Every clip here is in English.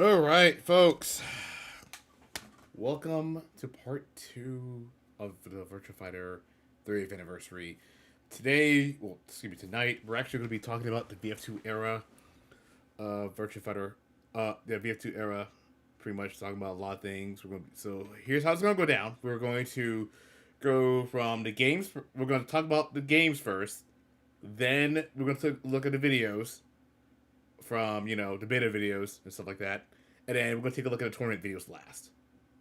All right, folks. Welcome to part 2 of the Virtua Fighter 30th anniversary. Tonight, we're actually going to be talking about the VF2 era of Virtua Fighter. The VF2 era, pretty much talking about a lot of things. So here's how it's going to go down. We're going to go from the games. We're going to talk about the games first. Then we're going to look at the videos from, the beta videos and stuff like that. And then we're going to take a look at the tournament videos last.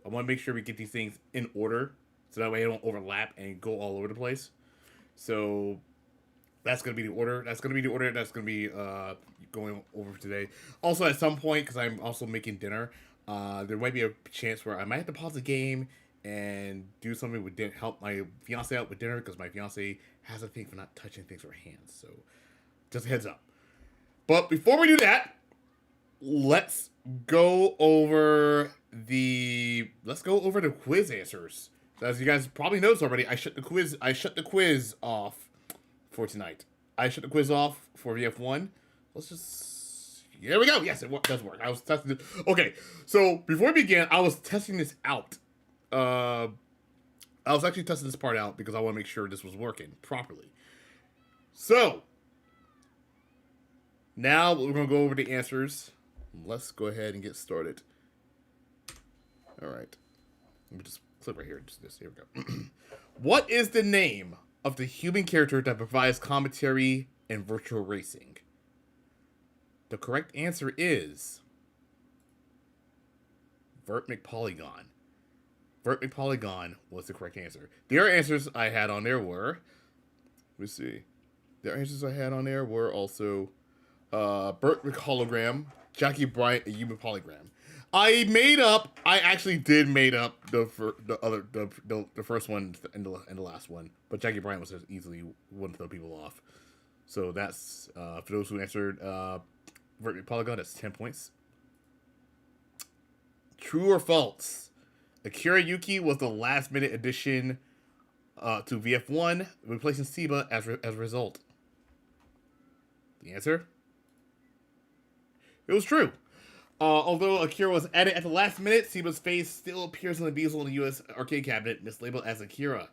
I want to make sure we get these things in order so that way they don't overlap and go all over the place. So that's going to be the order. That's going to be going over today. Also, at some point, because I'm also making dinner, there might be a chance where I might have to pause the game and do something with help my fiance out with dinner because my fiance has a thing for not touching things with her hands. So just a heads up. But before we do that, let's go over the quiz answers. So as you guys probably noticed already, I shut the quiz off for tonight. I shut the quiz off for VF1. Here we go. Yes, it does work. I was testing it. Okay, so before we began, I was testing this out. I was actually testing this part out because I want to make sure this was working properly. So now we're going to go over the answers. Let's go ahead and get started. All right. Let me just click right here. Here we go. What is the name of the human character that provides commentary in virtual racing? The correct answer is Vert McPolygon. Vert McPolygon was the correct answer. The other answers I had on there were, let's see. The answers I had on there were also Burt McHologram, Jackie Bryant, and Human Polygram. I actually did made up the first one and the last one, but Jackie Bryant was just easily one to throw people off. So that's for those who answered Vert McPolygon, that's 10 points. True or false? Akira Yuki was the last minute addition to VF1, replacing Seba as a result. The answer? It was true. Although Akira was added at the last minute, Seba's face still appears on the bezel in the US arcade cabinet, mislabeled as Akira.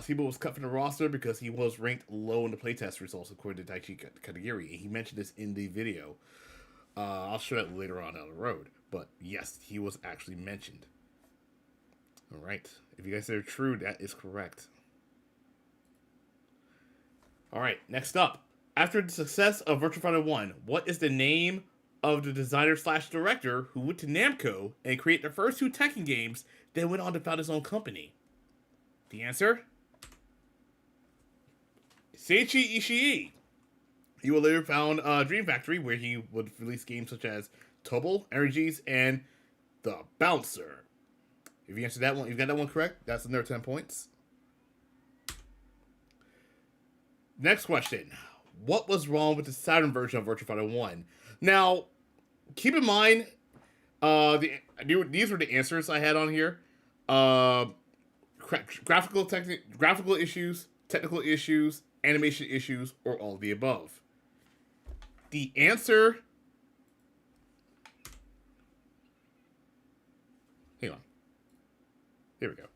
Seba was cut from the roster because he was ranked low in the playtest results, according to Daichi Katagiri. He mentioned this in the video. I'll show that later on down the road. But yes, he was actually mentioned. Alright. If you guys say true, that is correct. Alright, next up. After the success of Virtua Fighter 1, what is the name of the designer/director who went to Namco and created the first 2 Tekken games, then went on to found his own company? The answer? Seiichi Ishii. He would later found Dream Factory, where he would release games such as Tobal, Energies, and The Bouncer. If you answered that one, you got that one correct, that's another 10 points. Next question. What was wrong with the Saturn version of Virtua Fighter 1? Now, keep in mind, these were the answers I had on here. Graphical issues, technical issues, animation issues, or all of the above. The answer... Hang on. Here we go.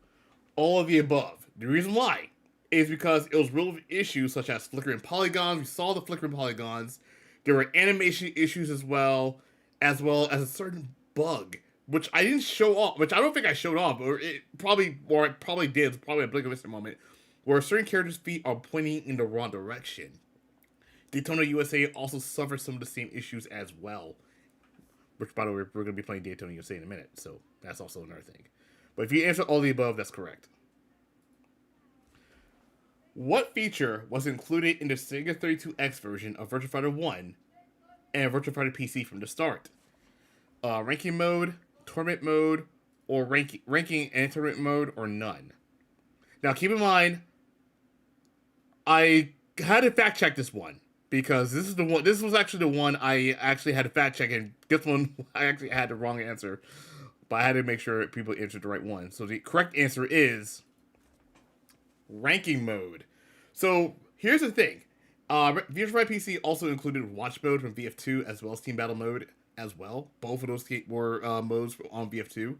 All of the above. The reason why is because it was real with issues such as flickering polygons. We saw the flickering polygons. There were animation issues as well as a certain bug, which I didn't show off, which I don't think I showed off, or it probably did. It's probably a blink of an moment, where certain characters' feet are pointing in the wrong direction. Daytona USA also suffered some of the same issues as well, which, by the way, we're going to be playing Daytona USA in a minute, so that's also another thing. But if you answer all the above, that's correct. What feature was included in the Sega 32X version of Virtua Fighter 1 and Virtua Fighter PC from the start? Ranking mode, tournament mode, or ranking and tournament mode, or none? Now, keep in mind, I had to fact check this one because this was actually the one I actually had to fact check, and this one I actually had the wrong answer, but I had to make sure people answered the right one. So the correct answer is ranking mode. So here's the thing. Virtua Fighter PC also included watch mode from VF2 as well as team battle mode as well. Both of those were modes on VF2.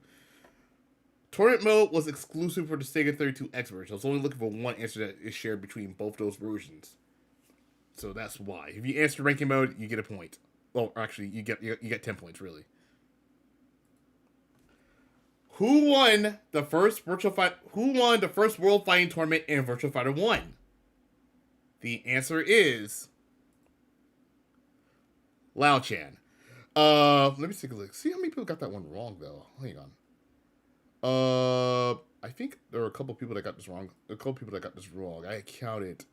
Tournament mode was exclusive for the Sega 32X version. I was only looking for one answer that is shared between both those versions. So that's why. If you answer ranking mode, you get a point. Well, actually, you get 10 points, really. Who won the first World Fighting Tournament in Virtua Fighter 1? The answer is Lao Chan. Let me take a look. See how many people got that one wrong, though. Hang on. I think there are a couple people that got this wrong. I counted.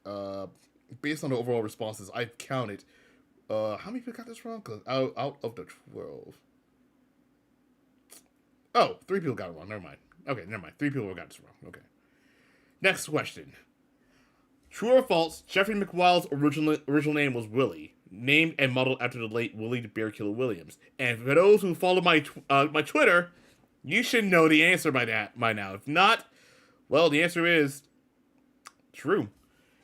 Based on the overall responses, I've counted. How many people got this wrong? Cause out of the 12. Oh, 3 people got it wrong. Never mind. Okay, never mind. 3 people got this wrong. Okay. Next question. True or false? Jeffrey McWild's original name was Willie, named and modeled after the late Willie the Bear Killer Williams. And for those who follow my my Twitter, you should know the answer by now. If not, well, the answer is true.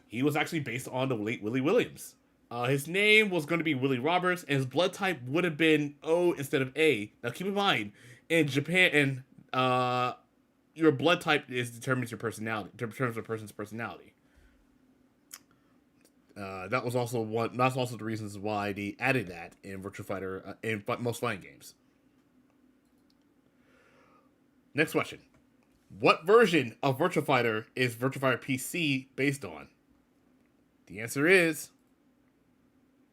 He was actually based on the late Willie Williams. His name was going to be Willie Roberts, and his blood type would have been O instead of A. Now, keep in mind, in Japan, your blood type determines your personality, determines a person's personality. That's also the reasons why they added that in Virtua Fighter in most fighting games. Next question. What version of Virtua Fighter is Virtua Fighter PC based on? The answer is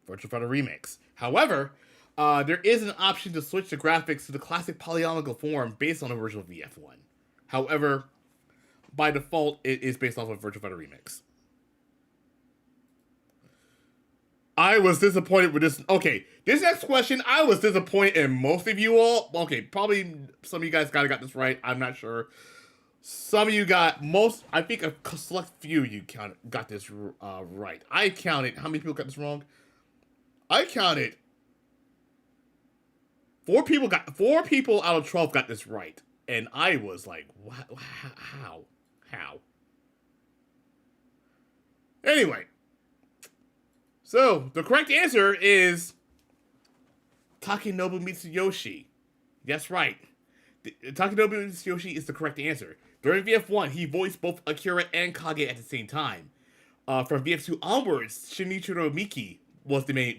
Virtua Fighter Remix. However, there is an option to switch the graphics to the classic polygonal form based on the original VF1. However, by default, it is based off of Virtua Fighter Remix. I was disappointed with this. Okay, this next question, I was disappointed in most of you all. Okay, probably some of you guys got this right. I'm not sure. Some of you got I think a select few you got this right. I counted, how many people got this wrong? I counted 4 people out of 12 got this right. And I was like, how? Anyway. So, the correct answer is Takenobu Mitsuyoshi. That's right. Takenobu Mitsuyoshi is the correct answer. During VF1, he voiced both Akira and Kage at the same time. From VF2 onwards, Shinichiro Miki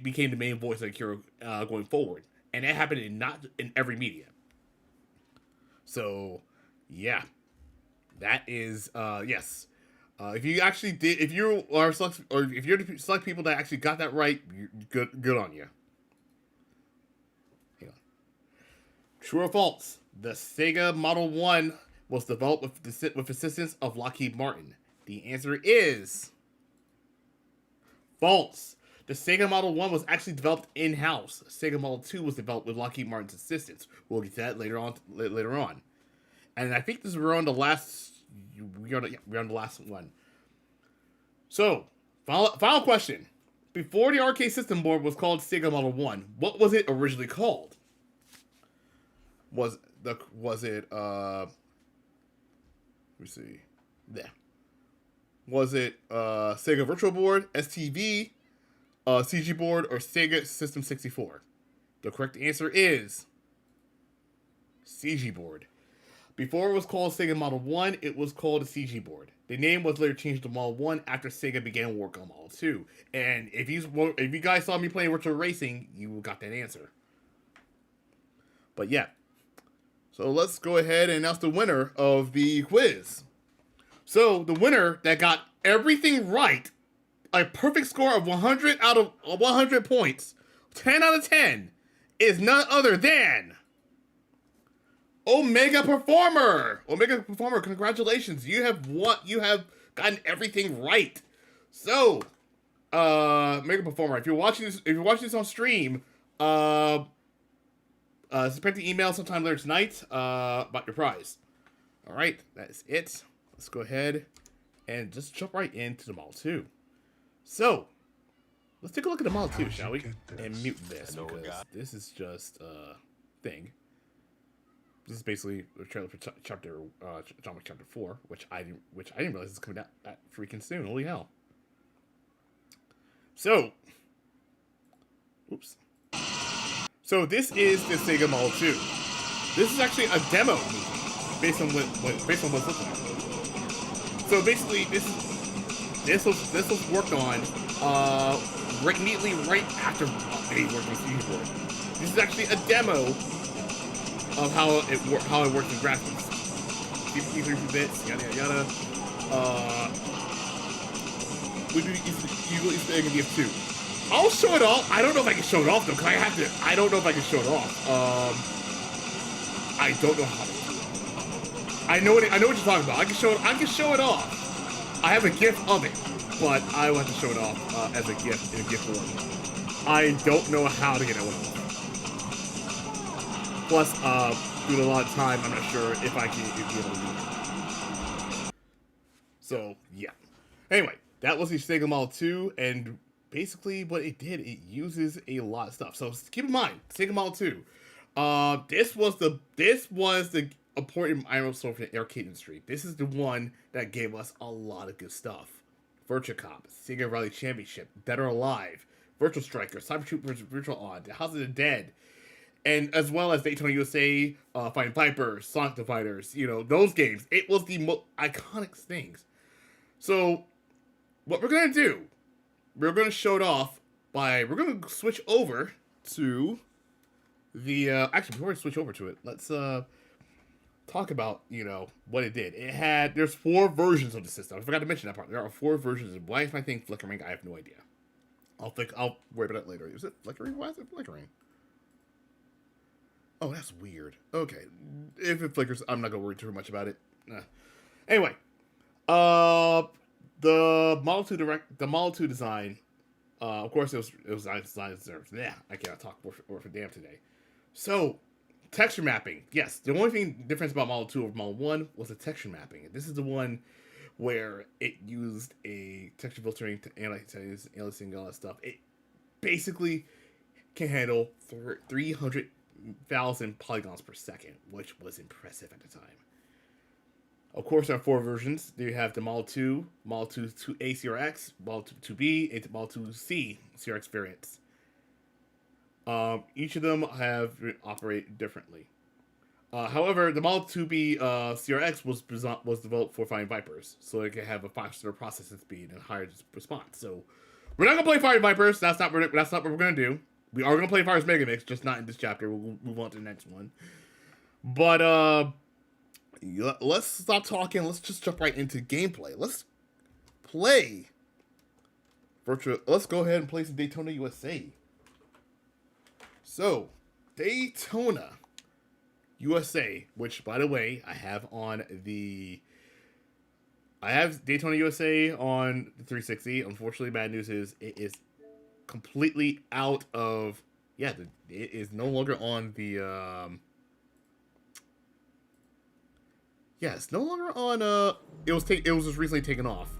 became the main voice of Akira going forward. And that happened not in every media. So, yeah. That is, yes. If you're the select people that actually got that right, good on you. Hang on. True or false? The Sega Model 1 was developed with assistance of Lockheed Martin. The answer is false. The Sega Model 1 was actually developed in-house. Sega Model 2 was developed with Lockheed Martin's assistance. We'll get to that later on. And I think we're on the last one. So, final question. Before the arcade system board was called Sega Model 1, what was it originally called? Was it let me see. Yeah. Was it Sega Virtual Board, STV, CG Board, or Sega System 64? The correct answer is CG Board. Before it was called Sega Model 1, it was called a CG Board. The name was later changed to Model 1 after Sega began work on Model 2. And if you guys saw me playing Virtual Racing, you got that answer. But yeah. So let's go ahead and announce the winner of the quiz. So the winner that got everything right, a perfect score of 100 out of 100 points, 10 out of 10, is none other than Omega Performer. Omega Performer, congratulations. You have gotten everything right. So, Omega Performer, if you're watching this on stream, expect the email sometime later tonight about your prize. All right, that's it. Let's go ahead and just jump right into the Model 2. So, let's take a look at the Model 2, shall we? And mute this because this is just a thing. This is basically the trailer for chapter 4, which I didn't realize is coming out that freaking soon. Holy hell! So, So this is the Sega Model 2. This is actually a demo based on what's looking like. So basically, this was worked on immediately right after they worked on CD board. This is actually a demo of how it works in graphics. 32 bits, yada yada yada. We do Easter egg in VF2. I'll show it off. I don't know if I can show it off though, because I don't know if I can show it off. I don't know how to. I know what you're talking about. I can show it off. I have a GIF of it, but I want to show it off as a GIF in a GIF form. I don't know how to get it off. Plus, due to a lot of time, I'm not sure if I can be able to do it. So yeah. Anyway, that was the Sega Model 2, and basically what it did, it uses a lot of stuff. So keep in mind, Sega Model 2. This was the important milestone for the arcade industry. This is the one that gave us a lot of good stuff. Virtua Cop, Sega Rally Championship, Dead or Alive, Virtual Striker, Cyber Troop vs. Virtual Odd, The House of the Dead, and as well as Daytona USA, Fighting Vipers, Sonic the Fighters, you know, those games. It was the most iconic things. So, what we're going to do, we're going to show it off by, we're going to switch over to the, actually, before we switch over to it, let's, talk about, you know, what it did. There's 4 versions of the system. I forgot to mention that part. There are 4 versions. Why is my thing flickering? I have no idea. I'll worry about it later. Is it flickering? Why is it flickering? Oh, that's weird. Okay. If it flickers, I'm not gonna worry too much about it. Anyway, the Model 2 design, of course it was designed. Yeah, I cannot talk for damn today. So, texture mapping. Yes, the only difference about Model 2 over Model 1 was the texture mapping. This is the one where it used a texture filtering to analyzing all that stuff. It basically can handle 300,000 polygons per second, which was impressive at the time. Of course, there are 4 versions. You have the Model 2, Model 2 2A CRX, Model 2B, and Model 2C CRX variants. Each of them operate differently. However, the Model 2B CRX was developed for Fighting Vipers, so it can have a faster processing speed and higher response. So, we're not gonna play Fighting Vipers. That's not what we're gonna do. We are gonna play Fire's Megamix, just not in this chapter. We'll move on to the next one. But let's stop talking. Let's just jump right into gameplay. Let's play Virtua. Let's go ahead and play some Daytona USA. So, Daytona USA, which, by the way, I have Daytona USA on the 360. Unfortunately, bad news is it is completely out of, it is no longer on the, it's no longer on, it was just recently taken off.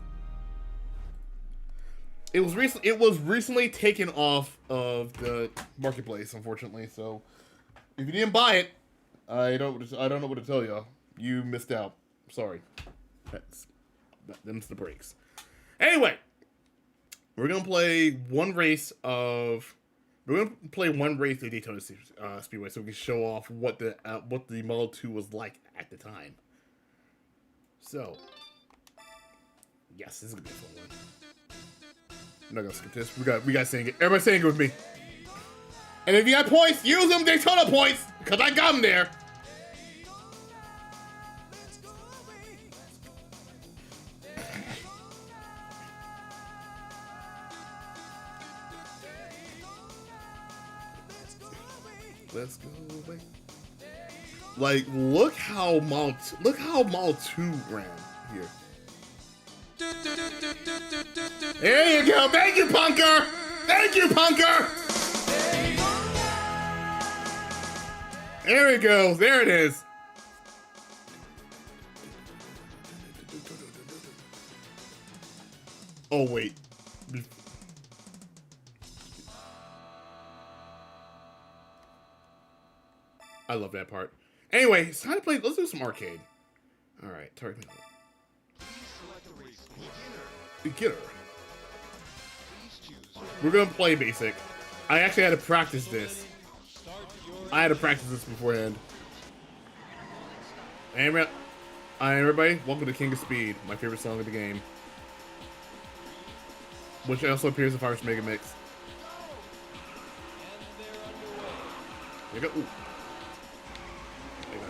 It was recently taken off of the marketplace, unfortunately. So, if you didn't buy it, I don't know what to tell you. You missed out. Sorry. Them's the breaks. Anyway, we're gonna play one race of Daytona Speedway, so we can show off what the Model 2 was like at the time. So, yes, this is gonna be a fun one. I'm not gonna skip this. We got saying it. Everybody saying it with me. And if you got points, use them, Daytona points, because I got them there. Let's go away. Like, look how Model 2 ran here. There you go. Thank you, Punker. Thank you, Punker. There we go. There it is. Oh, wait. I love that part. Anyway, it's time to play. Let's do some arcade. All right, target. Beginner. We're gonna play basic. I actually had to practice this. I had to practice this beforehand. And everybody, welcome to King of Speed, my favorite song of the game. Which also appears in First Mega Mix. There you go. Ooh. There you go.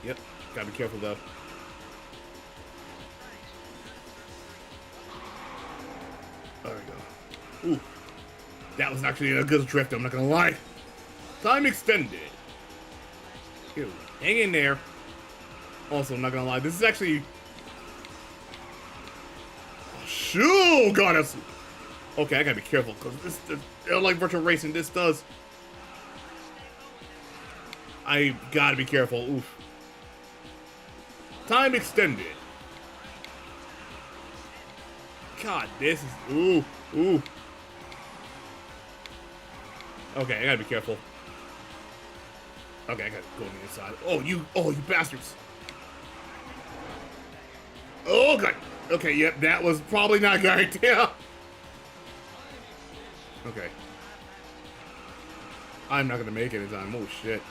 Yep, gotta be careful though. There we go. Ooh. That was actually a good drift, I'm not gonna lie. Time extended. Ew. Hang in there. Also, I'm not gonna lie, this is actually... Oh, God, that's... Okay, I gotta be careful, because this like virtual racing, this does... I gotta be careful, oof. Time extended. God, this is... Ooh, ooh. Okay, I gotta be careful. Okay, I gotta go on the inside. Oh, you bastards. Oh, God. Okay, yep, that was probably not a good idea. Okay. I'm not gonna make it in time. Oh, shit.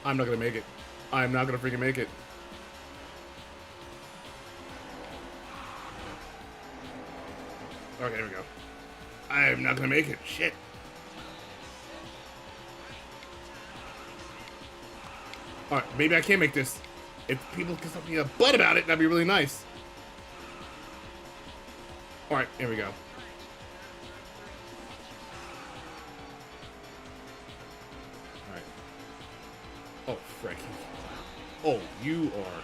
I'm not gonna make it. I'm not gonna freaking make it. Okay, there we go. I'm not gonna make it. Shit. Alright, maybe I can make this. If people can stop me a butt about it, that'd be really nice. Alright, here we go. Alright. Oh, frick. Oh, you are...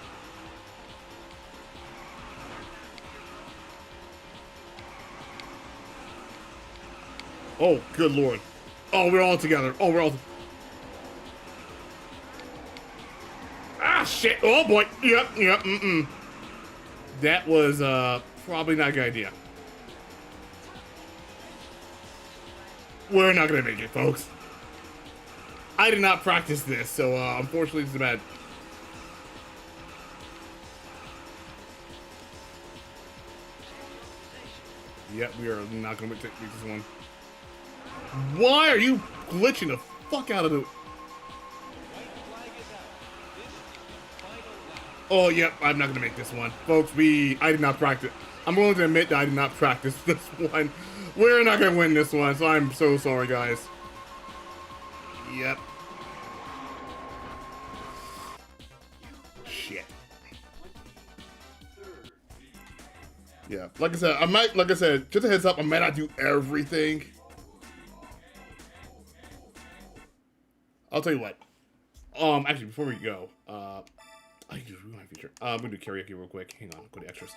Oh, good lord. Oh, we're all together. Oh, we're all... Ah, shit. Oh, boy. Yep, That was, probably not a good idea. We're not gonna make it, folks. I did not practice this, so, unfortunately, it's bad. Yep, we are not gonna make this one. Why are you glitching the fuck out of the... Oh, yep, I'm not gonna make this one. Folks, I did not practice. I'm willing to admit that I did not practice this one. We're not gonna win this one, so I'm so sorry, guys. Yep. Shit. Yeah, like I said, just a heads up, I might not do everything. I'll tell you what. Actually, before we go, I just ruined my feature. I'm gonna do karaoke real quick. Hang on, go to extras.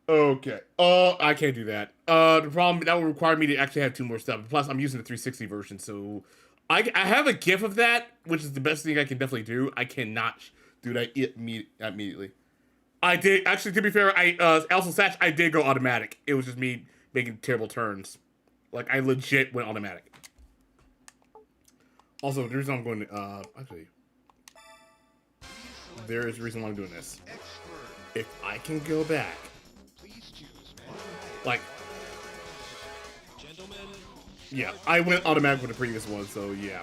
Okay. I can't do that. The problem, that would require me to actually have 2 more stuff. Plus, I'm using the 360 version, so I have a GIF of that, which is the best thing I can definitely do. I cannot do that immediately. I did, actually, to be fair, also, Satch, I did go automatic. It was just me making terrible turns. Like, I legit went automatic. Also, the reason I'm going to, actually, there is a reason why I'm doing this. If I can go back, like, yeah, I went automatic with the previous one, so yeah.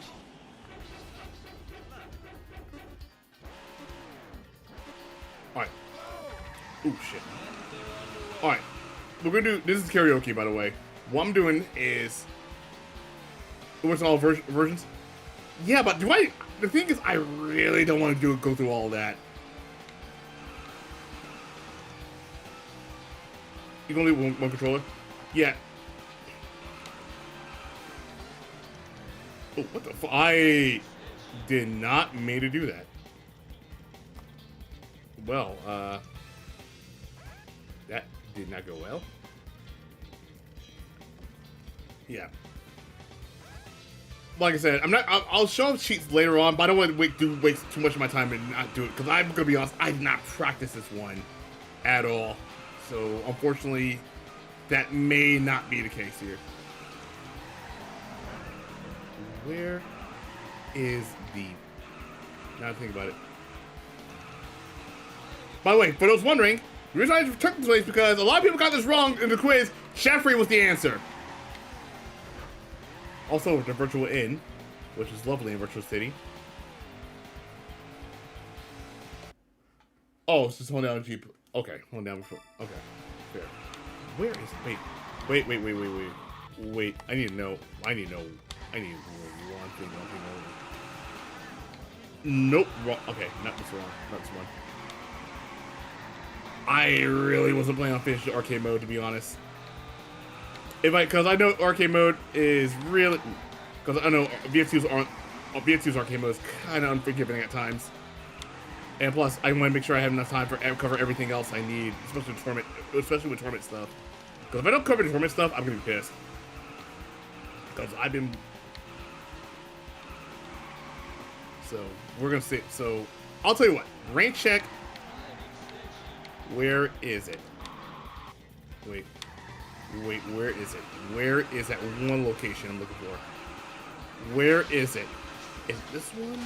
Alright. Ooh, shit. Alright. We're gonna do, this is karaoke, by the way. What I'm doing is, what's all versions? Yeah, but the thing is, I really don't want to go through all that. You can only one controller? Yeah. Oh, what the fuck? I did not mean to do that. Well, that did not go well. Yeah. Like I said, I'll show cheats later on, but I don't want to waste too much of my time and not do it, because I'm gonna be honest, I did not practice this one at all. So unfortunately, that may not be the case here. Where is the... Now I think about it. By the way, for those wondering, The reason I took this way is because a lot of people got this wrong in the quiz. Jeffrey was the answer. Also, the Virtua Inn, which is lovely in Virtual City. Oh, it's just holding down Jeep. Okay, holding down before. Okay, fair. Where is? Wait. Wait. I need to know. I need one thing. Nope. Wrong. Okay, not this one. Not this one. I really wasn't planning on finishing arcade mode, to be honest. Because I know arcade mode is really, because I know VF2's arcade mode is kind of unforgiving at times. And plus, I want to make sure I have enough time for cover everything else I need, especially with tournament stuff. Because if I don't cover the tournament stuff, I'm gonna be pissed. Because I've been. So we're gonna see. So I'll tell you what. Rank check. Where is it? Wait, where is it? Where is that one location I'm looking for? Where is it? Is this one?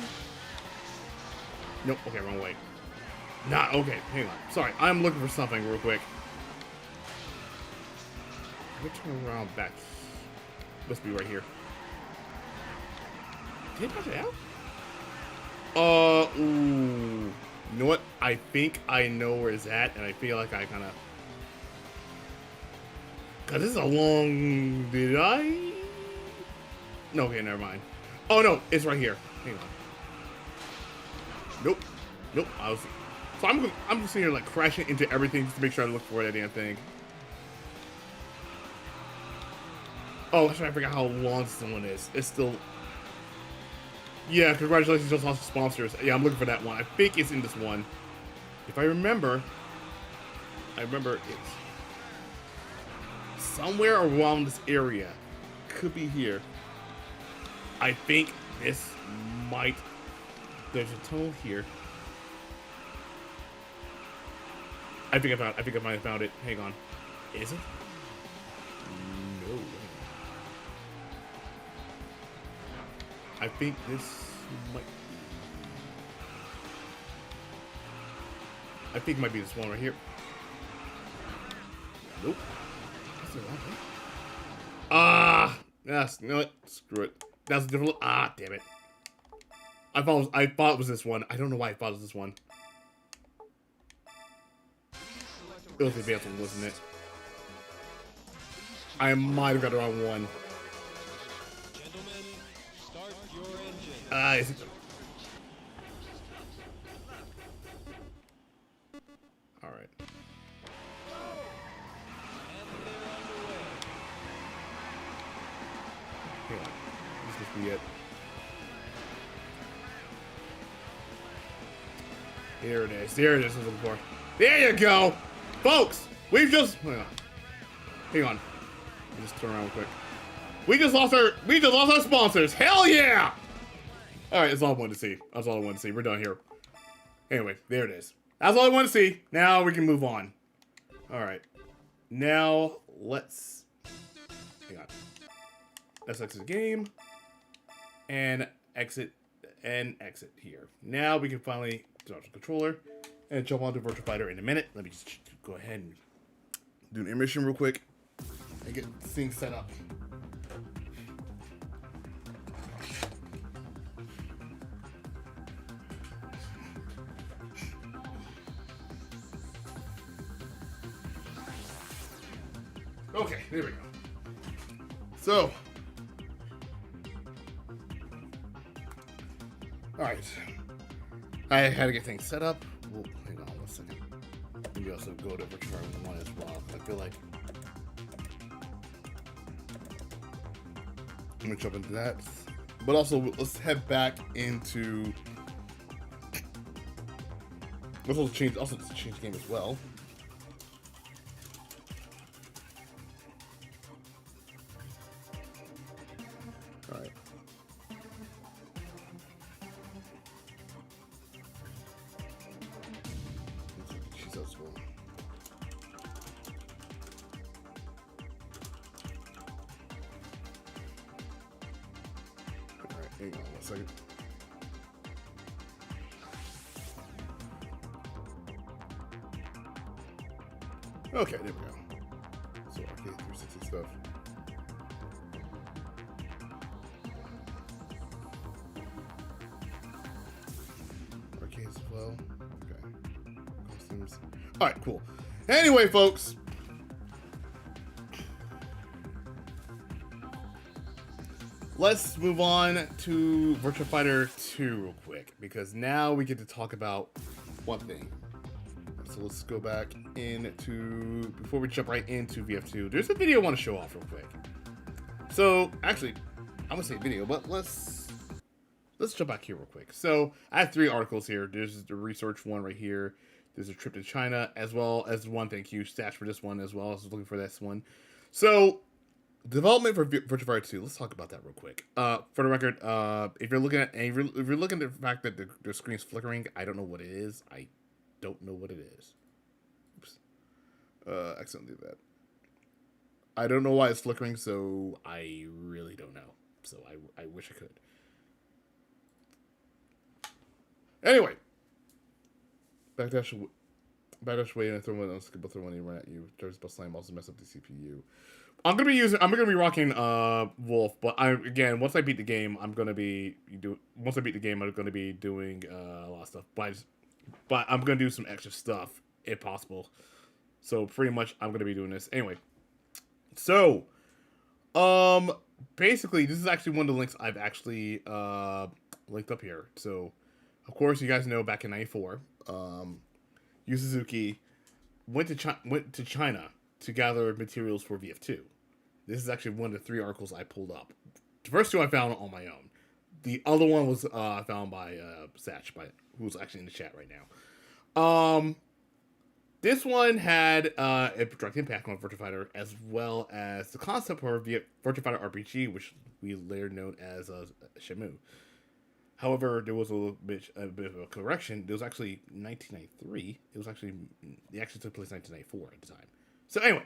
Nope, okay, wrong way. Nah, okay, hang on. Sorry, I'm looking for something real quick. Let me turn around back. Must be right here. Did I punch it out? Ooh. You know what? I think I know where it's at, and I feel like I kind of... Because this is a long... Did I? No, okay, never mind. Oh, no, it's right here. Hang on. Nope. I was... So I'm just sitting here, like, crashing into everything just to make sure I look for that damn thing. Oh, I'm trying to figure out how long this one is. It's still... Yeah, congratulations, just lost sponsors. Yeah, I'm looking for that one. I think it's in this one. If I remember it's somewhere around this area. Could be here. I think this might... There's a tunnel here. I think I might have found it. Hang on. Is it? No. I think this might... I think it might be this one right here. Nope. Is it right there? Yes, you know what? Screw it. That's a different... damn it. I thought it was this one. I don't know why I thought it was this one. It was the advanced one, wasn't it? I might have got the wrong one. Is it? All right. Hang on. This must be it. Here it is. There it is. I was looking for. There you go, folks. We've just. Hang on. Let me just turn around real quick. We just lost our sponsors. Hell yeah! All right, that's all I wanted to see. That's all I wanted to see. We're done here. Anyway, there it is. That's all I want to see. Now we can move on. All right. Now let's... Hang on. Let's exit the game. And exit here. Now we can finally start the controller and jump onto Virtua Fighter in a minute. Let me just go ahead and do an intermission real quick and get things set up. Okay, there we go. So, all right. I had to get things set up. Whoa, hang on 1 second. Maybe also go to Virtua Fighter 1 as well. I feel like I'm gonna jump into that. But also, let's head back into. Let's also change the game as well. All right. Jesus, well. All right, hang on 1 second. Okay, there we go. So arcade 360 stuff. Arcades as well. Okay. Costumes. All right, cool. Anyway, folks. Let's move on to Virtua Fighter 2 real quick, because now we get to talk about one thing. So let's go back into, before we jump right into VF2, there's a video I want to show off real quick. So, actually, I'm going to say video, but let's jump back here real quick. So, I have 3 articles here. There's the research one right here. There's a trip to China, as well as one, thank you, stats for this one as well. I was looking for this one. So, development for Virtua Fighter 2. Let's talk about that real quick. For the record, if you're looking at, if you're looking at the fact that the screen's flickering, I don't know what it is. I don't know what it is. Oops. Accidentally did that. I don't know why it's flickering, so I really don't know. So I wish I could. Anyway. Backdash away and throw one else, throw one run at you. There's bus slam also mess up the CPU. I'm gonna be rocking Wolf, but again, once I beat the game, I'm gonna be doing a lot of stuff. But I'm gonna do some extra stuff if possible. So pretty much I'm gonna be doing this anyway. So, basically this is actually one of the links I've actually linked up here. So, of course you guys know back in '94, Yu Suzuki went to China to gather materials for VF2. This is actually one of the 3 articles I pulled up. The first 2 I found on my own. The other one was found by Satch, who's actually in the chat right now. This one had a direct impact on Virtua Fighter, as well as the concept for Virtua Fighter RPG, which we later known as Shenmue. However, there was a bit of a correction. It was actually 1993. It actually took place in 1994 at the time. So anyway,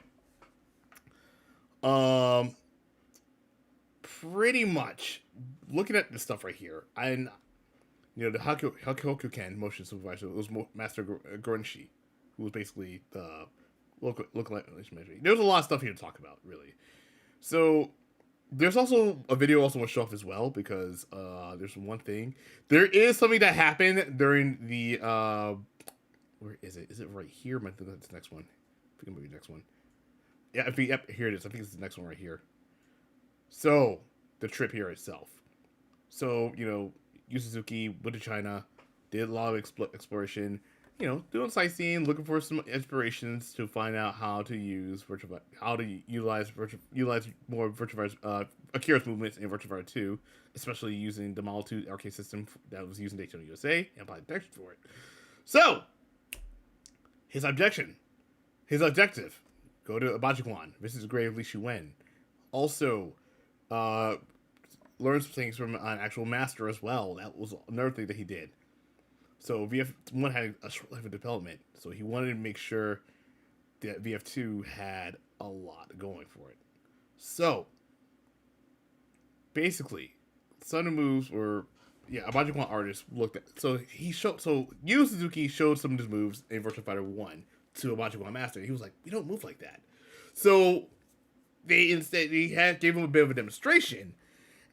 pretty much looking at this stuff right here, the Hakoku-ken motion supervisor was Master Gorenshi, who was basically the local measure. There's a lot of stuff here to talk about, really. So there's also a video I also want to show off as well, because there's one thing. There is something that happened during the where is it? Is it right here? I think that's the next one. I think it might be the next one. Yeah, yep, here it is. I think it's the next one right here. So, the trip here itself. So, Yu Suzuki went to China, did a lot of exploration, doing sightseeing, looking for some inspirations to find out how to utilize more Virtua Akira's movements in Virtua Fighter 2, especially using the Model 2 arcade system that was using Daytona USA, and applied protection for it. So, his objective, go to Bajiquan, visit the grave of Li Shuwen. Also, learn some things from an actual master as well. That was another thing that he did. So VF1 had a short life of development, so he wanted to make sure that VF2 had a lot going for it. So, basically, some of the moves were, a Bajiquan artist looked at. So Yu Suzuki showed some of his moves in Virtua Fighter 1 to a Bajiquan master. He was like, "We don't move like that." So they gave him a bit of a demonstration,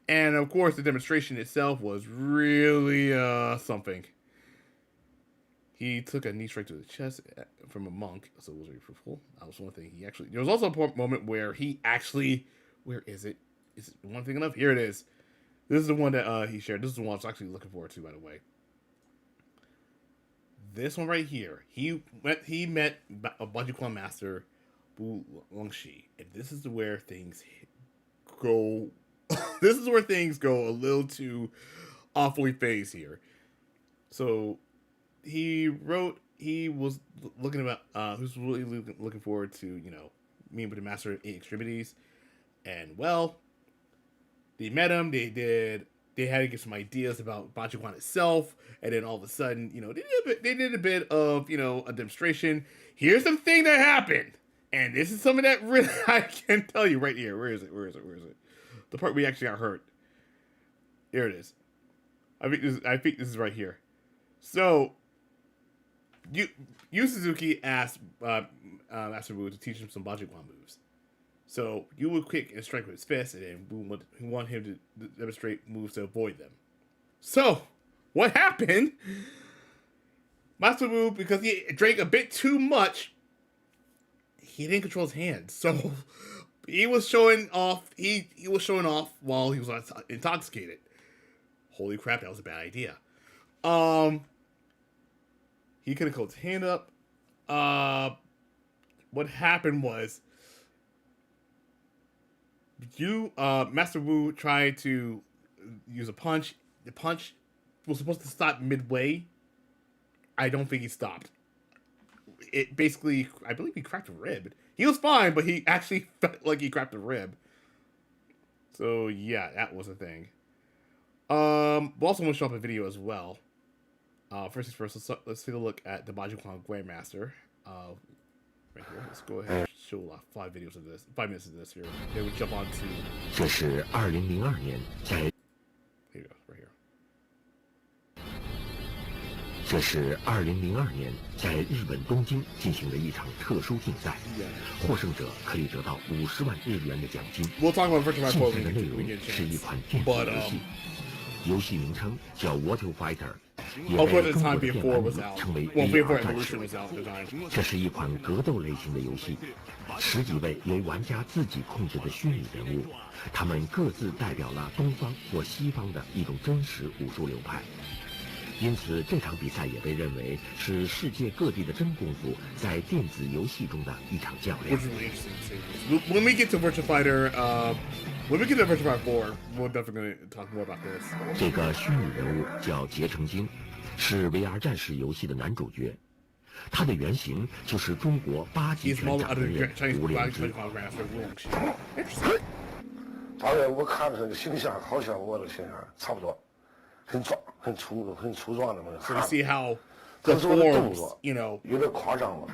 and of course the demonstration itself was really something. He took a knee straight to the chest from a monk, so it was very fruitful. That was one thing there was also a moment where he actually, where is it? Is it one thing enough? Here it is. This is the one that he shared. This is the one I was actually looking forward to, by the way. This one right here. He met a Bajiquan master, Bu Longxi, and this is where things go. This is where things go a little too awfully phased here. So he was looking really looking forward to meeting with the master in Extremities, and well, they met him. They had to get some ideas about Bajiquan itself, and then all of a sudden, they did a bit of, a demonstration. Here's the thing that happened, and this is something that really I can tell you right here. Where is it? The part we actually got hurt. Here it is. I think this is right here. So Yu Suzuki asked Master Wu to teach him some Bajiquan moves. So Yu would kick and strike with his fist, and then Wu want him to demonstrate moves to avoid them. So what happened? Master Wu, because he drank a bit too much, he didn't control his hands. So he was showing off. He was showing off while he was intoxicated. Holy crap, that was a bad idea. He could have held his hand up. What happened was Master Wu tried to use a punch. The punch was supposed to stop midway. I don't think he stopped. It basically, I believe he cracked a rib. He was fine, but he actually felt like he cracked a rib. So yeah, that was a thing. We'll also want to show up a video as well. First things first, let's take a look at the Bajiquan Grandmaster. Right here. Let's go ahead and show 5 videos of this, 5 minutes of this here. Then we jump on to. 这是2002年在。Here you go, right here. 这是2002年在日本东京进行的一场特殊竞赛，获胜者可以得到50万日元的奖金。We'll talk about Virtua 竞赛的内容是一款电子游戏，游戏名称叫 Virtua Fighter， 也被中国的电玩迷称为 VR 战士。这是一款格斗类型的游戏，10几位由玩家自己控制的虚拟人物，他们各自代表了东方或西方的一种真实武术流派。 因此，这场比赛也被认为是世界各地的真功夫在电子游戏中的一场较量。When we get to Virtua Fighter, when we get to Virtua Fighter 4, we're definitely going to talk more about this. 这个虚拟人物叫结成精，是 VR 战士游戏的男主角。他的原型就是中国8级拳掌门人吴连之。当然，我看着这个形象，好像我的形象差不多。 很壮，很粗壮的嘛。So you see how 但 the 是我的动 forms, 作 you know, 有点夸张了。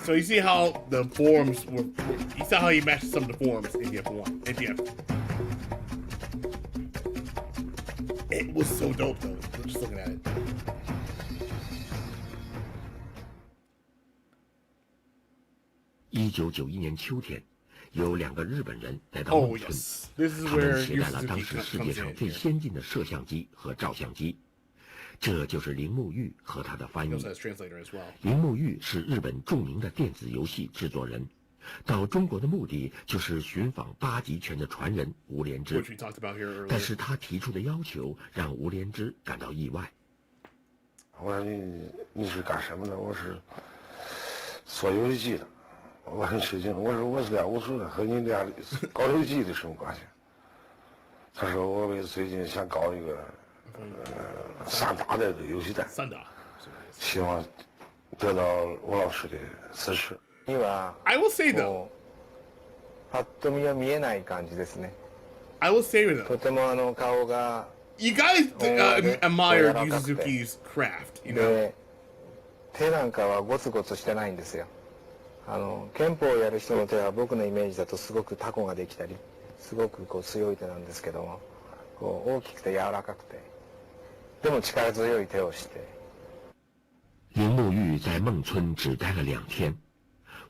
So you see how the forms were. You saw how he matched some of the forms in VF1. In VF. It was so dope though. Just looking at it.1991年秋天，有2个日本人来到孟村，他们携带了当时世界上最先进的摄像机和照相机。这就是铃木玉和他的翻译。铃木玉是日本著名的电子游戏制作人，到中国的目的就是寻访8级拳的传人吴连之。但是他提出的要求让吴连之感到意外。我说你是干什么的？我是做游戏机的。 我很吃惊，我说我是练武术的，和你练搞游戏的什么关系？他说我最近想搞一个散打的游戏带，希望得到吴老师的支持。には I will say though, パッと見は見えない感じですね。I will say though, とても顔が you guys admire Yu Suzuki's craft, you know. で手なんかはゴツゴツしてないんですよ。拳法をやる人の手は僕のイメージだとすごくタコができたりすごく強い手なんですけども大きくて柔らかくてでも力強い手をして。铃木玉在孟村只待了2天，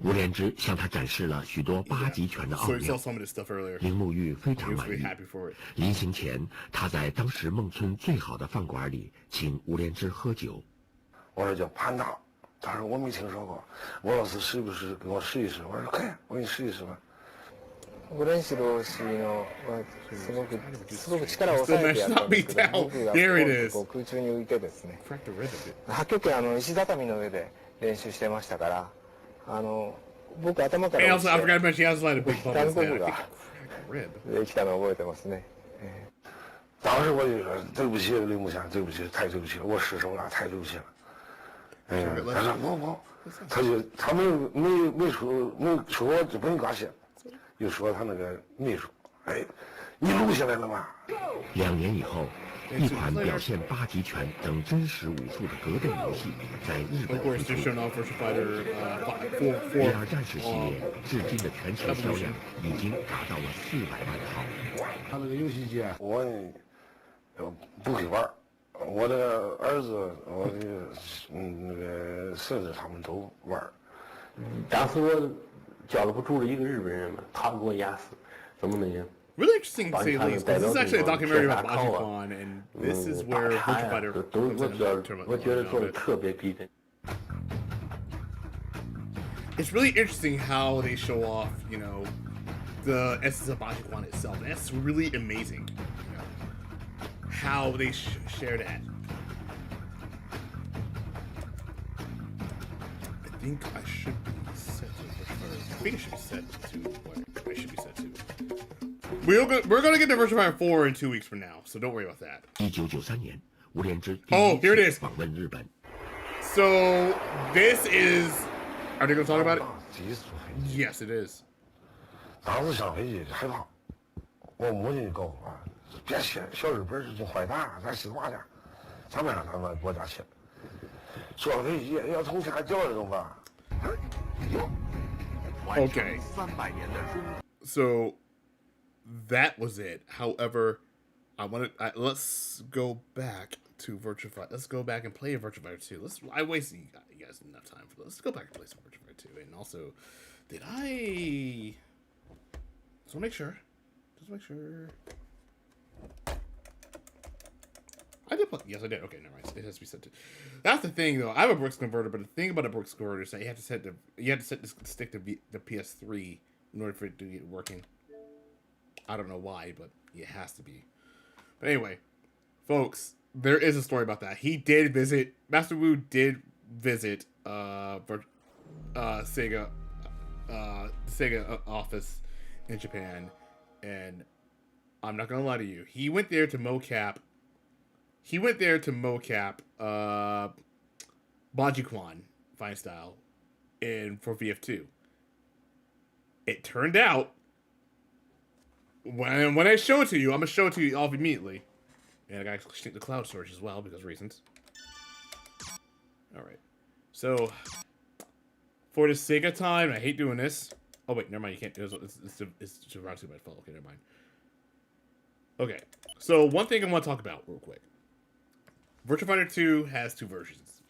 吴连之向他展示了许多8级拳的奥妙。铃木玉非常满意。临行前，他在当时孟村最好的饭馆里请吴连之喝酒。我说叫潘大。 他说我没听说过，吴老师是不是给我试一试？我说可以，我给你试一试吧。グレンシロ氏のすごく力を抑えてやったんですけど、僕が空中に浮いてですね、8極拳石畳の上で練習してましたから、僕頭から落ちて韓国ができたのを覚えてますね。当时我就说对不起铃木先生，对不起，太对不起了，我失手了，太对不起了。 他说不，他没说我这没关系，又说他那个秘书，哎，你录下来了吗？2年以后，一款表现八极拳等真实武术的格斗游戏在日本推出。VR 战士系列至今的全球销量已经达到了400万套。他那个游戏机，我不会玩，我的儿子、我的那个孙子他们都玩。当时我交了不住了一个日本人嘛，他给我压死，怎么能？ Really interesting to say the least. This is actually a documentary about Bajiquan, and this is where Virtua Fighter comes in the tournament. It's really interesting how they show off, you know, the essence of Bajiquan itself. And that's really amazing, you know, how they share that. I think I should be set to Virtua Fighter. I think it should be set to what I should be set to. We're gonna get to Virtua Fighter 4 in 2 weeks from now, so don't worry about that. Oh, here it is. So this is. Are they gonna talk about it? Yes, it is. 当时上飞机害怕，我母亲告诉我，别去，小日本是真坏蛋，咱西瓜去，咱们让他们国家去。坐飞机要从下掉了怎么办？ Okay. So that was it. However, let's go back to Virtua Fighter. Let's go back and play Virtua Fighter 2. I wasted you guys enough time for this. Let's go back and play some Virtua Fighter 2. And also, did I? Just want to make sure. I did play. Yes, I did. Okay, never mind. It has to be set to. That's the thing, though. I have a Brooks converter, but the thing about a Brooks converter is that you have to set the stick to the PS3 in order for it to get working. I don't know why, but it has to be. But anyway, folks, there is a story about that. He did visit. Master Wu did visit Sega office in Japan, and I'm not gonna lie to you. He went there to mocap. Bajiquan Fine Style for VF2. It turned out, when I show it to you, I'm going to show it to you off immediately. And I got to stick the cloud storage as well, because of reasons. Alright. So, for the sake of time, I hate doing this. Oh wait, never mind, you can't do it. It's around 2 by default. Okay, never mind. Okay, so one thing I want to talk about real quick. Virtua Fighter 2 has 2 versions.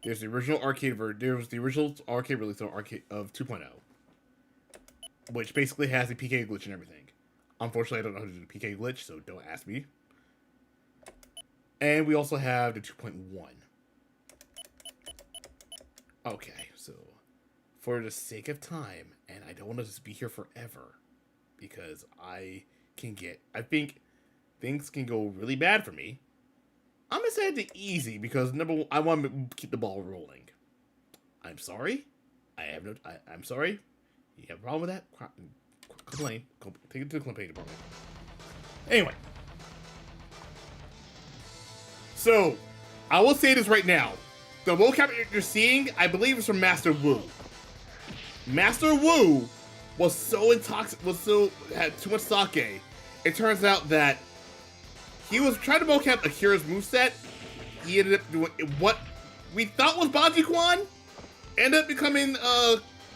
There's the original arcade version. There was the original arcade release of 2.0, which basically has a PK glitch and everything. Unfortunately, I don't know how to do the PK glitch, so don't ask me. And we also have the 2.1. Okay, so for the sake of time, and I don't want to just be here forever, because I think things can go really bad for me. I'm gonna say it easy because I want to keep the ball rolling. I'm sorry. I'm sorry. You have a problem with that? Complain. Take it to the complaint department. Anyway. So, I will say this right now. The mocap you're seeing, I believe, is from Master Wu. Master Wu was so intoxicated, had too much sake. It turns out that he was trying to mocap Akira's moveset. He ended up doing what we thought was Bajiquan, ended up becoming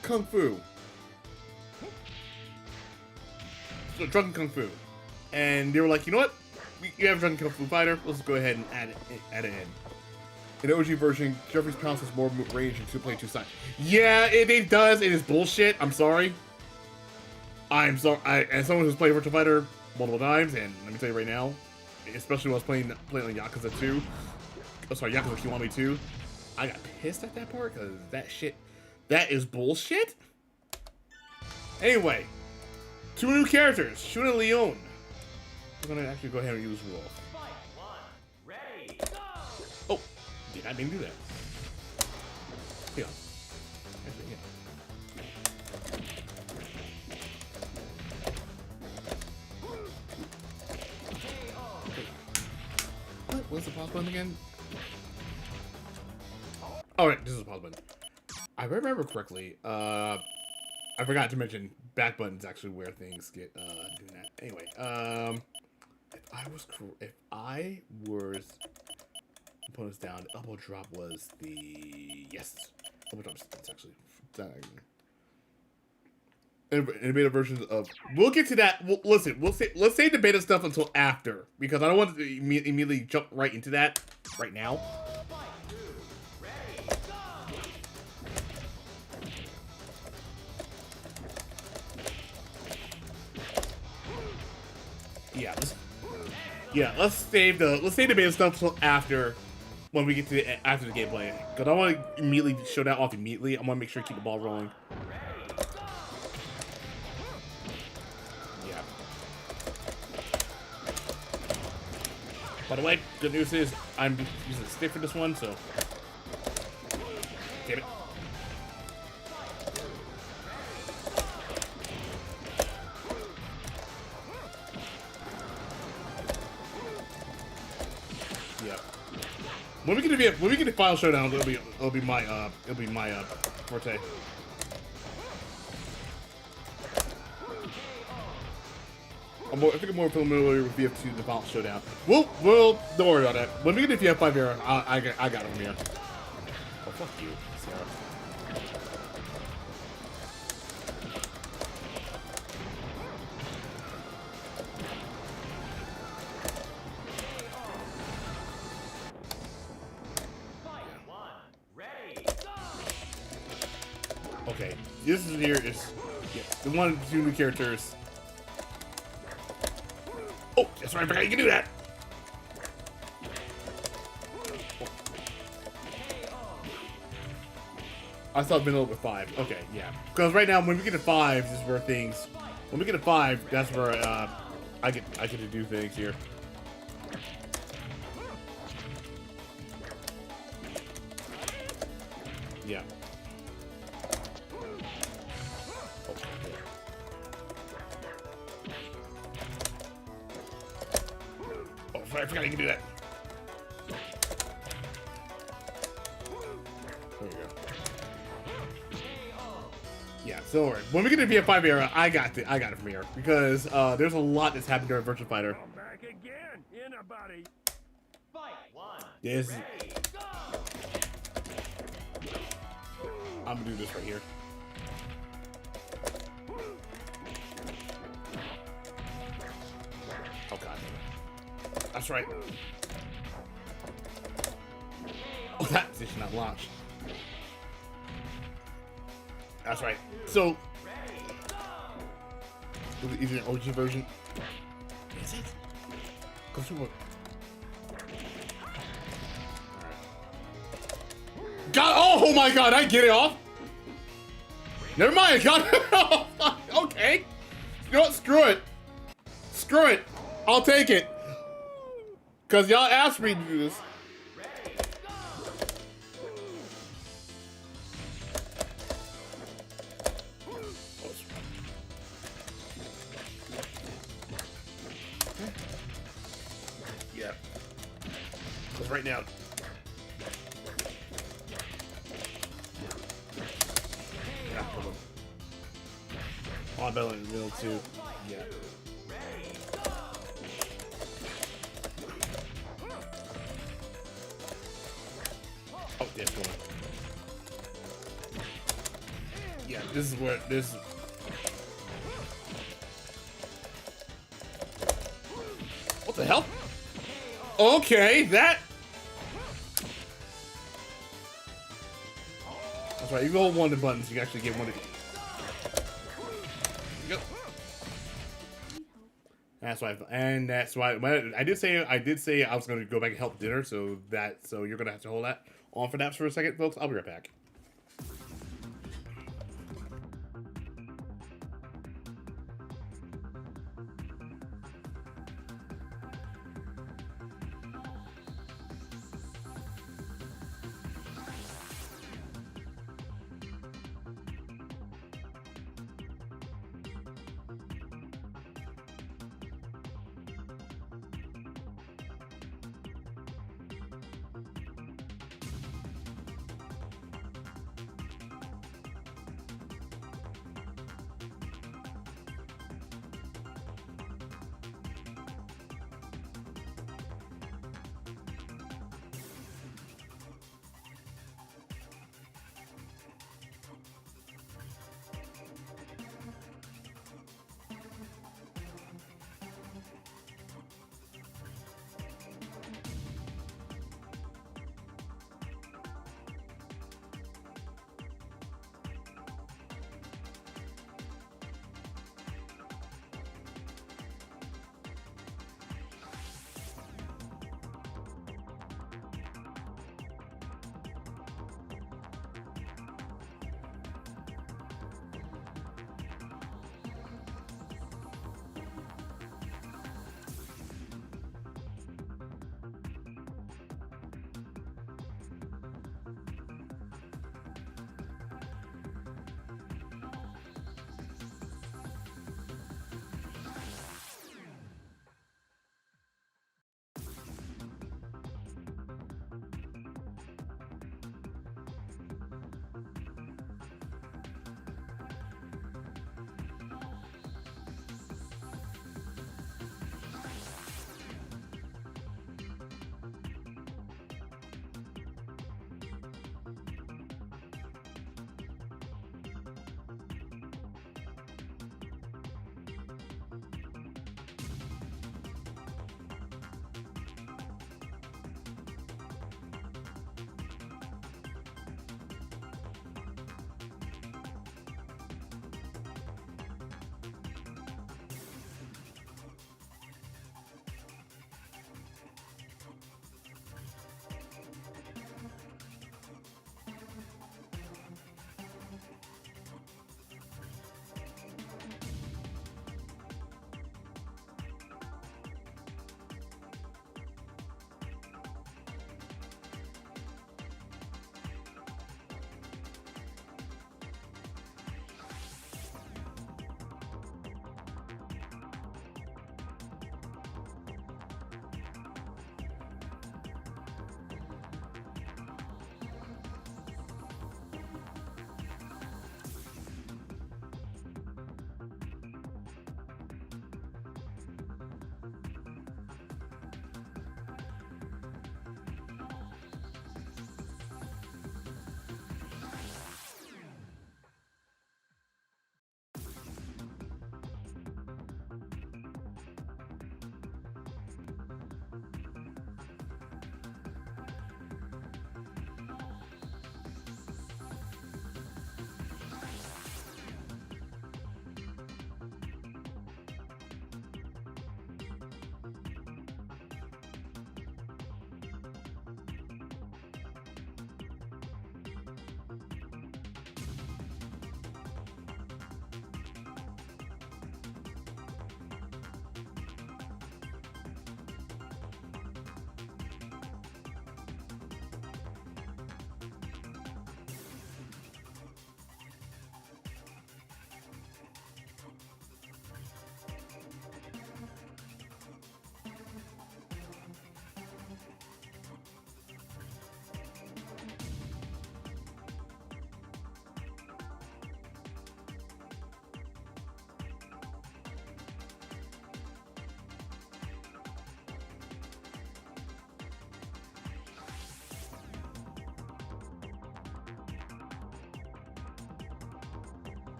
Kung Fu. So Drunken Kung Fu. And they were like, you know what? You have a Drunken Kung Fu fighter, let's go ahead and add it in. In the OG version, Jeffrey's Palace has more range and 2 sides. Yeah, it does. It is bullshit. I'm sorry. I'm sorry. As someone who's played Virtua Fighter multiple times, and let me tell you right now, especially when I was playing on Yakuza 2. Oh, sorry, Yakuza Kiwami 2. I got pissed at that part because that is bullshit. Anyway, 2 new characters, Shun and Leon. We're gonna actually go ahead and use Wolf. Oh, did I mean to do that? Hang on. Actually, yeah. What's the pause button again? Alright, this is the pause button. I remember correctly, I forgot to mention, back button's actually where things get doing that. Anyway, if I was put this down, the elbow drop was the elbow drop. It's actually in beta versions of. We'll get to that. Let's save the beta stuff until after, because I don't want to immediately jump right into that right now. Let's save the beta stuff until after, when we get to after the gameplay, because I want to immediately show that off immediately. I want to make sure to keep the ball rolling. Yeah. By the way, good news is I'm using a stick for this one, so damn it. When we get to the final showdown, it'll be my forte. I think I'm more familiar with VF2 the final showdown. We'll don't worry about that. When we get to VF5 era, I got it from here. Oh, fuck you, Sarah. Okay, this is here is the one two new characters. Oh, that's right, I forgot you can do that. I thought vanilla with 5. Okay, yeah. Because right now, when we get to 5, this is where things. When we get to 5, that's where I get to do things here. Yeah. I forgot you can do that. There you go. Yeah, so when we get to the VF5 era, I got it from here, because there's a lot that's happened during Virtua Fighter. I'm back again in a body. Fight one. This. I'm gonna do this right here. Oh god. That's right. Oh, that position not launched. That's right. So, is it an OG version? Is it? Go through what? God! Oh my God! I get it off. Never mind. I got it off. Okay. You know what? Screw it. Screw it. I'll take it. Cause y'all asked me to do this. Yeah. Cause right now. Oh, Bell in the middle too. Yeah. Oh, this one. Yeah, this is where this. What the hell? Okay, that. That's right. You hold one of the buttons, you actually get one of these. That's why, and that's why I did say I was going to go back and help dinner. So you're going to have to hold that on for naps for a second, folks. I'll be right back.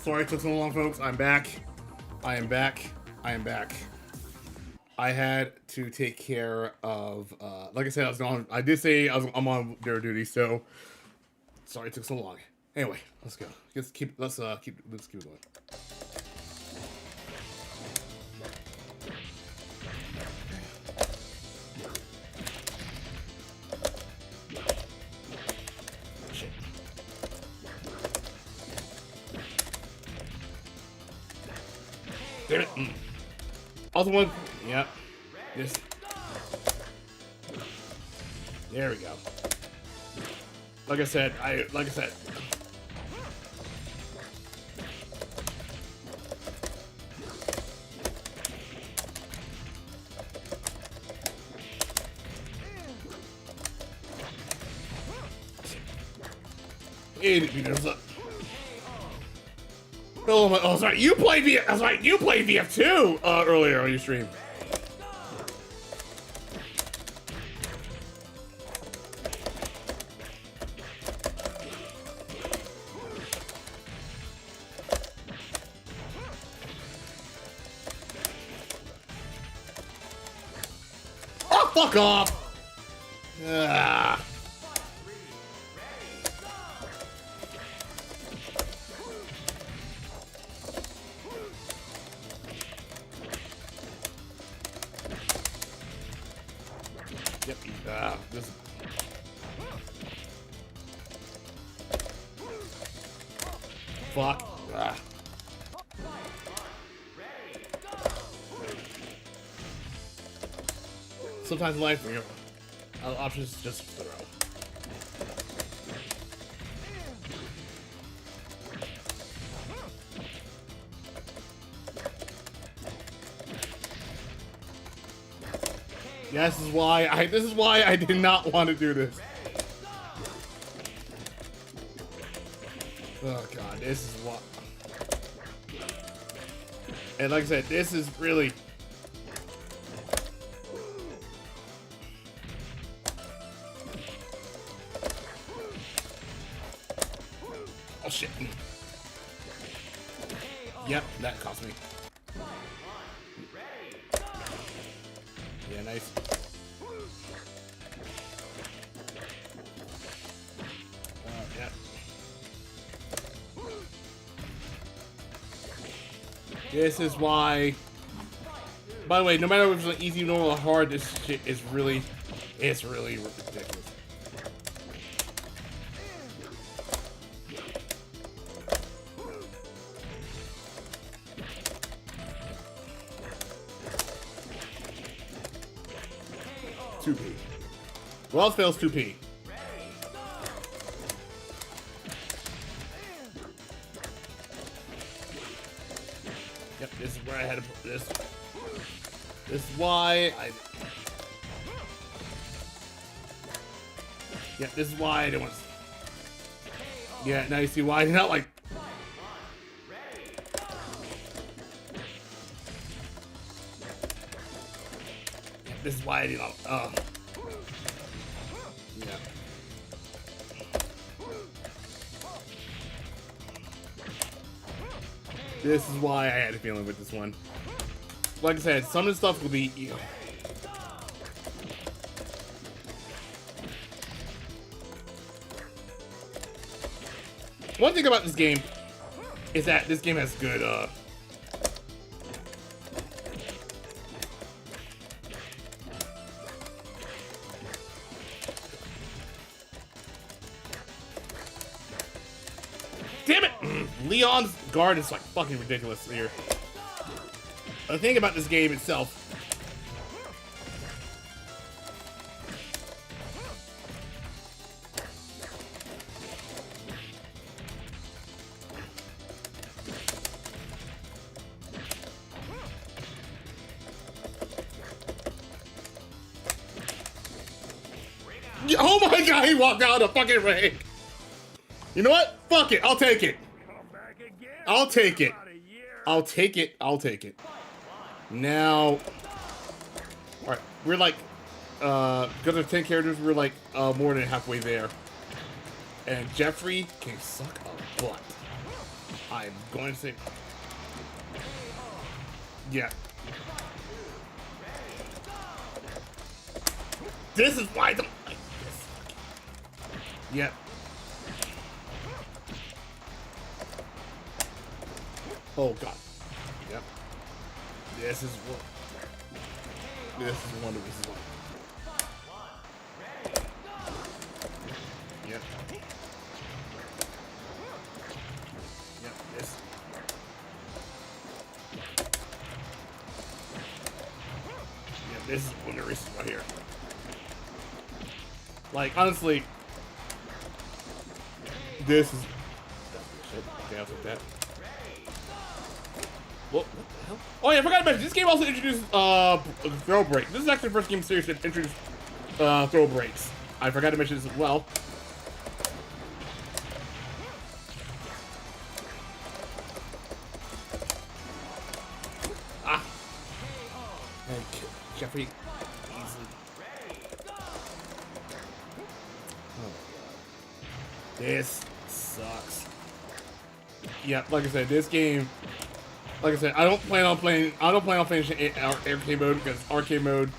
Sorry it took so long, folks. I'm back. I am back. I am back. I had to take care of, like I said, I was on. I did say I'm on their duty, so sorry it took so long. Anyway, let's go. Let's keep it going. Shit. Damn it. Also one. Yep. This. There we go. Like I said. Oh, sorry. You played VF2 earlier on your stream. Oh, fuck off! Ah. This. Fuck. Ah. Sometimes in life, options just throw. Yeah, this is why I did not want to do this. Oh god, this is what. And like I said, this is really. Oh shit. Yep, that cost me. Yeah, nice. Yeah. This is why. By the way, no matter if it's easy, normal, or hard, this shit is really, it's really ridiculous. Who else fails 2P? Yep, this is where I had to put this. This is why I. Yeah, this is why I didn't want to. Yeah, now you see why I did not like. Yeah, this is why I did not. Yeah. This is why I had a feeling with this one. Like I said, some of the stuff will be. One thing about this game is that this game has good. Damn it! Leon's guard is like fucking ridiculous here. The thing about this game itself. Oh my god, he walked out of the fucking ring. You know what? Fuck it. I'll take it. I'll take it. I'll take it. I'll take it. Now, alright, we're like, because of 10 characters, we're like, more than halfway there. And Jeffrey can suck a butt. I'm going to say... Yeah. This is why I don't like this. Yep. Oh god. Yep. This is what. This is one of this is one. Yep. Yep. This. Yep. This is one of the reasons right here. Like honestly, this is. Okay, I'll take that. What the hell? Oh yeah, I forgot to mention, this game also introduced throw break. This is actually the first game in series that introduced throw breaks. I forgot to mention this as well. Ah. Okay, Jeffrey. Easily. Oh my god. This sucks. Yeah, like I said, this game. Like I said, I don't plan on finishing arcade mode because arcade mode,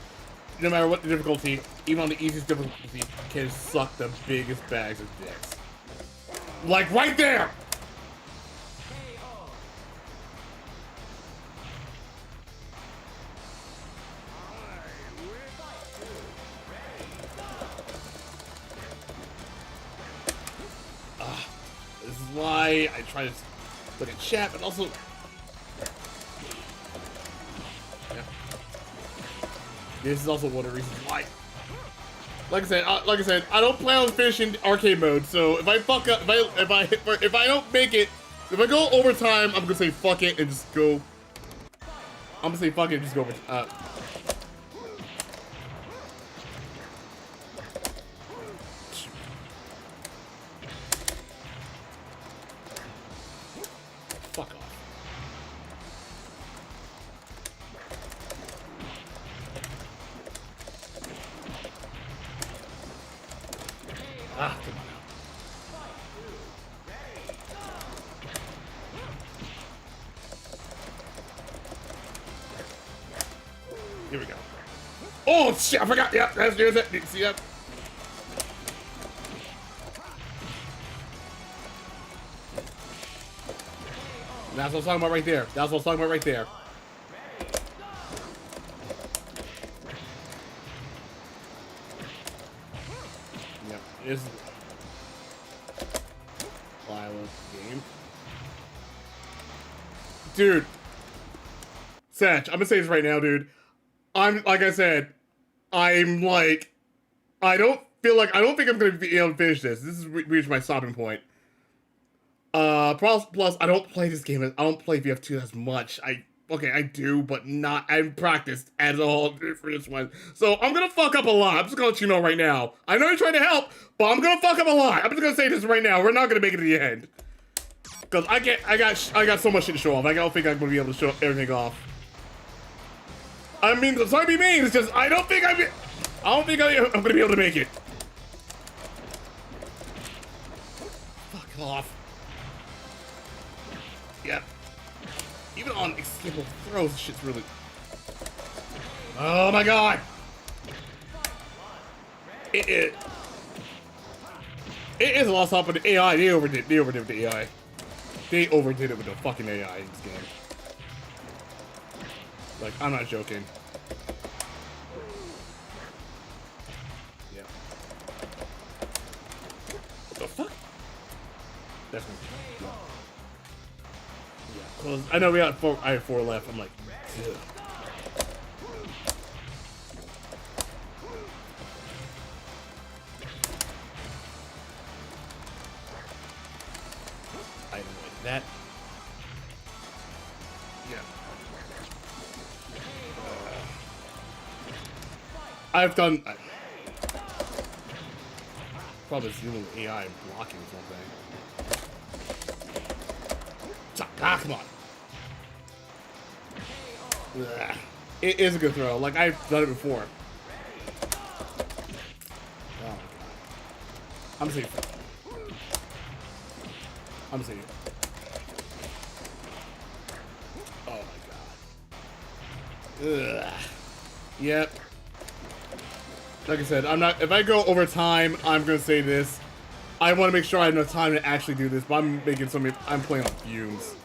no matter what the difficulty, even on the easiest difficulty, can suck the biggest bags of dicks. Like right there. This is why I try to look at chat, but also. This is also one of the reasons why. Like I said, I don't plan on finishing arcade mode. So if I fuck up, if I don't make it, if I go overtime, I'm gonna say fuck it and just go. I'm gonna say fuck it and just go over. Fuck off. Ah, come on now. Here we go. Oh shit! I forgot. Yeah, there's it. You see that? That's what I was talking about right there. That's what I was talking about right there. Yep, is violent game. Dude. Satch, I'm gonna say this right now, dude. I'm like I said, I'm like I don't think I'm gonna be able to finish this. This has reached my stopping point. Plus, I don't play this game. I don't play VF2 as much. I do, but not. I haven't practiced at all for this one, so I'm gonna fuck up a lot. I'm just gonna let you know right now. I know you're trying to help, but I'm gonna fuck up a lot. I'm just gonna say this right now. We're not gonna make it to the end, cause I got so much shit to show off. I don't think I'm gonna be able to show everything off. I mean, sorry to be mean. It's just I don't think I'm gonna be able to make it. Fuck off. Yeah. Even on escapable throws, this shit's really. Oh my god! It is a lost up with the AI. They overdid it with the AI. They overdid it with the fucking AI in this game. Like, I'm not joking. Yeah. What the fuck? That's me. Yeah, close. I know we got four. I have 4 left. I'm like, ugh. I don't like that. Yeah. I've done. Probably using AI blocking something. Ah, come on. Ugh. It is a good throw. Like, I've done it before. Oh my god. I'm safe. I'm safe. Ugh. Yep. Like I said, I'm not. If I go over time, I'm gonna say this. I want to make sure I have enough time to actually do this, but I'm making something. I'm playing on fumes.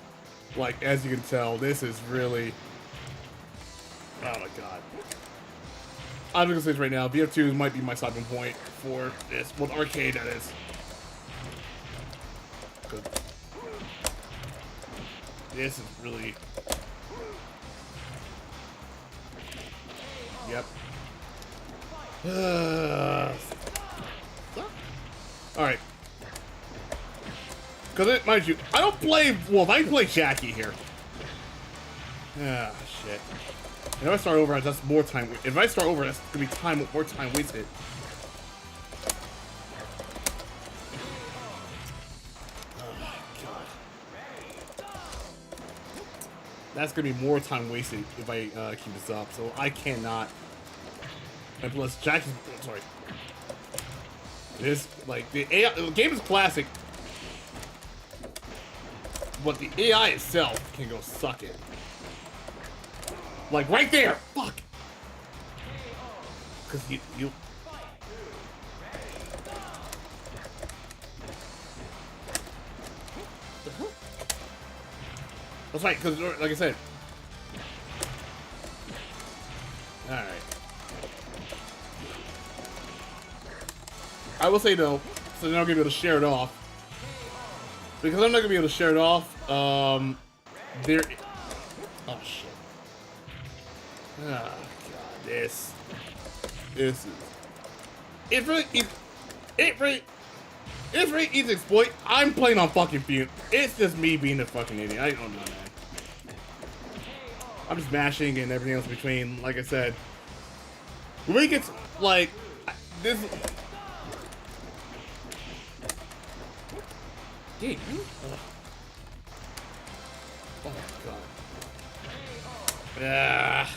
Like, as you can tell, this is really. Oh my god. I'm just gonna say this right now. VF2 might be my stopping point for this. Well, arcade, that is. Good. This is really. Yep. Alright. Because, mind you, I don't play Wolf, I play Jackie here. Ah, shit. And if I start over, that's more time. If I start over, that's gonna be more time wasted. Oh, God. That's gonna be more time wasted if I keep this up, so I cannot. And plus, Jackie's. Sorry. This, like, the game is classic, but the AI itself can go suck it. Like, right there! Fuck! Because you... That's right, because, like I said... Alright. I will say, though, so they're not going to be able to share it off. Because I'm not going to be able to share it off, there... Oh, shit. Oh, God, this is... It's really easy to exploit. I'm playing on fucking fume. It's just me being a fucking idiot. I don't know, man. I'm just mashing and everything else in between. Like I said, when we get to, like, this... Dude, oh, God. Yeah.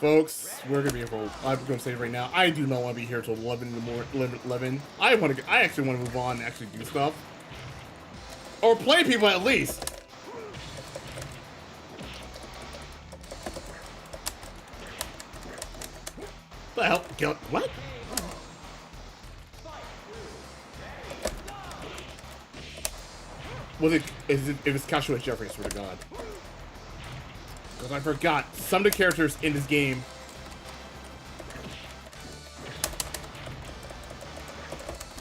Folks, we're gonna be here for. I'm gonna say it right now. I do not want to be here till 11 in the morning. 11. I actually want to move on and actually do stuff, or play people at least. The hell? What? Was it? It was Joshua Jeffrey, I swear to God. Because I forgot some of the characters in this game.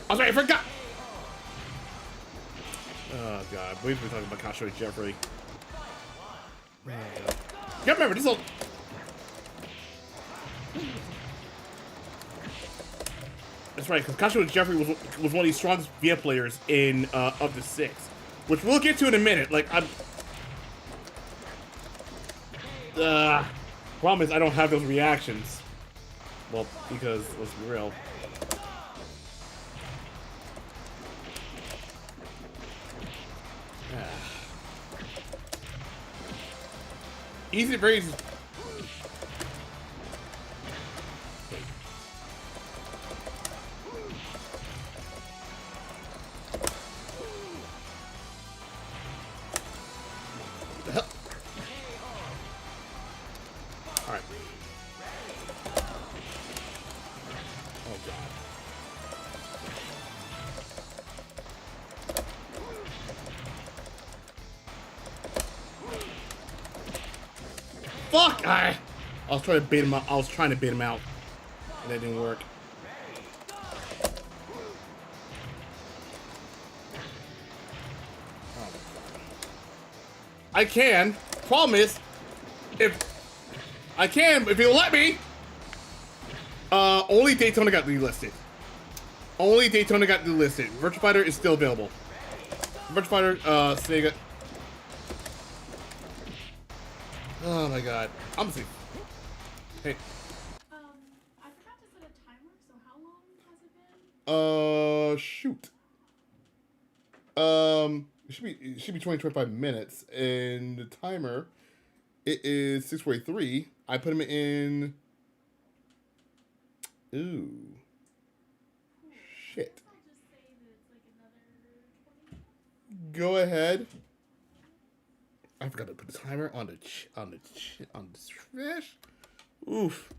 I'm sorry, I forgot. Oh God, I believe we're talking about Joshua Jeffrey. You gotta remember this old. That's right, because Joshua Jeffrey was one of the strongest VF players in of the 6. Which we'll get to in a minute. Like, I'm... problem is, I don't have those reactions. Well, because, let's be real. Easy, very easy. Fuck! I was trying to bait him out. I was trying to bait him out. And that didn't work. Oh, I can. Problem is, if you'll let me. Only Daytona got delisted. Only Daytona got delisted. Virtua Fighter is still available. Virtua Fighter, Sega. Oh my God. I'm gonna see. Hey. I forgot to set a timer, so how long has it been? Shoot. It should be 25 minutes, and the timer, it is 6:43. I put him in. Ooh. Shit. I'll just say that it's like another 20 minutes. Go ahead. I forgot to put the timer on the fish. Oof.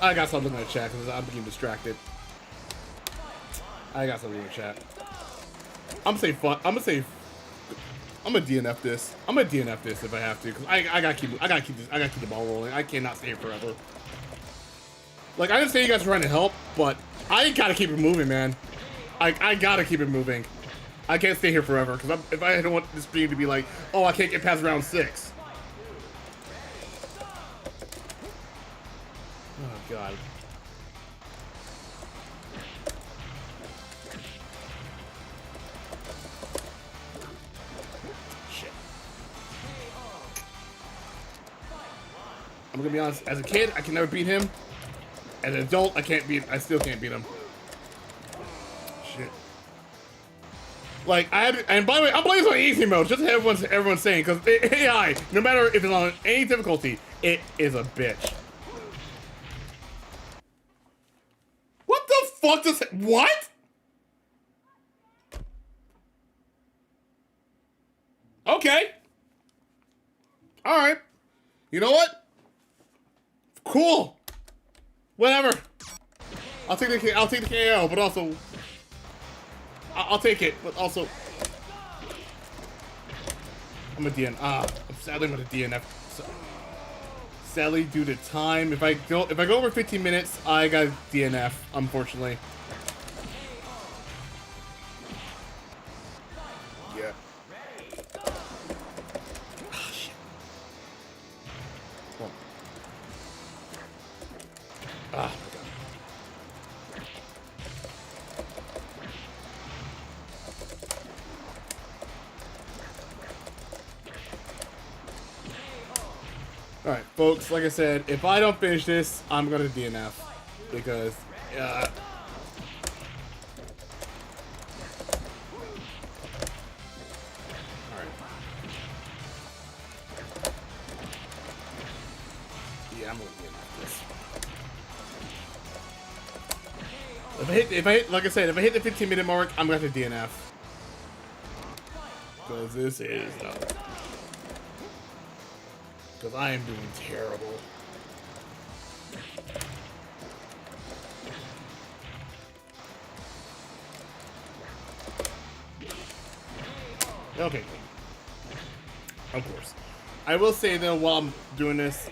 I got something in the chat because I'm getting distracted. I got something in the chat. I'm gonna DNF this. I'm gonna DNF this if I have to, because I gotta keep the ball rolling. I cannot stay here forever. Like, I didn't say you guys were trying to help, but I gotta keep it moving, man. I gotta keep it moving. I can't stay here forever, because if I don't want this stream to be like, oh, I can't get past round 6. Oh God. Shit. I'm gonna be honest, as a kid, I can never beat him. As an adult, I still can't beat him. Shit. Like, and by the way, I'm playing this on easy mode, just to everyone's saying, because AI, no matter if it's on any difficulty, it is a bitch. What the fuck does it, what? Okay. Alright. You know what? Cool. Whatever. I'll take the KO, but also I'll take it, but also I'm a DNF. I'm sadly going to DNF. So, sadly, due to time, if I go over 15 minutes, I got DNF. Unfortunately. Yeah. Oh, shit. Oh. Ah. Alright, folks, like I said, if I don't finish this, I'm gonna DNF. Because, alright. Yeah, I'm gonna DNF this. If I hit, like I said, if I hit the 15-minute mark, I'm gonna have to DNF. Because this is not... Because I am doing terrible. Okay. Of course. I will say though, while I'm doing this,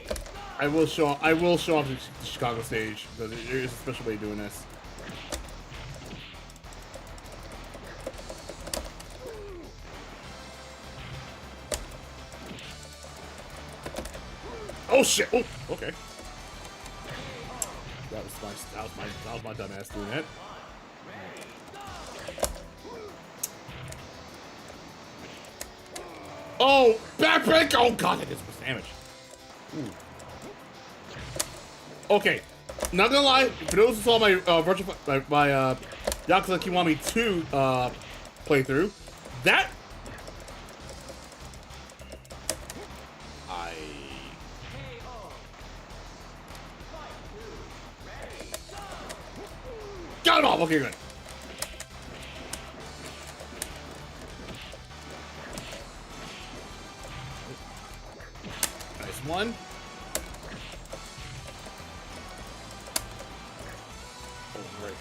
I will show off the Chicago stage, because there is a special way of doing this. Oh shit! Oh, okay. That was my dumb ass doing that. Oh, backbreak! Oh god, that did so much damage. Ooh. Okay, not gonna lie. For those who saw my my Yakuza Kiwami 2 playthrough, that. Got it off! Okay, good. Nice one. Oh, great.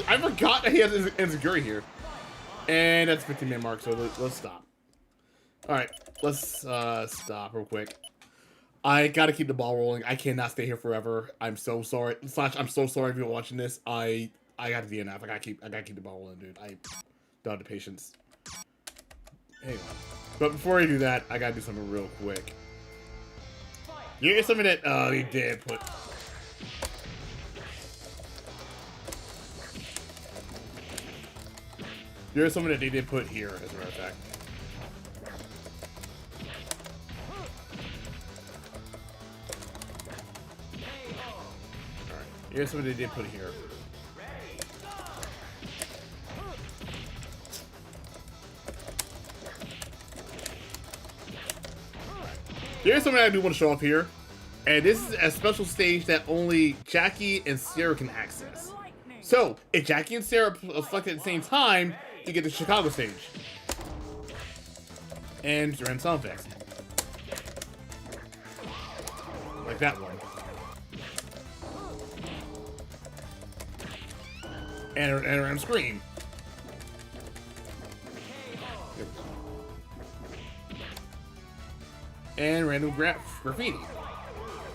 I forgot that he has Enziguri here. And that's 15-minute mark, so let's stop. Alright, let's stop real quick. I gotta keep the ball rolling. I cannot stay here forever. I'm so sorry. I'm so sorry if you're watching this. I gotta DNF. I gotta keep the ball rolling, dude. I don't have the patience. Hang on. But before I do that, I gotta do something real quick. Here's something that they did put. Here's something that they did put here, as a matter of fact. Here's what they did put here. Here's something I do want to show off here. And this is a special stage that only Jackie and Sarah can access. So, if Jackie and Sarah select at the same time, you get the Chicago stage. And random sound effects. Like that one. And a random scream. And random graffiti.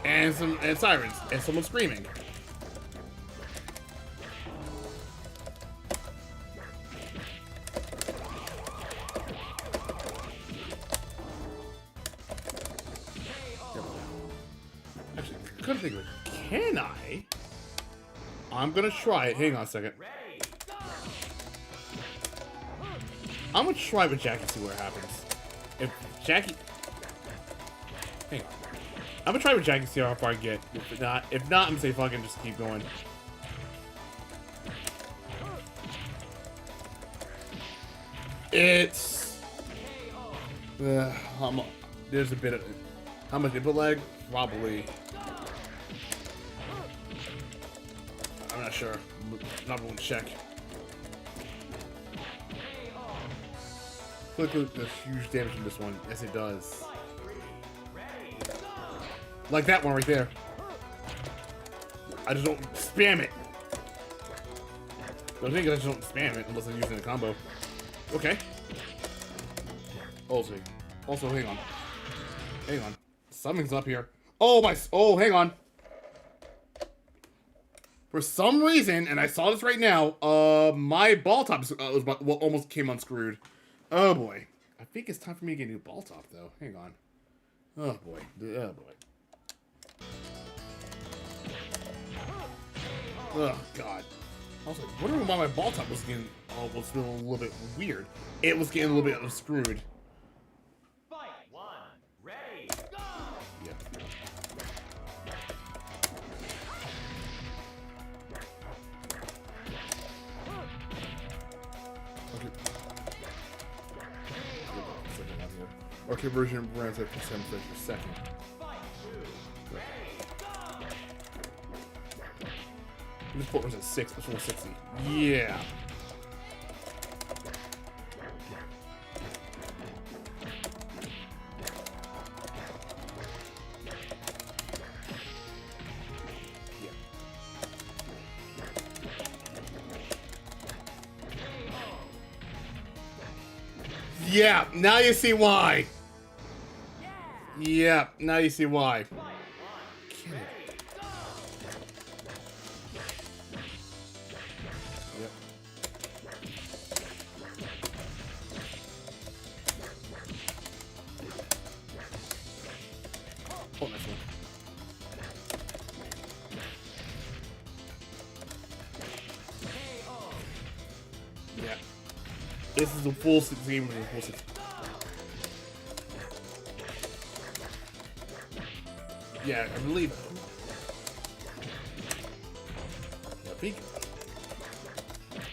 And sirens. And someone screaming. Actually, I couldn't think of it. Can I? I'm gonna try it. Hang on a second. I'm gonna try with Jackie, see what happens. If Jackie... Hang on. I'm gonna try with Jackie, see how far I get. If not, I'm gonna say fucking just keep going. It's... there's a bit of... How much input lag? Probably... I'm not sure. I'm not going to check. Look at the huge damage in this one. Yes, it does. Like that one right there. I just don't spam it. The thing is, I just don't spam it unless I'm using a combo. Okay. Also, hang on. Hang on. Something's up here. Oh, my... Oh, hang on. For some reason, and I saw this right now, my ball top almost came unscrewed. Oh, boy. I think it's time for me to get a new ball top, though. Hang on. Oh, boy. Oh, boy. Oh, God. I was like, wondering why my ball top was getting... was feeling a little bit weird. It was getting a little bit unscrewed. Fight one, ready, go! Yeah. Okay, version runs at 7 frames per second. This port was at 6, this one was 60. Yeah. Yeah, now you see why. Yeah, now you see why. Yep. Oh, nice one. Yeah. This is a full 6 game with a full 6. Yeah, I believe. Yeah, peak.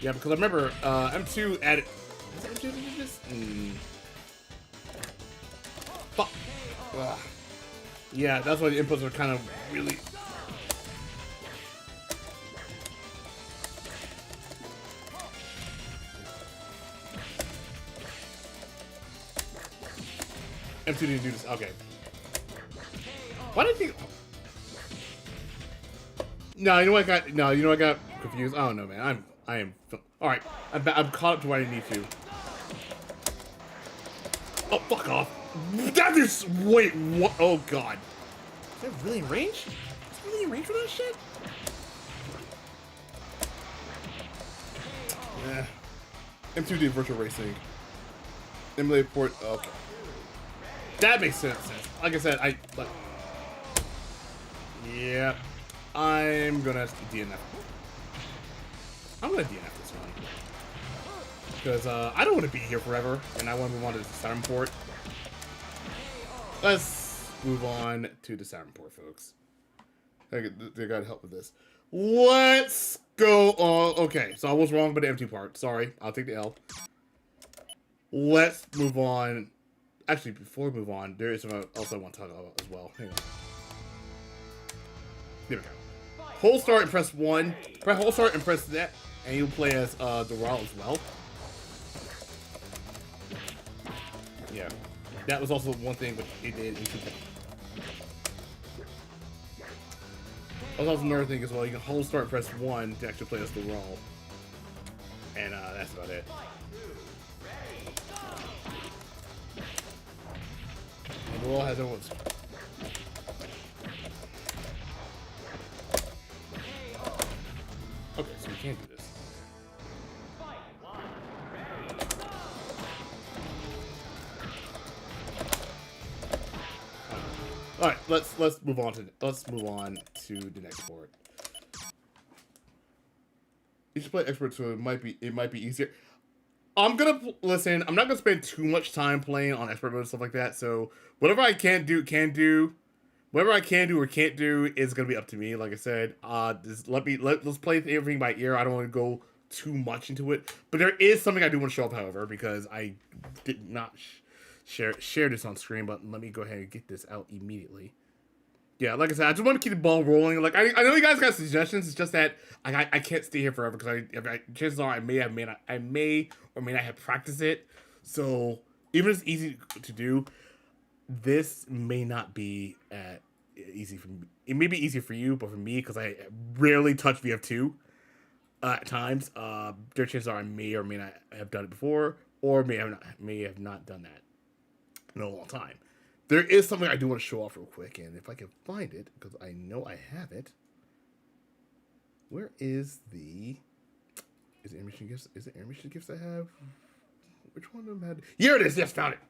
Yeah, because I remember M2 added. Is M2 did this? Fuck. Ugh. Yeah, that's why the inputs are kind of really. M2 didn't do this. Okay. Why did you? No, you know what I got? No, you know what I got confused. I don't know, man. I am. All right, I'm caught up to where I need to. Oh, fuck off! That is wait. What? Oh God. Is that really in range? Is that really in range for that shit? Yeah. M2 did virtual racing. Emulated port. Okay. That makes sense. Like I said, yeah, I'm gonna DNF. I'm gonna DNF this one because I don't want to be here forever, and I want to move on to the Saturn port. Let's move on to the Saturn port, folks. They gotta help with this. Let's go. Okay, so I was wrong about the M2 part. Sorry, I'll take the L. Let's move on. actually, before we move on, there is something else I want to talk about as well. Hang on. There we go. Hold start and press 1. Press hold start and press that, and you'll play as Doral as well. Yeah, that was also one thing which it did in 2. Also, another thing as well, you can hold start and press 1 to actually play as Doral. And that's about it. And Doral has everyone's. Okay, so we can't do this. All right, let's move on to the next board. You should play expert, so it might be easier. I'm gonna listen. I'm not gonna spend too much time playing on expert mode and stuff like that. So whatever I can do. Whatever I can do or can't do is gonna be up to me. Like I said, let's play everything by ear. I don't want to go too much into it, but there is something I do want to show up, however, because I did not share this on screen. But let me go ahead and get this out immediately. Yeah, like I said, I just want to keep the ball rolling. Like I know you guys got suggestions. It's just that I can't stay here forever because chances are I may or may not have practiced it. So even if it's easy to do, this may not be easy for me. It may be easy for you, but for me, because I rarely touch VF2 at times, there chances are I may or may not have done it before, or may have not done that in a long time. There is something I do want to show off real quick, and if I can find it, because I know I have it. Where is the... Is it intermission gifts? Is it intermission gifts I have? Which one of them had... Here it is! Yes, found it!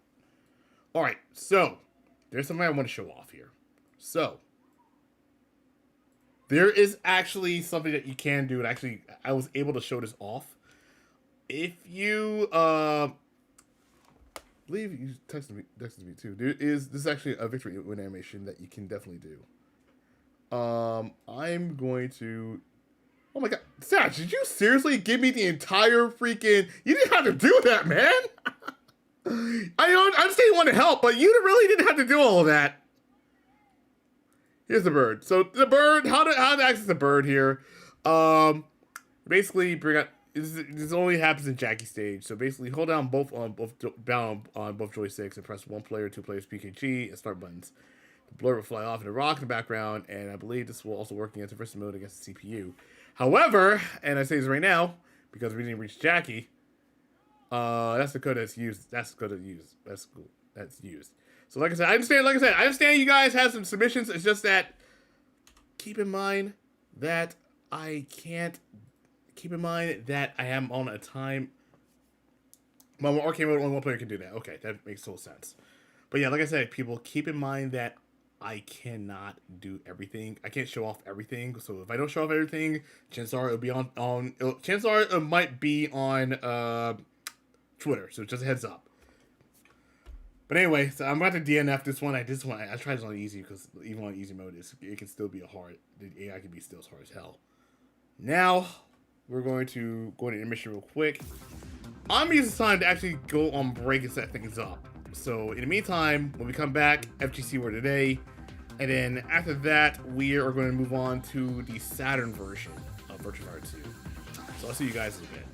Alright, so, there's something I want to show off here. So, there is actually something that you can do, and actually, I was able to show this off. If you, I believe you texted me too. This is actually a victory win animation that you can definitely do. I'm going to... Oh my god, Satch, did you seriously give me the entire freaking... You didn't have to do that, man! I understand you want to help, but you really didn't have to do all of that. Here's the bird. So the bird, how to access the bird here? Basically bring up. This only happens in Jackie stage. So basically, hold down both joysticks and press 1 player, 2 players, PKG, and start buttons. The blur will fly off in a rock in the background, and I believe this will also work against the versus mode against the CPU. However, and I say this right now because we didn't reach Jackie. That's the code that's used. That's the code that's used. That's cool. That's used. So like I said, I understand you guys have some submissions. It's just that keep in mind that I am on a time. My arcade mode, only 1 player can do that. Okay, that makes total sense. But yeah, like I said, people keep in mind that I cannot do everything. I can't show off everything. So if I don't show off everything, chances are it'll be chances are it might be on Twitter. So just a heads up. But anyway, so I'm about to DNF this one. I tried this on easy because even on easy mode, it can still be hard. The AI can be still as hard as hell. Now, we're going to go into intermission real quick. I'm using time to actually go on break and set things up. So in the meantime, when we come back, FGC Word Today. And then after that, we are going to move on to the Saturn version of Virtua Fighter 2. So I'll see you guys in a bit.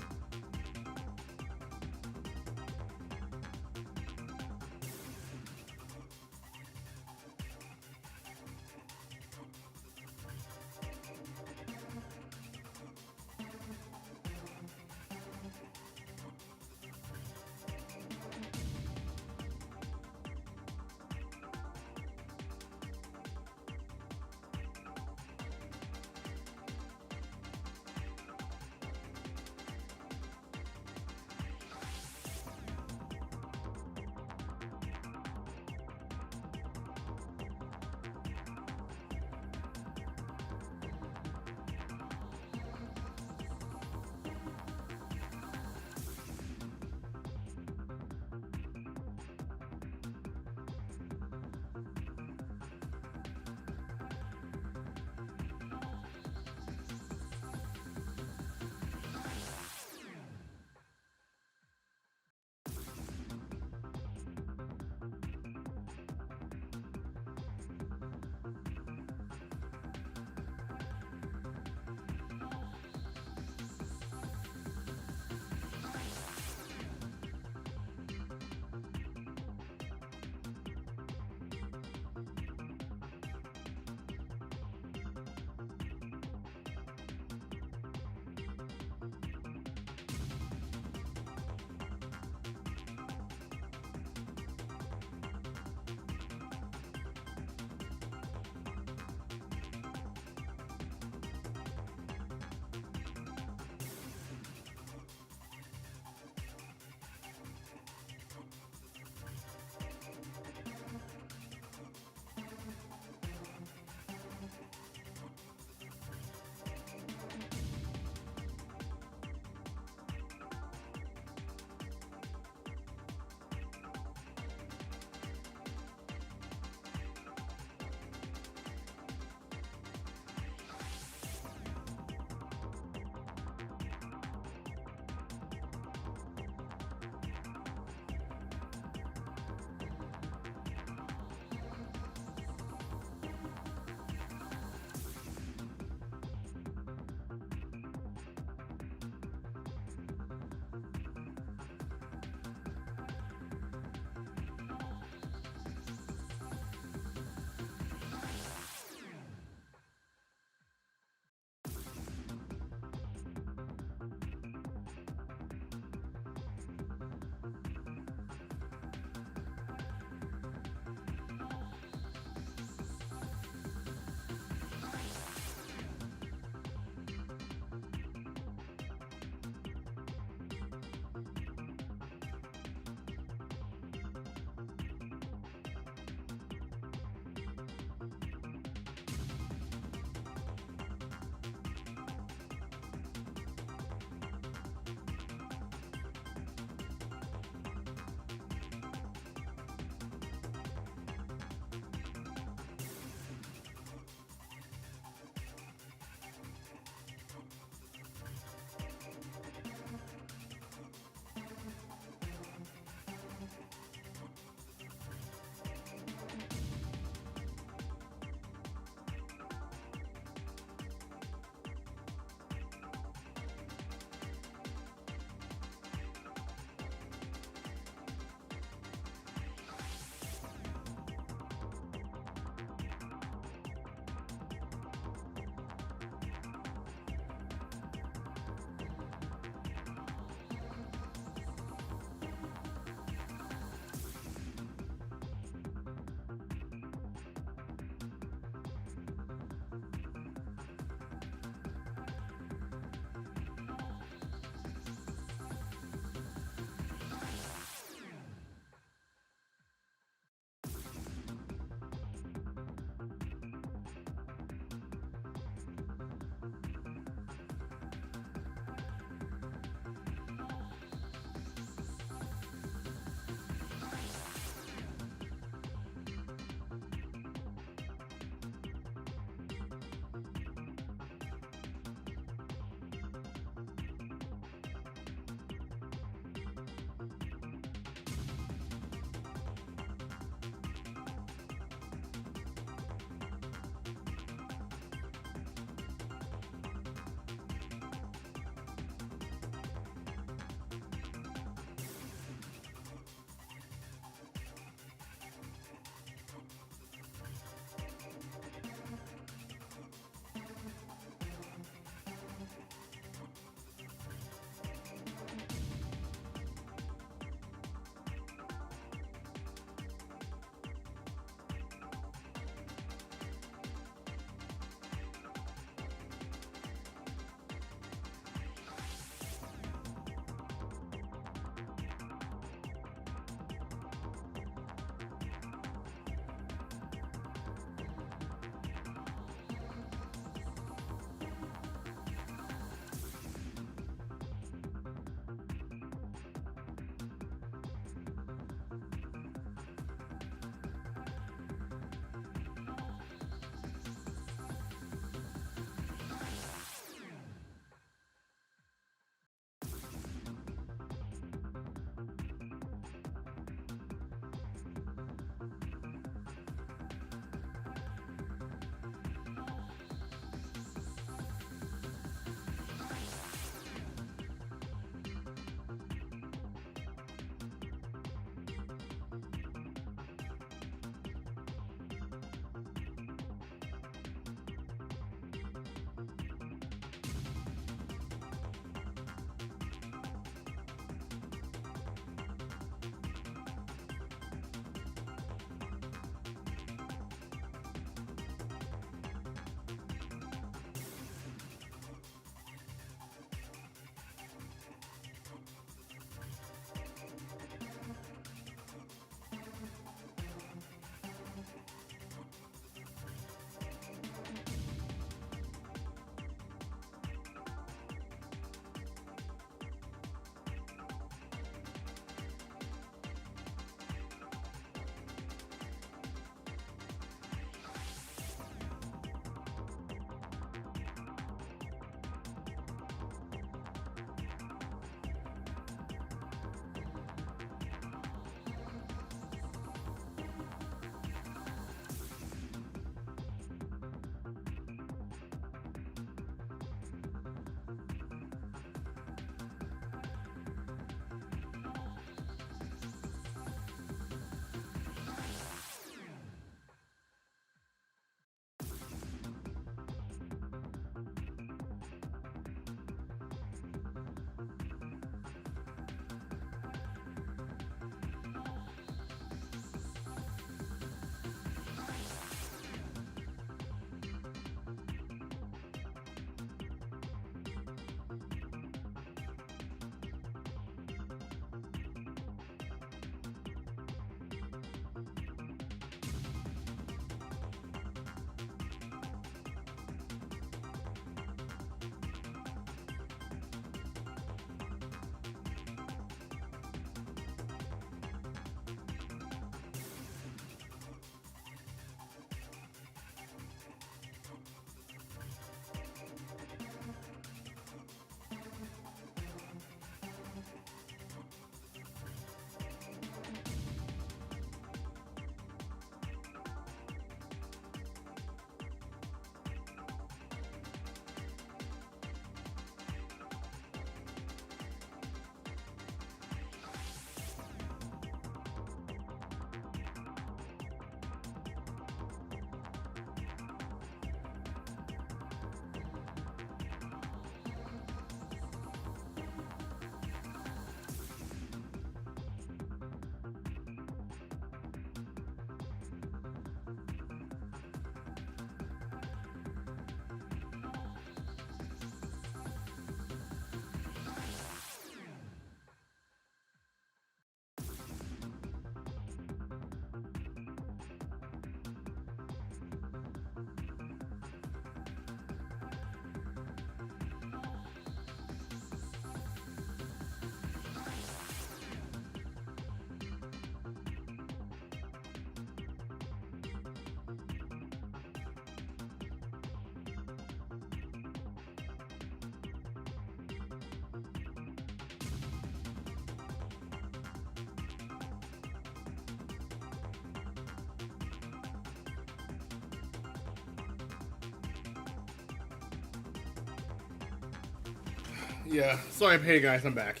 Yeah. Sorry, hey guys, I'm back.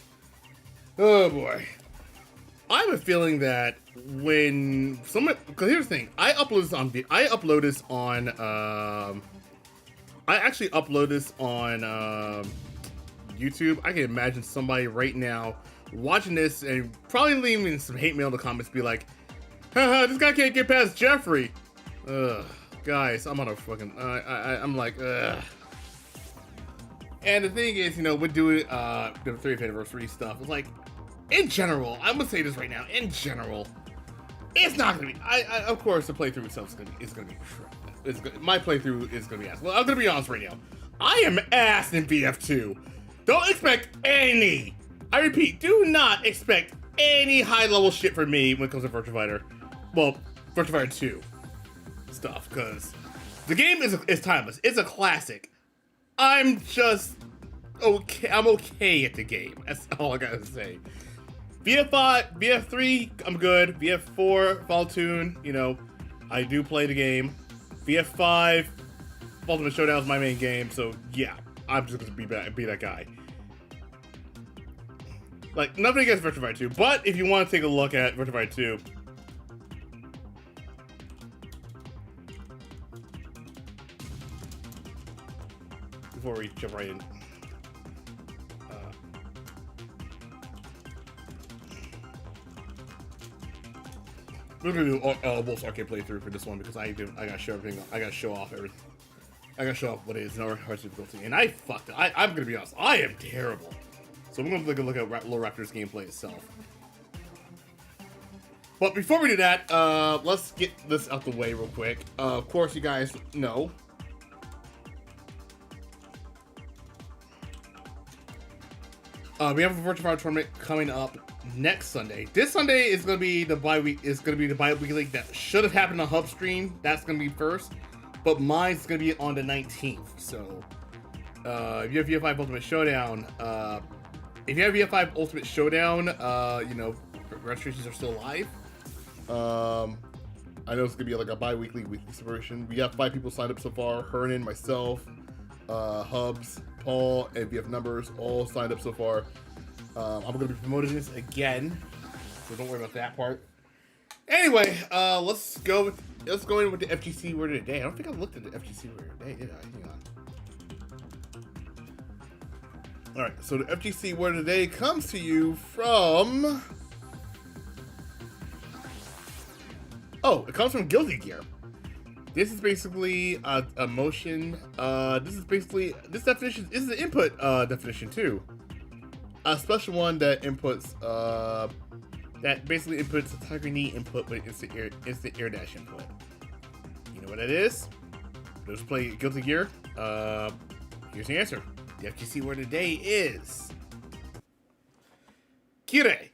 Oh boy. I have a feeling that when someone, because here's the thing, I actually upload this on YouTube. I can imagine somebody right now watching this and probably leaving some hate mail in the comments, be like, haha, this guy can't get past Jeffrey. Ugh, guys, I'm on a fucking, I'm like, ugh. And the thing is, you know, we're doing the 30th anniversary stuff. It's like, in general, I'm gonna say this right now. In general, it's not gonna be. Of course, the playthrough itself is gonna be. My playthrough is gonna be ass. Well, I'm gonna be honest right now. I am ass in VF2. Don't expect any. I repeat, do not expect any high level shit from me when it comes to Virtua Fighter. Well, Virtua Fighter 2 stuff, because the game is timeless. It's a classic. I'm just okay. I'm okay at the game. That's all I gotta say. VF5, VF3, I'm good. VF4, Fall Tune, you know, I do play the game. VF5, Ultimate Showdown is my main game, so yeah, I'm just gonna be that guy. Like, nothing against Virtua Fighter 2, but if you want to take a look at Virtua Fighter 2, before we jump right in. We're gonna do Wolf's Arcade playthrough for this one because I gotta show everything. I gotta show off everything. I gotta show off what it is in our hard difficulty, and I fucked it. I'm gonna be honest. I am terrible. So we're gonna take a look at Little Raptor's gameplay itself. But before we do that, let's get this out the way real quick. Of course, you guys know. We have a Virtua Fighter tournament coming up next Sunday. This Sunday is gonna be the bi-week. Is gonna be the bi-weekly that should have happened on Hub Stream. That's gonna be first, but mine's gonna be on the 19th. So, if you have VF5 Ultimate Showdown, you know, registrations are still live. I know it's gonna be like a bi-weekly separation. We got 5 people signed up so far. Hernan, myself, Hubs, Paul, and VF Numbers all signed up so far. I'm gonna be promoting this again, so don't worry about that part. Anyway, let's go in with the FGC word of the day. I don't think I looked at the FGC word of the day, did I? Hang on. All right, so the FGC word of the day comes to you from. Oh, it comes from Guilty Gear. This is basically a motion. This definition is an input definition too. A special one that inputs that basically inputs a Tiger Knee input, but it's the air dash input. You know what that is? Let's play Guilty Gear. Here's the answer. The FGC word of the day is Kire.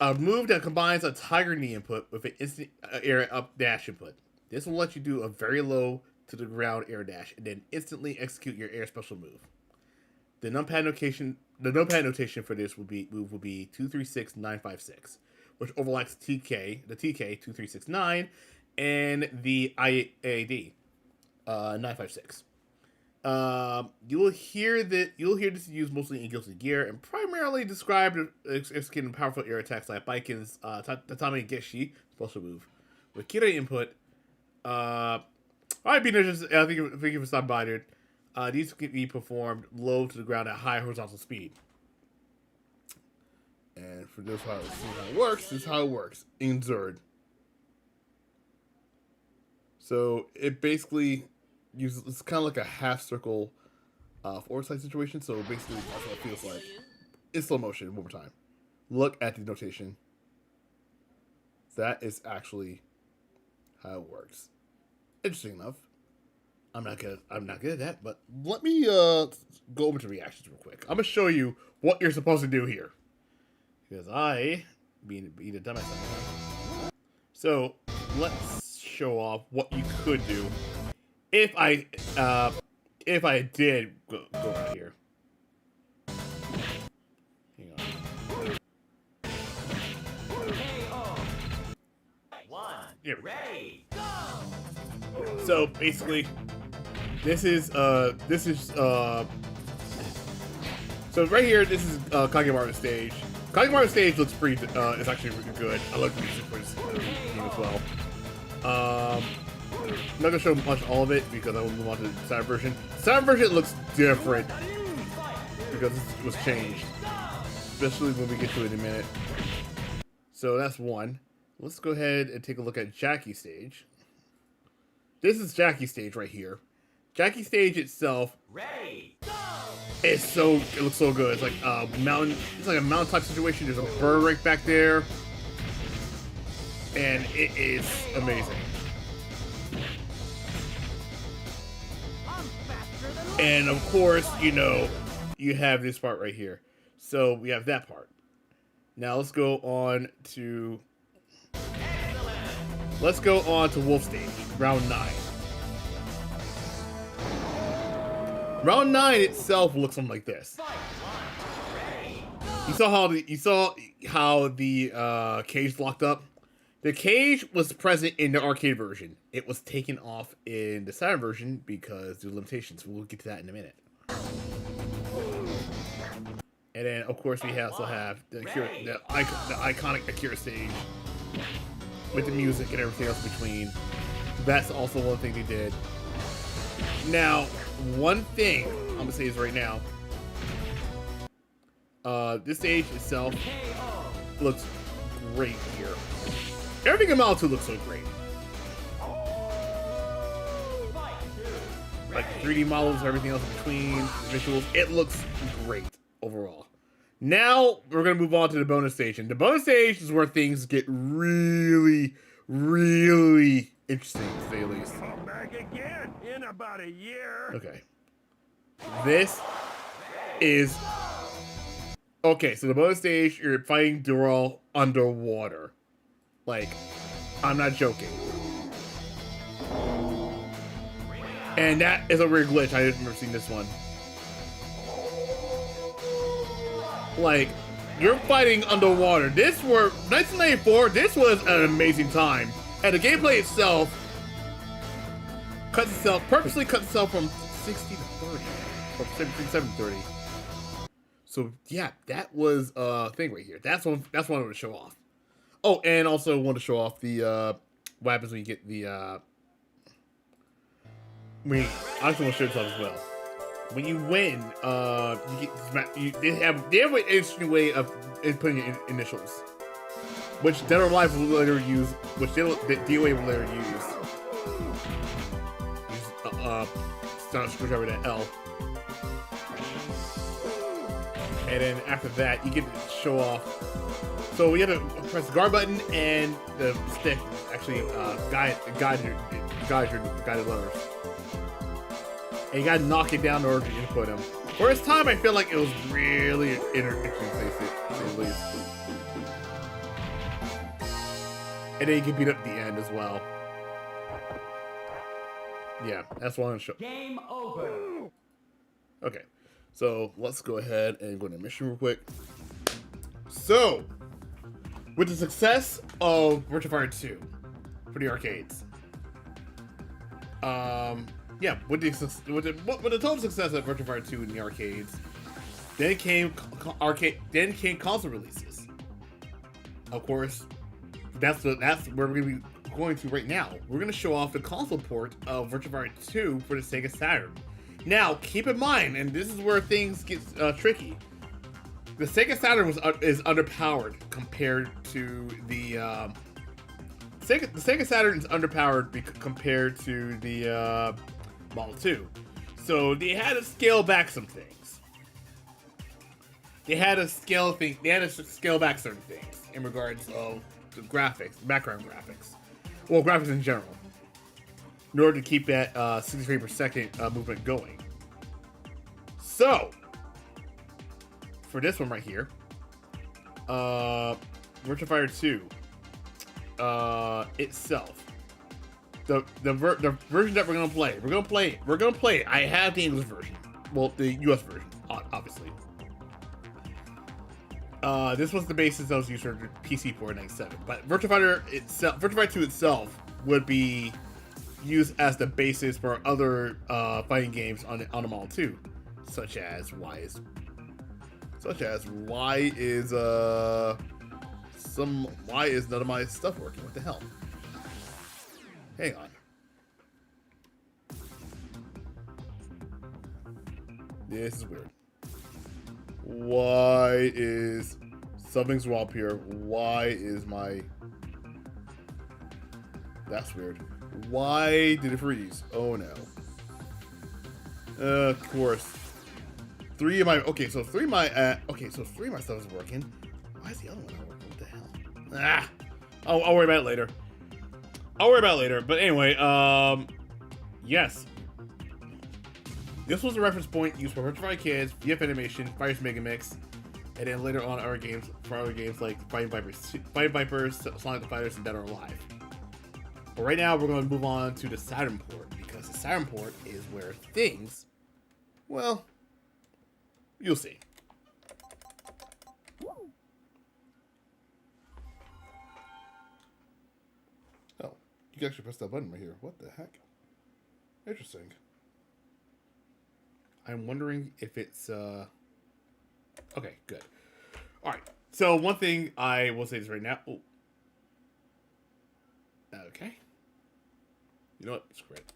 A move that combines a Tiger Knee input with an instant air up dash input. This will let you do a very low to the ground air dash and then instantly execute your air special move. The numpad notation for this move will be 236956, which overlaps the TK 2369 and the IAD 956. You'll hear this used mostly in Guilty Gear and primarily described executing powerful air attacks like Bajiquan's Tatami Geshi special move. With Kira input, alright, Beaners, thank you for stopping by, dude. These can be performed low to the ground at high horizontal speed. And for this, how it works, this is how it works in Zerd. So it basically uses, it's kind of like a half circle forward side situation. So basically, that's what it feels like. In slow motion, one more time. Look at the notation. That is actually how it works. Interesting enough. I'm not good at that, but let me go over to reactions real quick. I'm gonna show you what you're supposed to do here, because I being a dumbass. So let's show off what you could do if I did go right here. Hang on. Here we go. So basically, this is So right here, this is Kagemaru stage. Kagemaru stage looks pretty. It's actually really good. I like the music for this game as well. I'm not gonna show much all of it because I will move on to the Saturn version. Saturn version looks different because this was changed, especially when we get to it in a minute. So that's one. Let's go ahead and take a look at Jackie stage. This is Jackie stage right here. Jackie stage itself, it looks so good. It's like a mountain. It's like a mountain type situation. There's a bird right back there, and it is amazing. And of course, you know, you have this part right here. So we have that part. Now let's go on to Wolf stage, round 9. Round 9 itself looks something like this. You saw how the cage locked up. The cage was present in the arcade version. It was taken off in the Saturn version because of limitations. We'll get to that in a minute. And then, of course, we also have the iconic Akira stage with the music and everything else between. That's also one thing they did. Now, one thing I'm gonna say is right now, this stage itself looks great here. Everything in Model 2 looks so great. Like 3D models, everything else in between, visuals, it looks great overall. Now we're gonna move on to the bonus stage, and the bonus stage is where things get really, really interesting, to say the least. I'm back again in about a year. Okay. This is... Okay, so the bonus stage, you're fighting Dural underwater. Like, I'm not joking. And that is a weird glitch. I didn't remember seeing this one. Like, you're fighting underwater. This were 1994. This was an amazing time, and the gameplay itself purposely cuts itself from 60 to 30, or 77 to 30. So yeah, that was a thing right here. That's one I wanted to show off. Oh, and also want to show off the what happens when you get the. I actually want to show this off as well. When you win, they have an interesting way of inputting your initials, which Dead or Alive will later use, which DOA will later use. Use screwdriver to L, and then after that, you get to show off. So you have to press the guard button and the stick actually guide your letters. And you gotta knock it down in order to input them. For its time, I feel like it was really interesting to say the least. And then you can beat up the end as well. Yeah, that's one show. Game over. Okay, so let's go ahead and go to mission real quick. So, with the success of Virtua Fighter 2 for the arcades, yeah, with the total success of Virtua Fighter 2 in the arcades, then came console releases. Of course, that's where we're gonna be going to right now. We're gonna show off the console port of Virtua Fighter 2 for the Sega Saturn. Now, keep in mind, and this is where things get tricky. The Sega Saturn is underpowered compared to the Sega Saturn is underpowered compared to the Model 2. So they had to scale back some things. They had to scale back certain things in regards of the graphics, background graphics. Well, graphics in general. In order to keep that 60 frames per second movement going. So, for this one right here, Virtua Fighter 2 itself, the version that we're gonna play. I have the English version, well, the US version, obviously. This was the basis that was used for the PC port in 97, but Virtua Fighter 2 itself would be used as the basis for other fighting games on the Model 2, such as Such as, why is none of my stuff working? What the hell? Hang on. This is weird. Why is something's wrong up here? Why is my... That's weird. Why did it freeze? Oh no. Of course. Three of my stuff is working. Why is the other one not working? What the hell? Ah! I'll worry about it later. But anyway, yes. This was a reference point used for Virtua Kids, VF Animation, Fire's Mega Mix, and then later on other games like Fighting Vipers, Sonic the Fighters, and Dead or Alive. But right now we're going to move on to the Saturn port, because the Saturn port is where things, well, you'll see. Oh, you can actually press that button right here. What the heck? Interesting. I'm wondering if it's, okay, good. All right, so one thing I will say is right now, oh. Okay. You know what, screw it.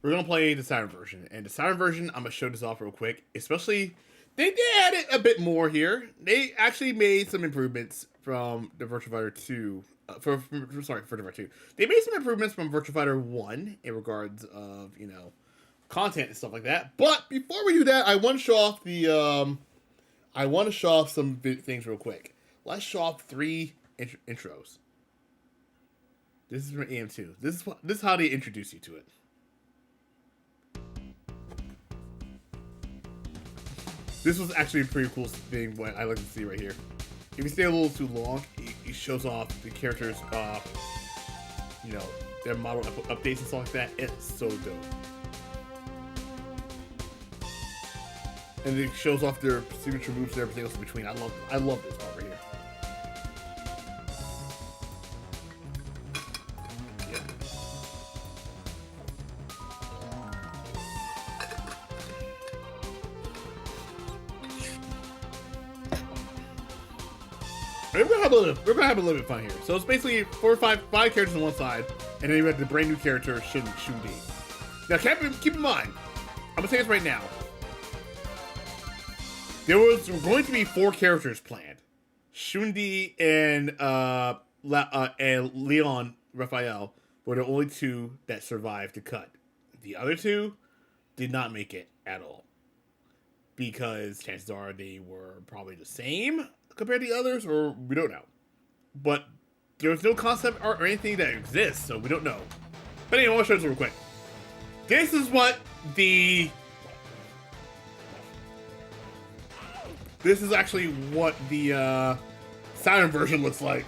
We're going to play the Saturn version, and the Saturn version, I'm going to show this off real quick, especially, they did it a bit more here. They actually made some improvements from the Virtua Fighter 2, for Virtua Fighter 2. They made some improvements from Virtua Fighter 1 in regards of, you know, content and stuff like that. But before we do that, I want to show off some things real quick. Let's show off 3 intros. This is from AM2. This is how they introduce you to it. This was actually a pretty cool thing. What I like to see right here. If you stay a little too long, it shows off the characters, you know, their model updates and stuff like that. It's so dope. And it shows off their signature moves and everything else in between. I love this part right here. Yeah. We're gonna have a little bit of fun here. So it's basically 4 or 5 characters on one side, and then you have the brand new character Shun-Di. Now keep in mind, I'm gonna say this right now. There was going to be 4 characters planned. Shun-Di and Leon Raphael were the only 2 that survived the cut. The other 2 did not make it at all. Because chances are they were probably the same compared to the others, or we don't know. But there's no concept art or anything that exists, so we don't know. But anyway, I'll show this real quick. This is actually what the Saturn version looks like.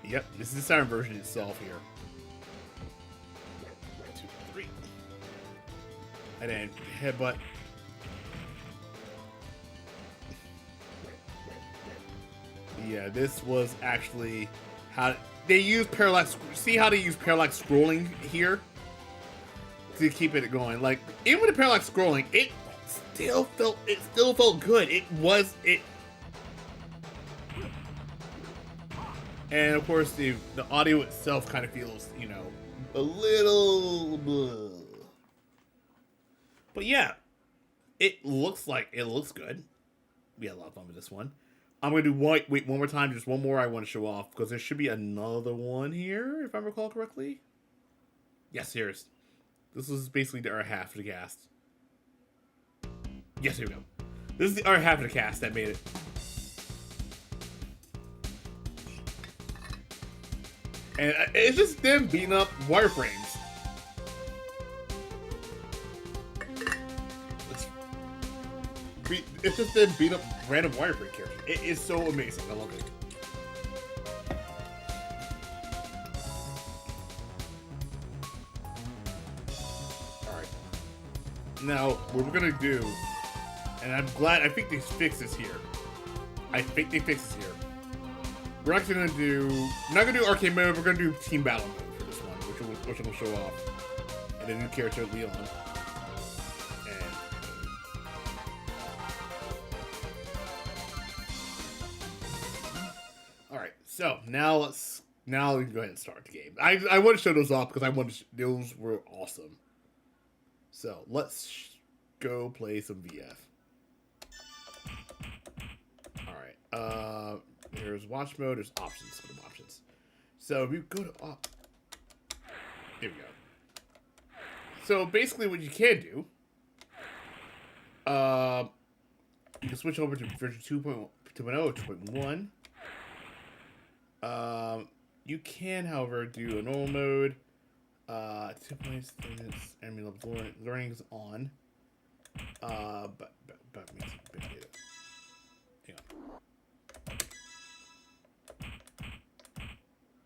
Yep, this is the Saturn version itself here. 1, 2, 3. And then headbutt. Yeah, this was actually how they use parallax. See how they use parallax scrolling here to keep it going. Like even with the parallax scrolling, it still felt good. And of course, the audio itself kind of feels, you know, a little blah. But yeah, it looks good. We had a lot of fun with this one. I'm going to do wait one more time, just one more I want to show off, because there should be another one here, if I recall correctly. Yes, here's. This is basically the other half of the cast. Yes, here we go. This is the other half of the cast that made it. And it's just them beating up wireframes. It's just them beating up random wireframe characters. It is so amazing. I love it. Alright. Now, what we're gonna do, and I think they fixed this here. We're actually gonna do, we're not gonna do arcade mode, we're gonna do team battle mode for this one, which I'm gonna show off, and the new character Leon. And all right, so now we can go ahead and start the game. I want to show those off because those were awesome. So let's go play some VF. All right. There's watch mode. There's options. Go to options. So if we go to here we go. So basically, what you can do, you can switch over to version 2.0 to 2.1. You can, however, do a normal mode. 2 points, enemy level learning is on. But makes it big data. Hang on.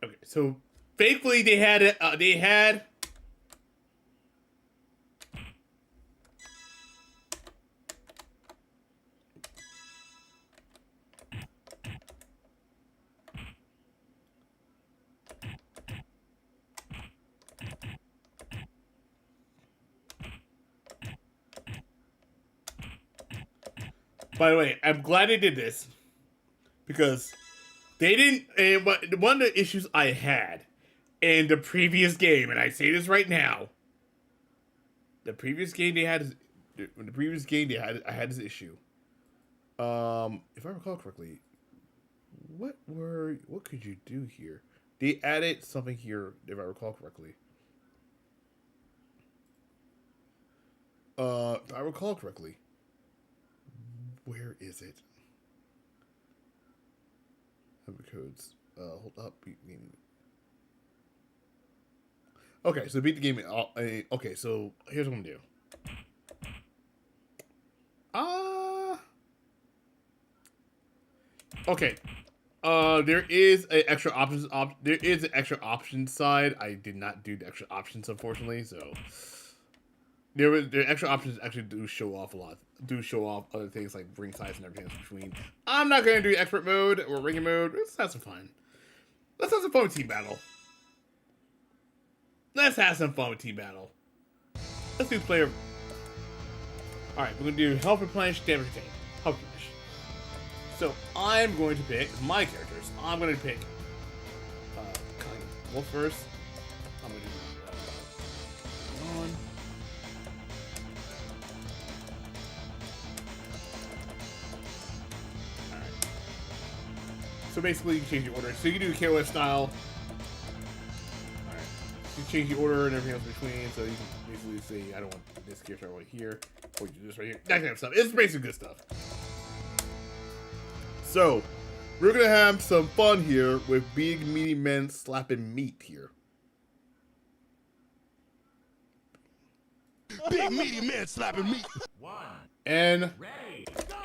Okay, so thankfully they had it. By the way, I'm glad they did this because they didn't. And one of the issues I had in the previous game, and I say this right now, I had this issue. If I recall correctly, what could you do here? They added something here, if I recall correctly. If I recall correctly. Where is it? Number codes. Hold up. Okay, so beat the game. Okay, so here's what I'm gonna do. Okay. There is an extra options. There is an extra options side. I did not do the extra options, unfortunately. So the extra options actually do show off a lot. Do show off other things like ring size and everything else between. I'm not gonna do expert mode or ring mode. Let's have some fun. Let's have some fun with team battle. Let's have some fun with team battle. Let's do player. All right, we're gonna do health replenish, damage retain, health replenish. So I'm going to pick my characters. I'm going to pick Wolf first. I'm going to do one. All right. So basically, you can change the order. So you can do KOF style. All right. You can change the order and everything else between. So you can basically say, I don't want this character right here, or you do this right here. That kind of stuff. It's basically good stuff. So, we're gonna have some fun here with big meaty men slapping meat here. Big meaty men slapping meat. And Ready, go!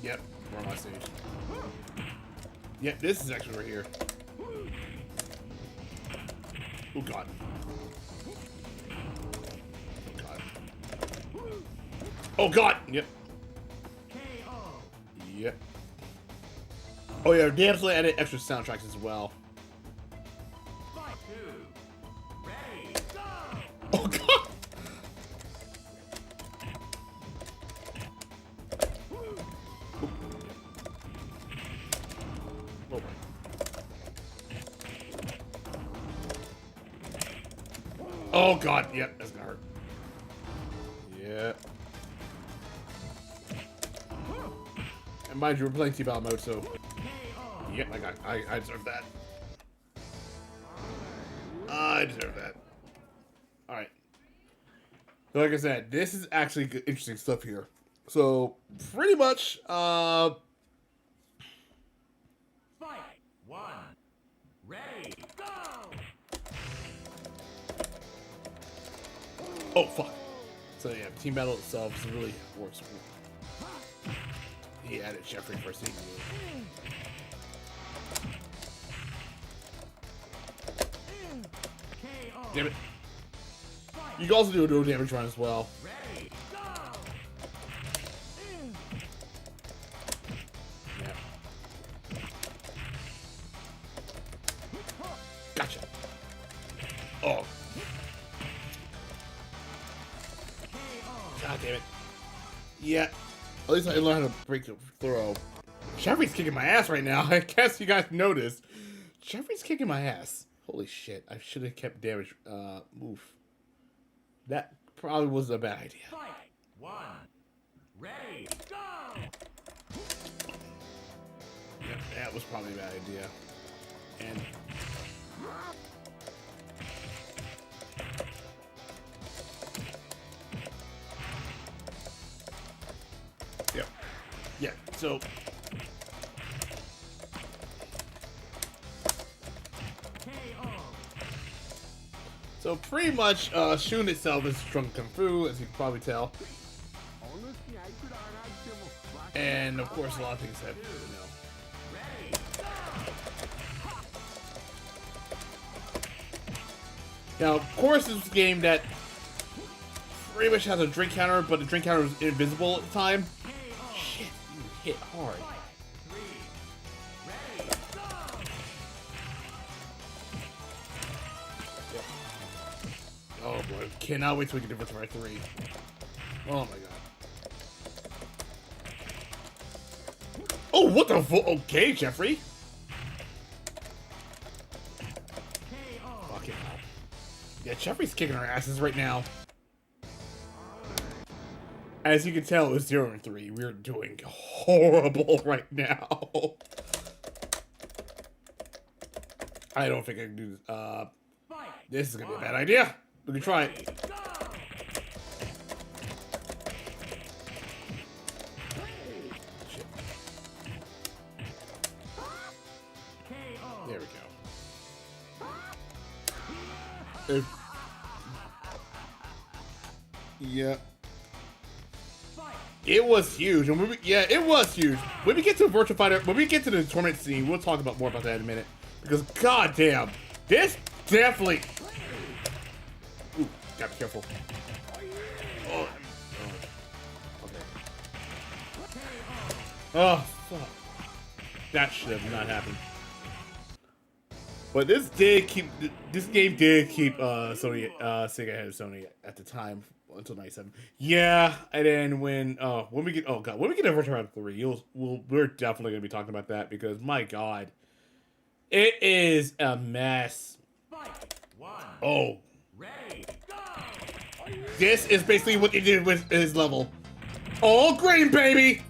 Yep, we're on my stage. Yep, this is actually right here. Oh god. Oh god. Oh god! Yep. Yep. Oh yeah, they actually added extra soundtracks as well. Fight two. Ready, go! Oh god! Oh god, yep, that's gonna hurt. Yeah. And mind you, we're playing T-Battle mode, so yep, I deserve that. I deserve that. Alright. So like I said, this is actually good, interesting stuff here. So, pretty much, Fight one. Ready, go! oh, fuck. So yeah, Team Battle itself really works. He added Jeffrey for a season. Damn it. You can also do a dual damage run as well. Ready, go! Yeah. Gotcha. Yeah. At least I learned how to break the throw. Jeffrey's kicking my ass right now. I guess you guys noticed. Jeffrey's kicking my ass. Holy shit. I should have kept damage. Oof. That probably was a bad idea. Fight. 1. Ready. Go. Yep, that was probably a bad idea. And yep. Yeah, so pretty much Shun itself is strong kung fu, as you can probably tell. And of course a lot of things have, Now, of course, this is a game that pretty much has a drink counter, but the drink counter was invisible at the time. Shit, you hit hard. Yep. Oh boy, cannot wait till we get to Virtua 3. Oh my god. Oh, what the okay, Jeffrey. Fuck it. Yeah, Jeffrey's kicking our asses right now. As you can tell, it's 0-3. We're doing horrible right now. I don't think I can do this. This is gonna be a bad idea. We can try it. Shit. There we go. Yeah. It was huge, and it was huge. When we get to Virtua Fighter, when we get to the tournament scene, we'll talk about more about that in a minute. Because goddamn, this definitely. Ooh, gotta be careful. Oh, okay. Oh, fuck. That should have not happened. But this game did keep Sony, Sega ahead of Sony at the time until '97. Yeah, and then when we get to Virtua 3, we're definitely gonna be talking about that because my god, it is a mess. Oh, this is basically what they did with his level. All green, baby.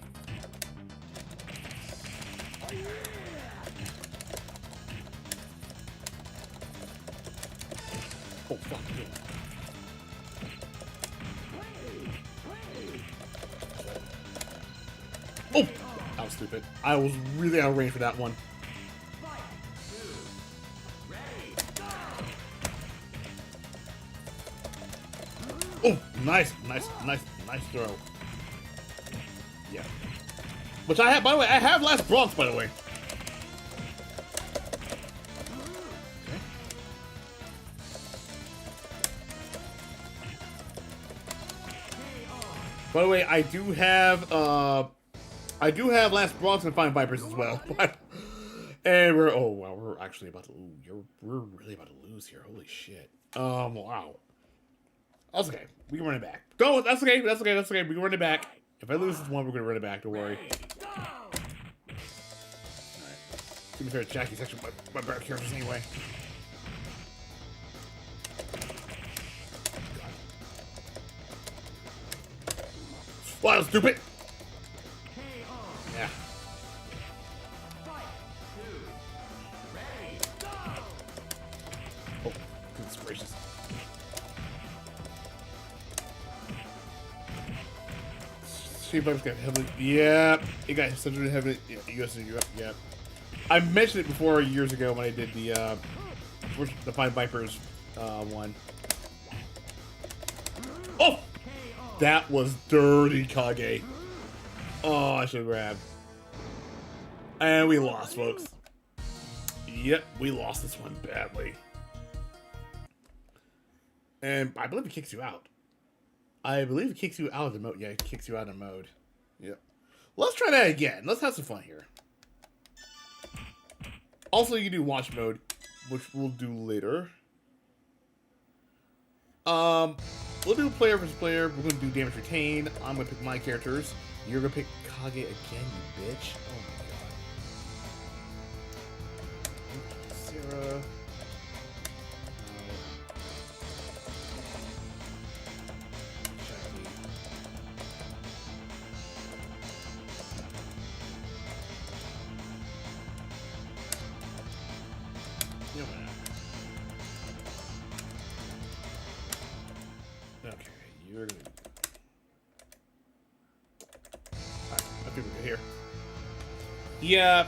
Oh, fuck. Oh! That was stupid. I was really out of range for that one. Oh! Nice throw. Yeah. Which I have, by the way, I have last bronze, by the way. By the way, I do have last bronze and Fine Vipers as well. And we're actually about to we're really about to lose here. Holy shit. Wow. That's okay. We can run it back. Go. That's okay. We can run it back. If I lose this one, we're gonna run it back. Don't worry. Alright. To be fair, Jackie's actually my better characters anyway. Wow, stupid! Yeah. Oh, goodness gracious. Streetbike's got heavily. Yeah, it got such a heavily. US and Europe. Yeah. I mentioned it before years ago when I did the Fine Vipers one. Oh! That was dirty, Kage. Oh, I should have grabbed. And we lost, folks. Yep, we lost this one badly. And I believe it kicks you out. I believe it kicks you out of the mode. Yeah, it kicks you out of mode. Yep. Let's try that again. Let's have some fun here. Also, you can do watch mode, which we'll do later. we'll do player versus player. We're gonna do damage retained. I'm gonna pick my characters. You're gonna pick Kage again, you bitch. Oh my god. Sarah. Okay, you're gonna. Alright, I think we're good here. Yeah,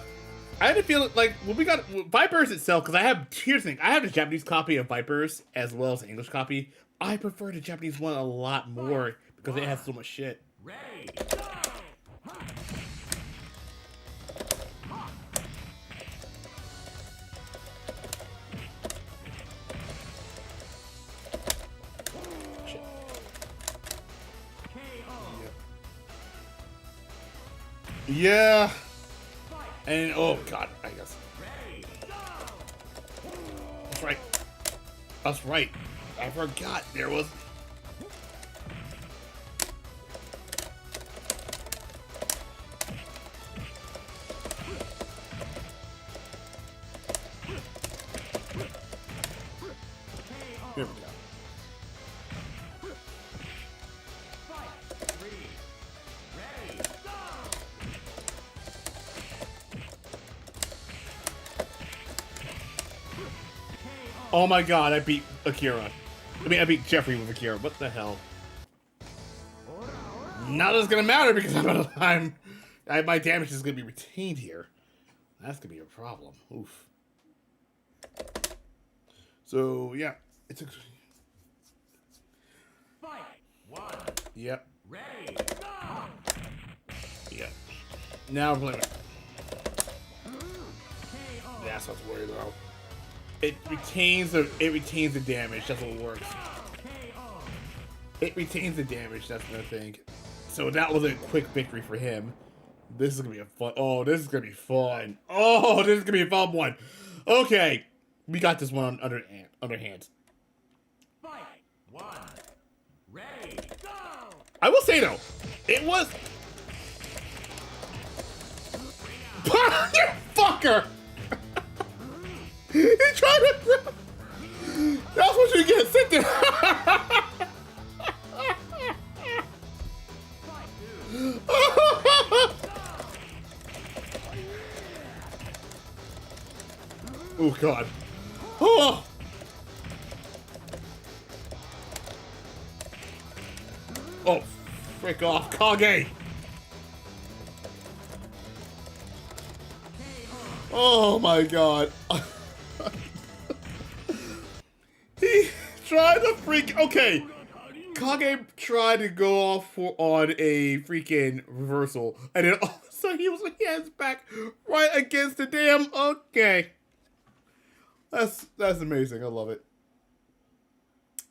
I had to feel like when we got Vipers itself, because here's the thing, I have the Japanese copy of Vipers as well as the English copy. I prefer the Japanese one a lot more because it has so much shit. Ready, Yeah. And oh god, I guess. That's right. That's right. I forgot there was. Here we go. Oh my god, I beat Akira. I beat Jeffrey with Akira. What the hell? Now that's gonna matter because my damage is gonna be retained here. That's gonna be a problem. Oof. So yeah, it's a. fight. One. Yep. Ready, go. Yep. Now I'm playing. That's what I was worried about. It retains the damage. That's what works. It retains the damage. That's the thing. So that was a quick victory for him. This is gonna be a fun. Oh, this is gonna be fun. Oh, this is gonna be a fun one. Okay, we got this one under hands. Fight. One. Ready, go. I will say though, it was. You fucker! He tried to. That's what you get. Sit there. Oh god. Oh. Oh, frick off, Kage. Oh my god. He tried to freak. Okay. Kage tried to go off on a freaking reversal, and then all of a sudden he was like, hands back right against the damn. Okay. That's amazing. I love it.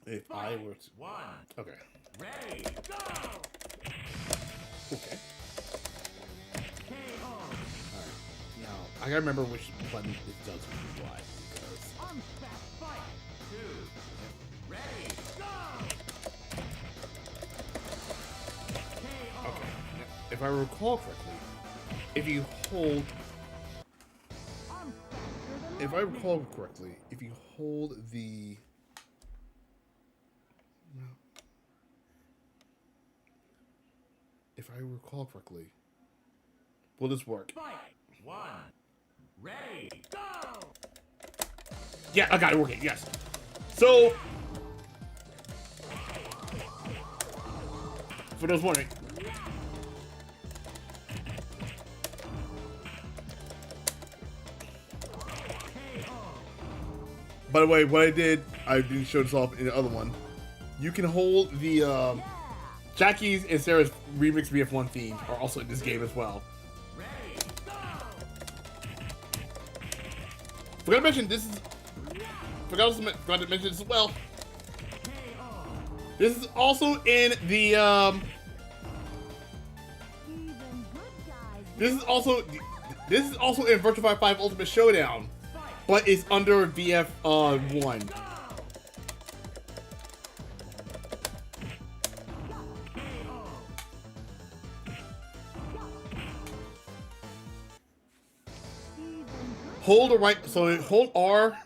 If I were to. One. Okay. Ready, go. Okay. Now, I gotta remember which button it does why. Fight. Two. Ready, go. Okay. Now, if I recall correctly, if you hold. If I recall correctly, if you hold the. If I recall correctly, will this work? Fight. One. Ready, go. Yeah, I got it working. Yes. So, for those wondering, by the way, what I didn't show this off in the other one. You can hold the Jackie's and Sarah's remix VF1 theme are also in this game as well. Forgot to mention this is. Forgot to mention this as well. This is also in the. This is also in Virtua 5 Ultimate Showdown, but it's under VF1. hold the right. So hold R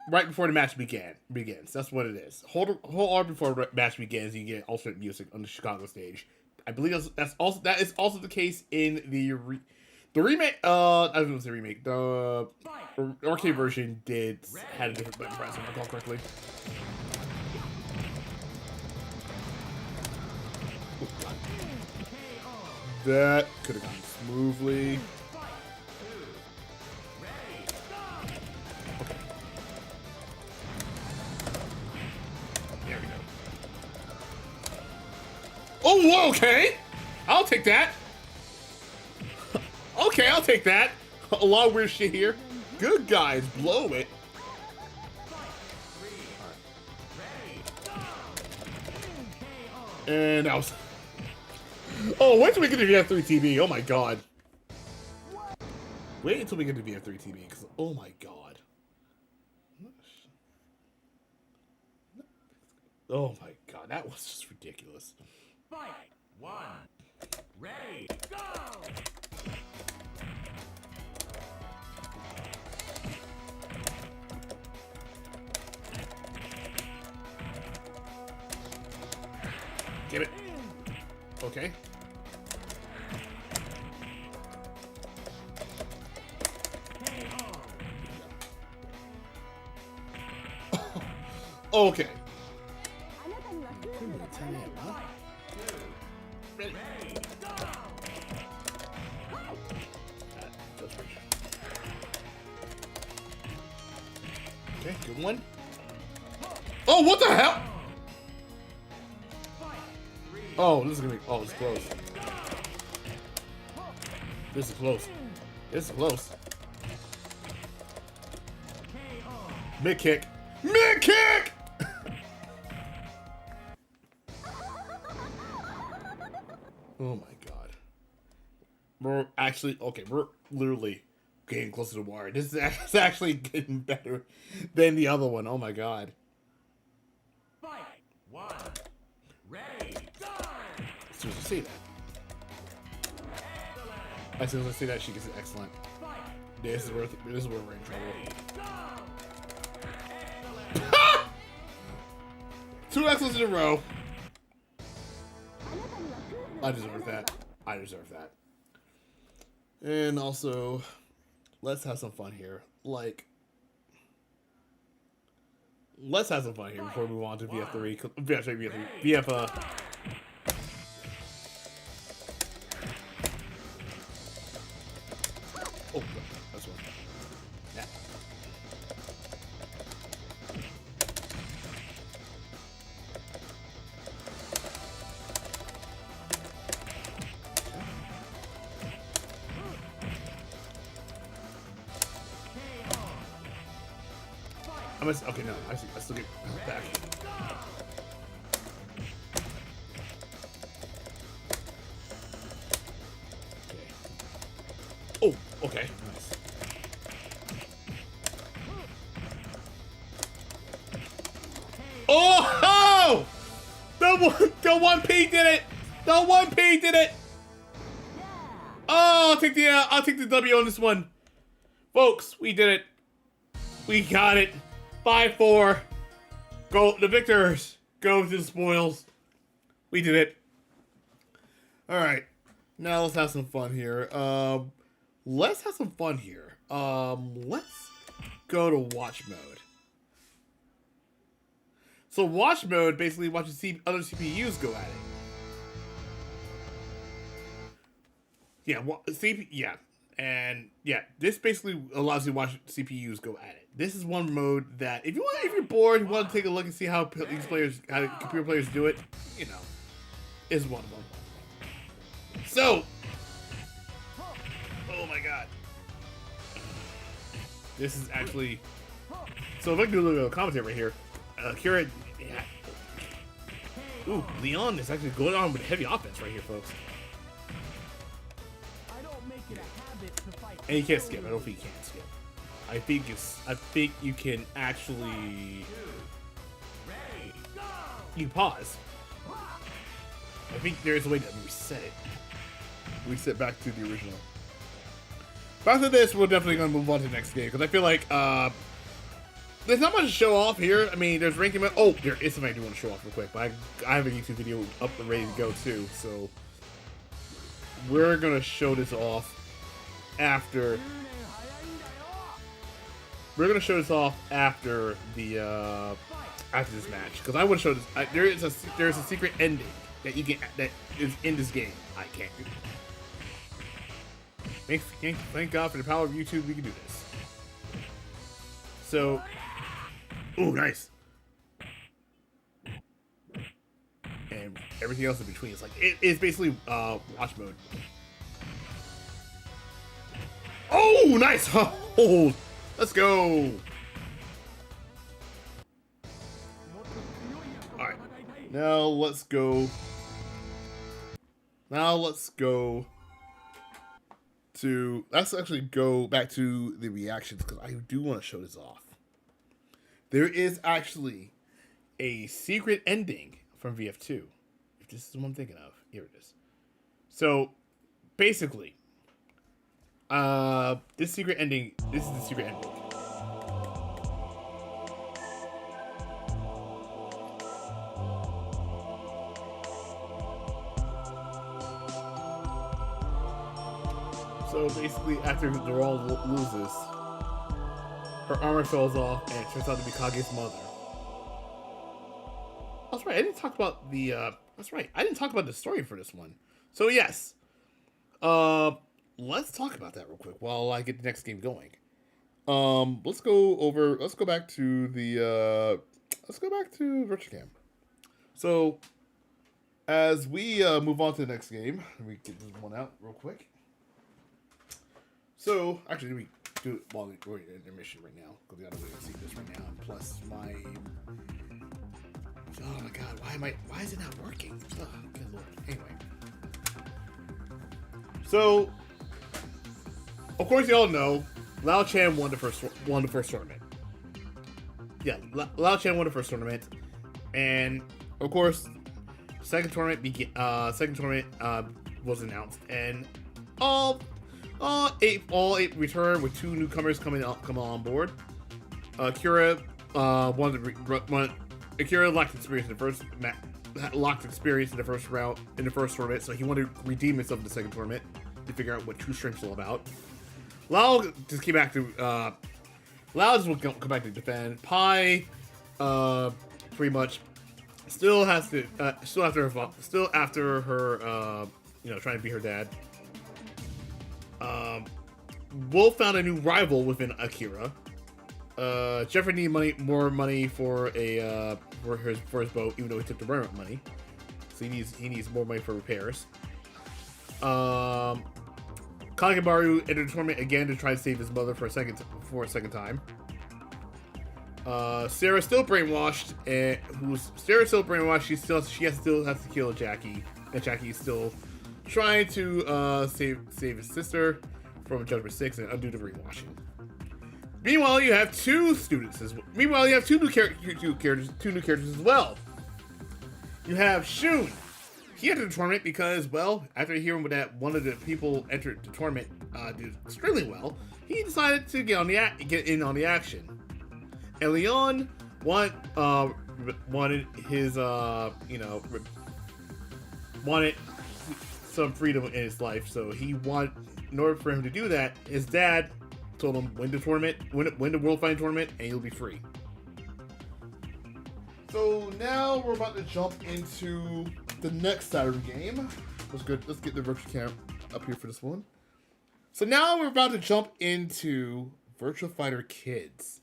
right before the match begins. That's what it is. Hold R before the match begins. You get alternate music on the Chicago stage. I believe that is also the case in the remake. I was going to say remake. The arcade version had a different button press, if I recall correctly. That could have gone smoothly. Okay. There we go. Oh, okay. I'll take that. Okay, I'll take that. A lot of weird shit here. Good guys, blow it. And that was... Oh, wait till we get to VF3 TV. Oh my god. Wait until we get to VF3 TV, because oh my god. Oh my god, that was just ridiculous. Fight! 1. Ready, go! Give it. Okay. Okay. Ready. Okay, good one. Oh, what the hell? Oh, this is gonna be. Oh, it's close. This is close. This is close. Mid kick. Mid kick! Oh my god. We're actually. Okay, we're literally getting closer to the wire. This is actually getting better than the other one. Oh my god. Fight! 1. Ready, go! As soon as I see that. As soon as I see that, she gets it excellent. This is where we're in trouble. 2 excellents in a row. I deserve that. I deserve that. And also, let's have some fun here. Like, let's have some fun here before we move on to VF3. VF. Oh, that's one. Yeah. Okay, no, I still get back. Okay. Oh, okay, nice. Oh! The 1P did it! The 1P did it! Oh, I'll take the W on this one. Folks, we did it. We got it. 5-4. Go, the victors go to the spoils. We did it. Alright. Now let's have some fun here. Let's have some fun here. Let's go to watch mode. So watch mode basically watches other CPUs go at it. Yeah, and yeah, this basically allows you to watch CPUs go at it. This is one mode that if you're bored, you want to take a look and see how computer players do it, you know, is one of them. So, oh my god, this is actually. So if I can do a little bit of commentary right here, Kira, yeah. Ooh, Leon is actually going on with heavy offense right here, folks. And you can't skip. I don't think you can skip. I think you can actually. You pause. I think there is a way to reset it. Reset back to the original. But after this, we're definitely going to move on to the next game, because I feel like there's not much to show off here. I mean, there's ranking... Oh, there is something I do want to show off real quick, but I have a YouTube video up and ready to go, too, so we're going to show this off after... We're going to show this off after the, after this match, because I want to show this... there's a secret ending that you can... that is in this game. I can't do it. Thank God for the power of YouTube, we can do this. So... Ooh, nice. And everything else in between. It's like, it is basically watch mode. Oh, nice! Hold! Let's go! Alright. Now let's go. Let's actually go back to the reactions, because I do want to show this off. There is actually a secret ending from VF2. If this is what I'm thinking of, here it is. So, basically, this is the secret ending. So basically, after Doral loses, her armor falls off, and it turns out to be Kage's mother. That's right. I didn't talk about the. That's right. I didn't talk about the story for this one. So yes, let's talk about that real quick while I get the next game going. Let's go back to the. Let's go back to Virtua. So, as we move on to the next game, let me get this one out real quick. So, actually, let me do it while we're in intermission right now, because we gotta wait and see this right now. And plus, oh my god, why is it not working? Oh, good lord. Anyway. So, of course, you all know, Lao Chan won the first tournament. Yeah, Lao Chan won the first tournament, and of course, second tournament was announced, and all eight return with 2 newcomers coming on board. Akira Akira lacked experience in the first round in the first tournament, so he wanted to redeem himself in the second tournament to figure out what true strength's all about. Lao just came back to Lao just will come back to defend. Pai pretty much still after her trying to be her dad. Wolf found a new rival within Akira. Jeffrey needed more money for his boat, even though he took the run money. So he needs more money for repairs. Kagemaru entered the tournament again to try to save his mother for a second time. Sarah's still brainwashed, She still has to kill Jackie, and Jackie is still trying to save his sister from Judgment 6 and undo the brainwashing. Meanwhile, you have two new characters as well. You have Shun. He entered the tournament because, well, after hearing that one of the people entered the tournament did extremely well, he decided to get in on the action. And Leon wanted some freedom in his life, so in order for him to do that, his dad told him, win the World Fighting Tournament, and you'll be free. So now we're about to jump into the next Saturn game. Let's get the Virtua Cam up here for this one. So now we're about to jump into Virtua Fighter Kids.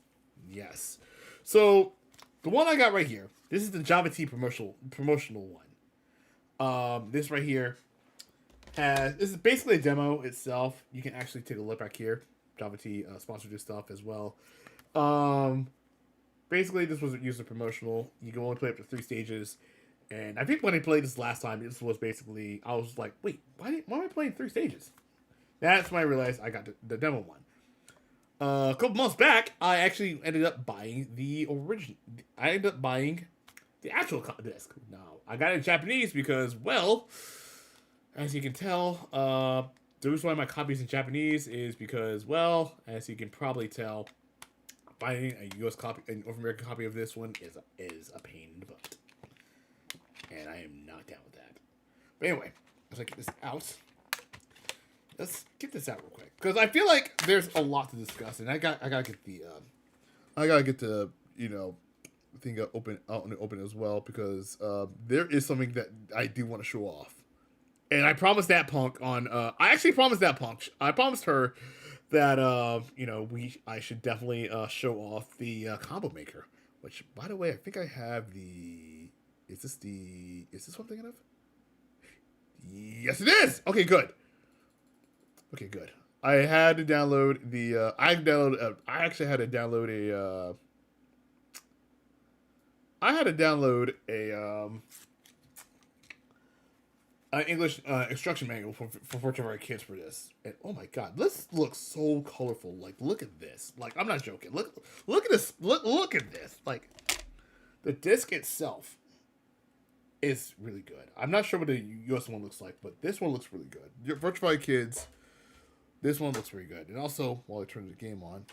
Yes. So the one I got right here, this is the Java T promotional one. This right here this is basically a demo itself. You can actually take a look back here. Java T sponsored this stuff as well. Basically, this was used as promotional. You can only play up to 3 stages. And I think when I played this last time, this was basically, I was like, wait, why am I playing 3 stages? That's when I realized I got the demo one. A couple months back, I actually ended up buying the original. I ended up buying the actual disc. Now, I got it in Japanese because, well, as you can tell, The reason why my copy is in Japanese is because, well, as you can probably tell, finding a U.S. copy, an North American copy of this one is a pain in the butt. And I am not down with that. But anyway, let's get this out. Let's get this out real quick, because I feel like there's a lot to discuss, and I gotta get the thing open as well, because there is something that I do want to show off, and I promised that punk on. I actually promised that punk. I promised her that I should definitely show off the combo maker. Which, by the way, I think I have the. Is this what I'm thinking of? Yes, it is. Okay, good. I had to download the. I actually had to download a. I had to download an English instruction manual for Virtua Kids for this, and oh my god, this looks so colorful. Like, look at this. Like, I'm not joking. Look at this. Look at this. Like, the disc itself is really good. I'm not sure what the US one looks like, but this one looks really good. Virtua Kids, this one looks really good. And also, while I turn the game on,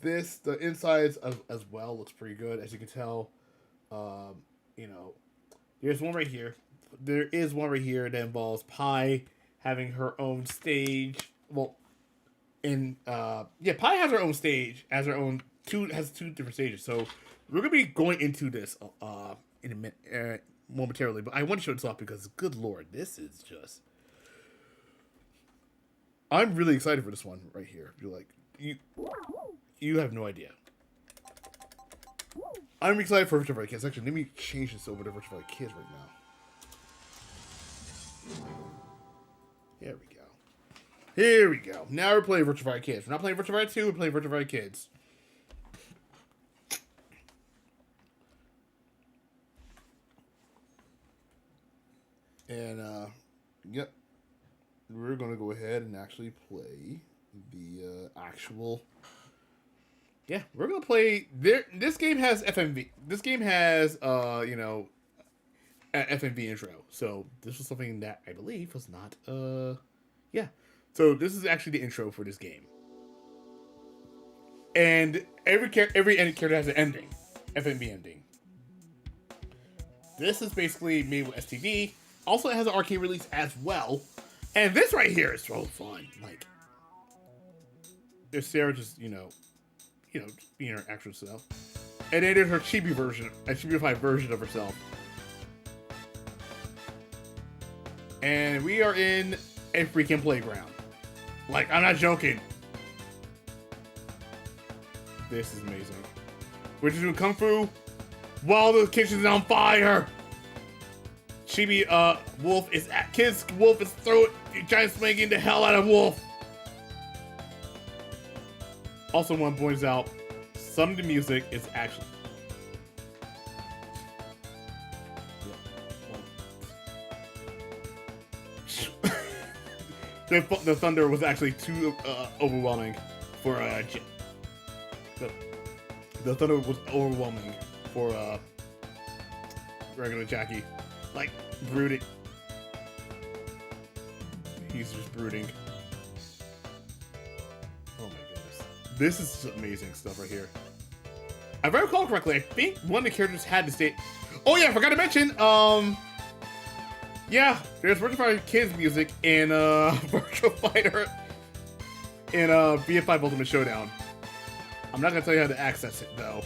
the insides as well looks pretty good. As you can tell, there's one right here. There is one right here that involves Pi having her own stage. Well, Pi has her own stage, has two different stages. So we're gonna be going into this in a minute, momentarily, but I want to show this off because, good lord, this is just. I'm really excited for this one right here. You're like, you have no idea. I'm excited for Virtua Kids. Actually, let me change this over to Virtua Kids right now. Here we go. Now we're playing Virtua Kids. We're not playing Virtua 2, we're playing Virtua Kids. And, yep. We're going to go ahead and actually play the actual... Yeah, we're going to play... This game has FMV. This game has, an FMV intro. So, this was something that I believe was not, yeah. So, this is actually the intro for this game. And every character has an ending. FMV ending. This is basically made with STV. Also, it has an arcade release as well. And this right here is so fun. Like, there's Sarah just, being her actual self. And they did her chibi version, a chibified version of herself. And we are in a freaking playground. Like, I'm not joking. This is amazing. We're just doing Kung Fu while the kitchen's on fire. Chibi Wolf is Wolf is trying to swing the hell out of Wolf. Also, one points out, some of the music is actually. The thunder was actually too overwhelming for the thunder was overwhelming for regular Jackie. Like, brooding. He's just brooding. Oh my goodness. This is amazing stuff right here. If I recall correctly, I think one of the characters had to stay. Oh yeah, I forgot to mention, yeah, there's Virtua Kids music in Virtua Fighter in VF5 Ultimate Showdown. I'm not gonna tell you how to access it though.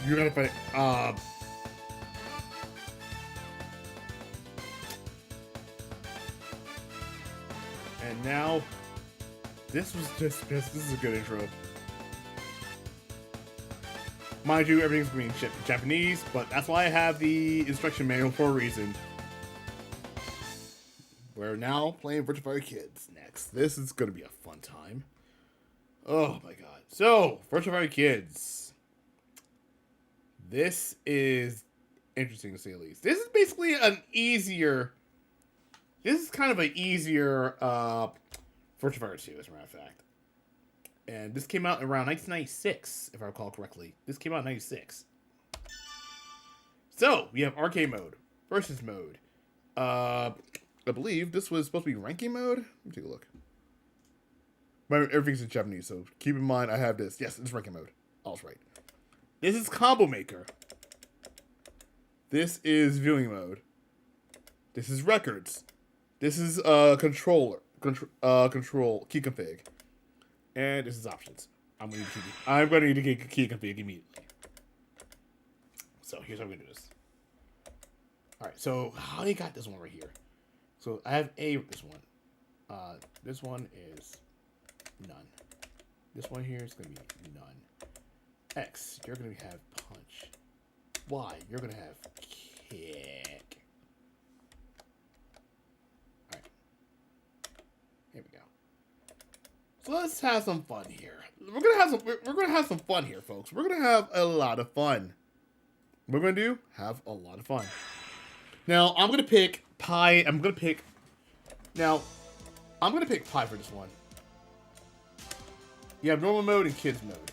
You're gonna find it. And now, this is a good intro. Mind you, everything's being shipped in Japanese, but that's why I have the instruction manual for a reason. We're now playing Virtua Kids next. This is going to be a fun time. Oh my god. So, Virtua Kids. This is interesting to say the least. This is basically an easier... This is kind of an easier Virtua 2, as a matter of fact. And this came out around 1996, if I recall correctly. This came out in 96. So, we have arcade mode, versus mode. I believe this was supposed to be ranking mode. Let me take a look. Remember, everything's in Japanese, so keep in mind I have this. Yes, it's ranking mode. I was right. This is combo maker. This is viewing mode. This is records. This is control key config. And this is options. I'm gonna need to get key config immediately. So here's how we're gonna do this. Alright, so how you got this one right here? So I have this one. This one is none. This one here is gonna be none. X, you're gonna have punch. Y, you're gonna have kick. Alright. Here we go. So let's have some fun here. We're gonna have some fun here, folks. We're gonna have a lot of fun. What we're gonna do? Have a lot of fun. Now I'm gonna pick Pi. I'm gonna pick Pi for this one. You have normal mode and kids mode.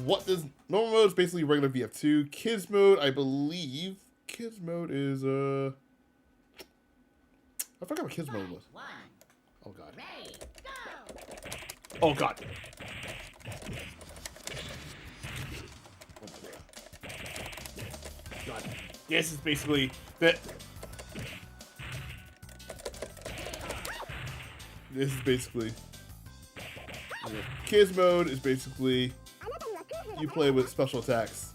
What does normal mode is basically regular VF2. Kids mode, I believe. Kids mode is I forgot what kids mode was. Oh god. Oh god. God. This is basically that. This is basically. Kids mode is basically you play with special attacks.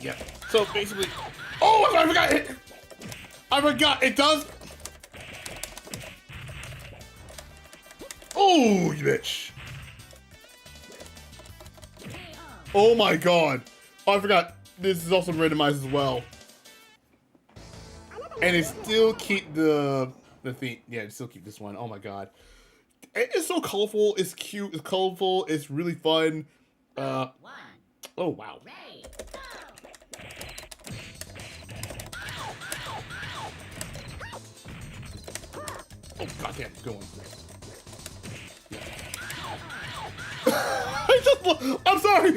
Yeah. So basically, oh, I forgot it. I forgot it does. Oh, you bitch. Oh my god. Oh, I forgot. This is also randomized as well. And it still keep the theme. Yeah, it still keep this one. Oh my god. It's so colorful. It's cute. It's colorful. It's really fun. Oh wow. Oh goddamn, going. I'm sorry.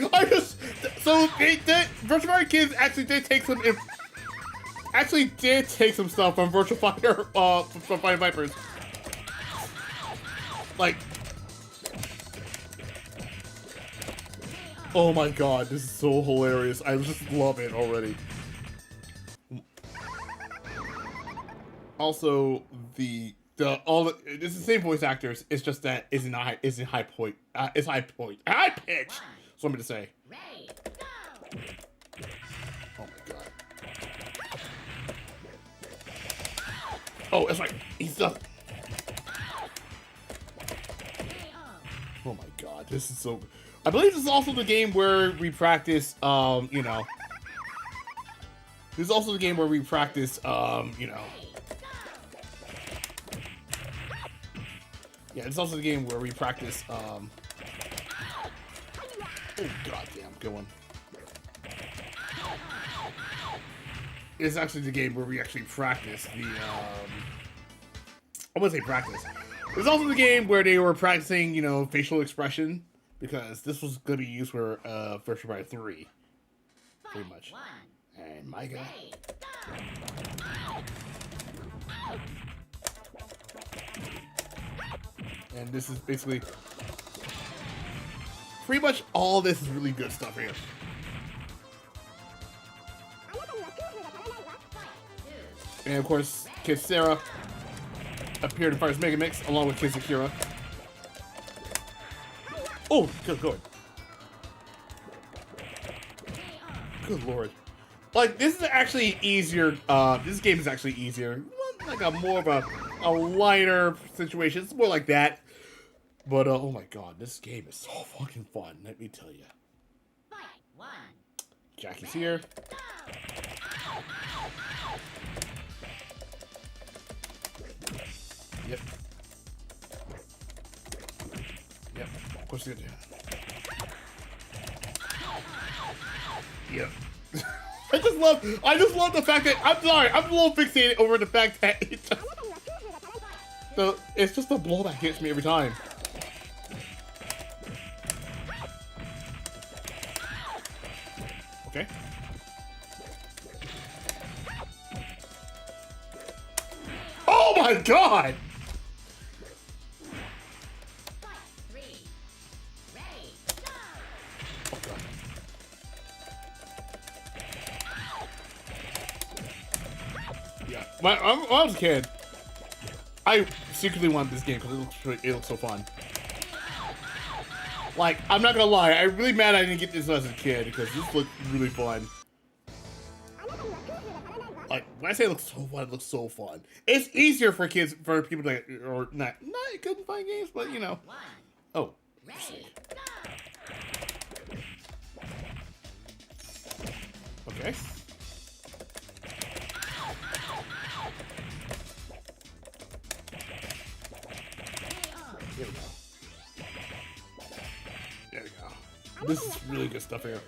So Virtua Kids actually did take some stuff from Virtua Fighter, from Fighting Vipers. Like, oh my god, this is so hilarious. I just love it already. Also, this is the same voice actors. It's just that it's high pitch. So I'm going to say. Oh my god. Oh, that's right. He's done. Oh my god, this is so good. I believe this is also the game where we practice, you know. This is also the game where we practice, you know. Yeah, it's also the game where we practice, oh goddamn, good one. It's actually the game where we actually practice the, I wouldn't say practice. It's also the game where they were practicing, you know, facial expression, because this was going to be used for, Virtua Fighter 3. Pretty much. And my god. And this is basically pretty much all this is really good stuff here. And of course, Kid Sarah appeared in Fire's Mega Mix along with Kid Zakira. Oh, good. Good lord. Like, this is actually easier. This game is actually easier. Like a more of a lighter situation. It's more like that. But, oh my god, this game is so fucking fun, let me tell you. Jackie's here. Yep. Of course they do. Yep. I just love the fact that, I'm sorry, I'm a little fixated over the fact that it's just a blow that hits me every time. Okay. my god! Yeah, when I was a kid, I secretly wanted this game because it looks so fun. Like, I'm not gonna lie, I'm really mad I didn't get this as a kid because this looked really fun. Like, when I say it looks so fun, it looks so fun. It's easier for kids, for people to, or not couldn't find games, but you know. Oh. Okay. There we go. There we go. This is really good stuff here.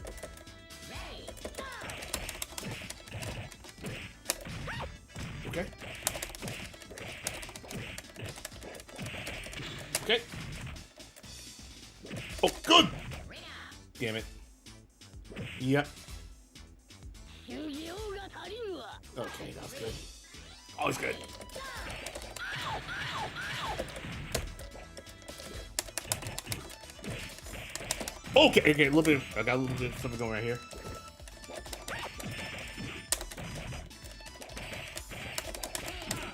Okay. Okay. Oh, good! Damn it. Yep. Okay, that was good. Always good. Okay, okay, a little bit. I got a little bit of something going right here.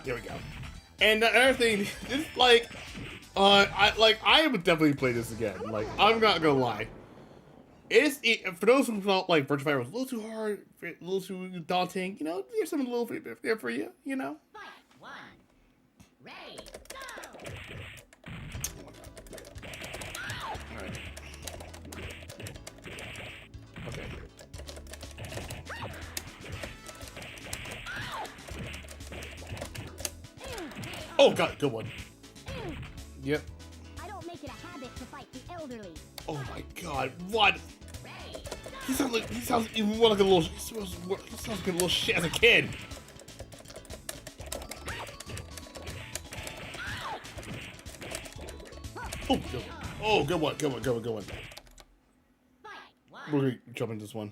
There we go. And another thing, this like, I would definitely play this again. Like, I'm not gonna lie. For those who felt like Virtua Fighter was a little too hard, a little too daunting, you know, there's something a little bit there for you, you know. Alright. Okay. Oh god, good one. Yep. I don't make it a habit to fight the elderly. Oh my god, what? He sounds even more like a little. He sounds like a little shit as a kid. Oh, good one. Oh, good one, good one, good one, good one. We're gonna jump into this one.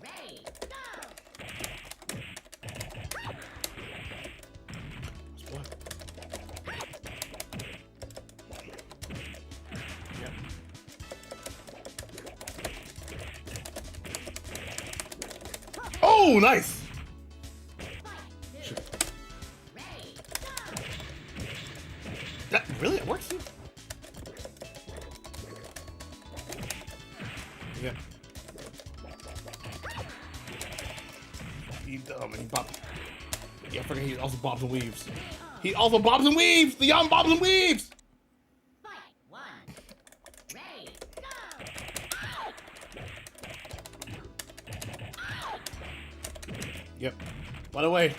Oh, nice! Shit. That really it works? Yeah. He bobs. Yeah, I forget he also bobs and weaves. He also bobs and weaves! The young bobs and weaves! Yep. By the way.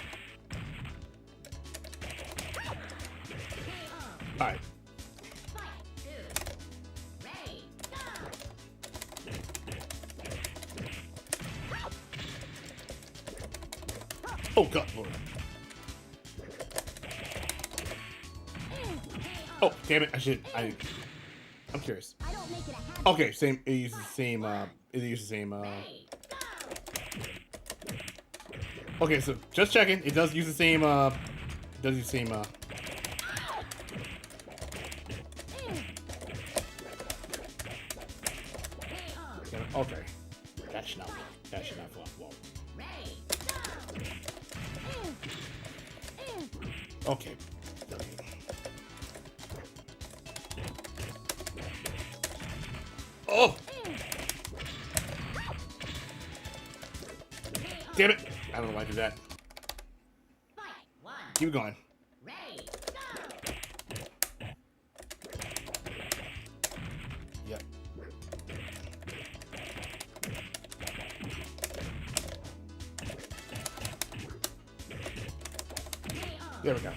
Alright. Oh god, Lord. Oh, damn it, I'm curious. Okay, same, it uses the same, okay, so just checking. It does use the same. Okay, that should not work. That should not flop. Whoa. Okay. Oh! Damn it! I don't know why I did that. Keep going. Yep. There we go.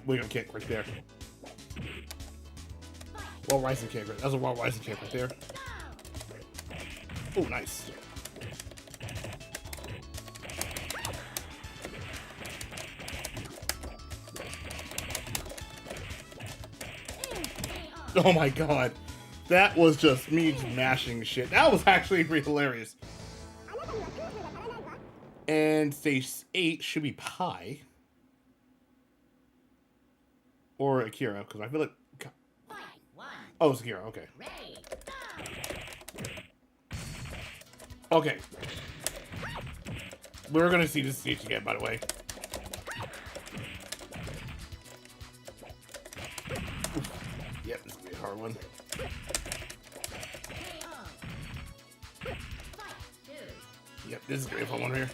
Wiggle kick right there. Wall rising kick. That's a wall rising kick right there. Oh, nice. Oh my god. That was just me mashing shit. That was actually pretty hilarious. And stage 8 should be pie. or Akira, because I feel like. Oh, it's Akira. Okay. Okay. We're gonna see this stage again, by the way. Yep, this is gonna be a hard one. Yep, this is gonna be a fun one here.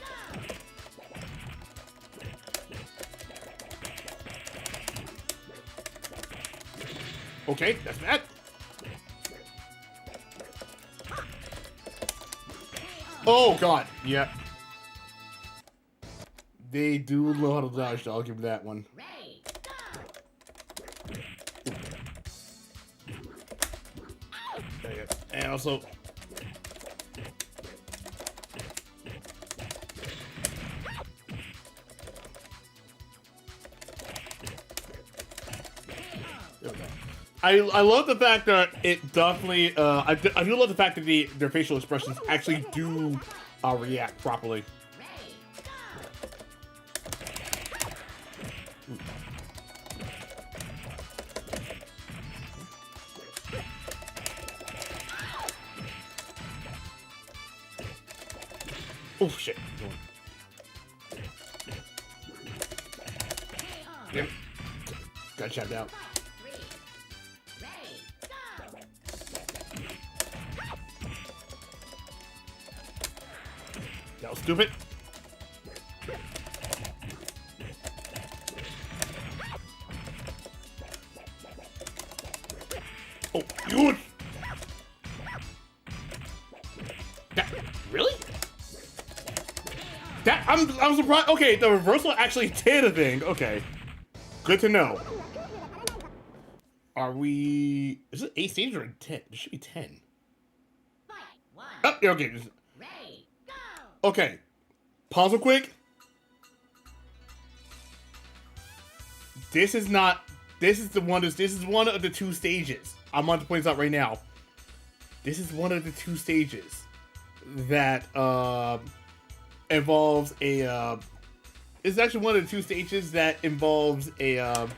Okay, that's that. Oh god, yeah. They do know how to dodge, so I'll give them that one. And also, I love the fact that it definitely I do love the fact that their facial expressions actually do react properly. Oh shit. Yep. Got shot out. That was stupid. Oh, you. That, really? That I'm surprised. Okay, the reversal actually did a thing. Okay, good to know. Are we? Is it 8 stages or 10? It should be 10. Oh, okay. Okay, pause real quick. This is not. This is one of the 2 stages. I'm going to point this out right now. This is one of the 2 stages that involves a. It's actually one of the 2 stages that involves a.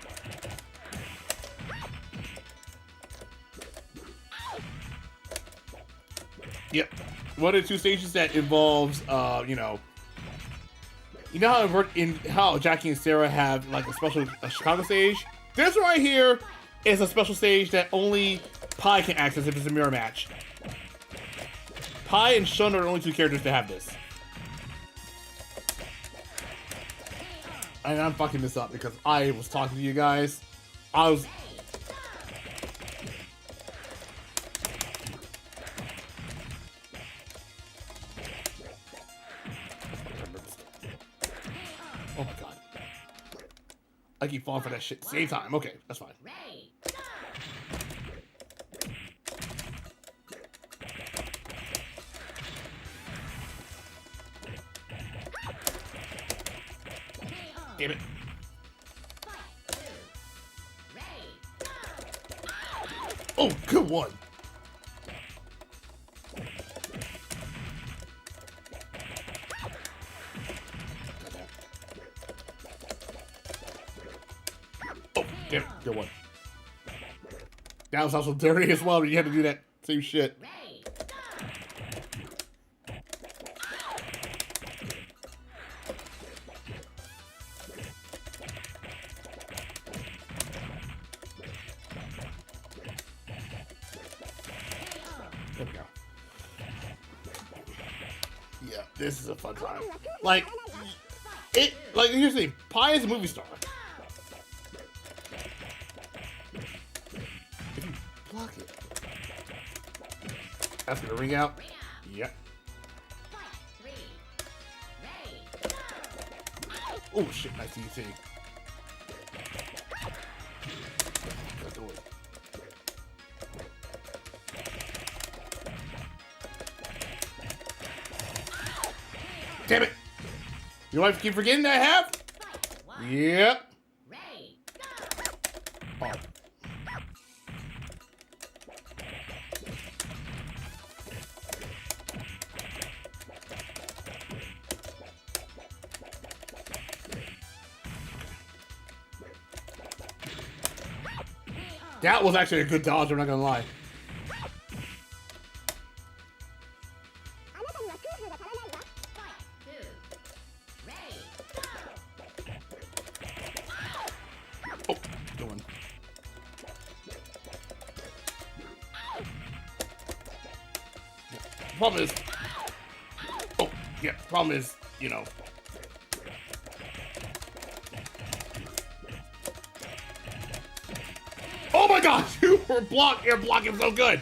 Yep. One of the 2 stages that involves, you know how Jackie and Sarah have like a Chicago stage? This right here is a special stage that only Pi can access if it's a mirror match. Pi and Shun are the only 2 characters to have this. And I'm fucking this up because I was talking to you guys. I was... Oh my god. I keep falling for that shit at the same time. Okay, that's fine. Damn it. Oh, good one. Oh, damn it. Good one. That was also dirty as well, but you had to do that same shit. There we go. Yeah, this is a fun time. Like, here's the thing. Pi is a movie star. If you block it, that's gonna ring out. Yep. Oh shit, nice DC. Damn it! Your wife keep forgetting that I have? Yep. Oh. That was actually a good dodge, I'm not gonna lie. Oh, good one. Problem is, problem is, you know. Oh my gosh, you were you're blocking so good.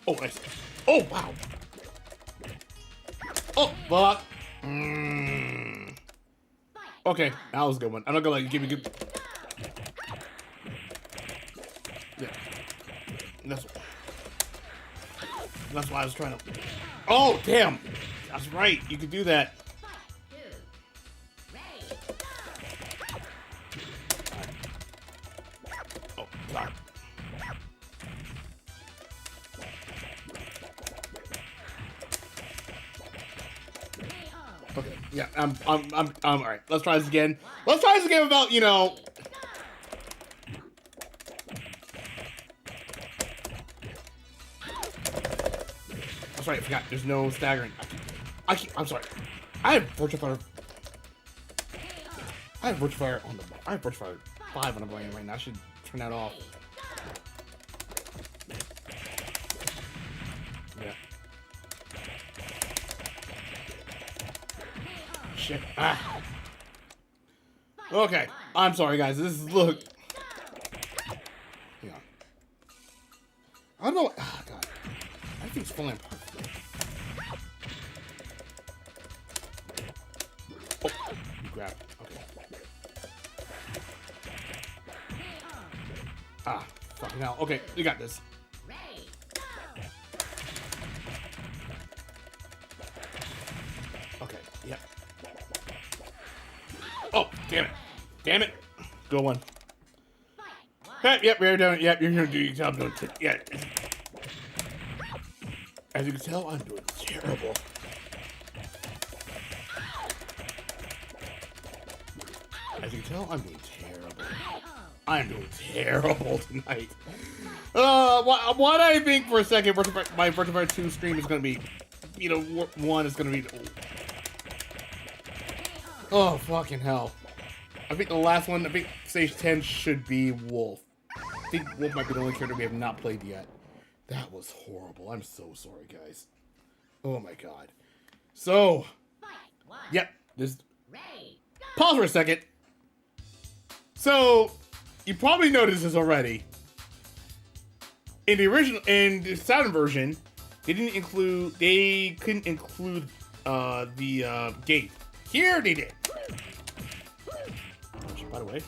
Oh, nice. Oh, wow. Oh, fuck. Okay, that was a good one. I'm not gonna give you good. Yeah. That's why I was trying to. Oh, damn. That's right. You could do that. Oh, sorry. Okay, yeah, I'm all right. Let's try this again. Let's try this again without, you know. That's right, I forgot. There's no staggering. I'm sorry. I have Virtua Fighter. I have Virtua Fighter on the. I have Virtua Fighter 5 on the brain right now. I should turn that off. Yeah. Shit. Ah. Okay. I'm sorry, guys. This is look. Yeah. I don't know. Oh, God. I think it's falling apart. Oh, you grab. Okay. Ah, fucking hell. Okay, you got this. Okay, yep. Oh, damn it. Damn it. Go one. Hey, yep, we're done. Yep, you're gonna do your job. Yeah. As you can tell, I'm doing terrible. As you can tell, I'm doing terrible. I'm doing terrible tonight. What I think for a second, my Virtua Fighter 2 stream is gonna be, you know, one is gonna be. Oh, fucking hell. I think the last one, I think stage 10 should be Wolf. I think Wolf might be the only character we have not played yet. That was horrible. I'm so sorry, guys. Oh my god. So, yep. Just pause for a second. So, you probably noticed this already. In the Saturn version, they couldn't include the gate. Here they did. By the way.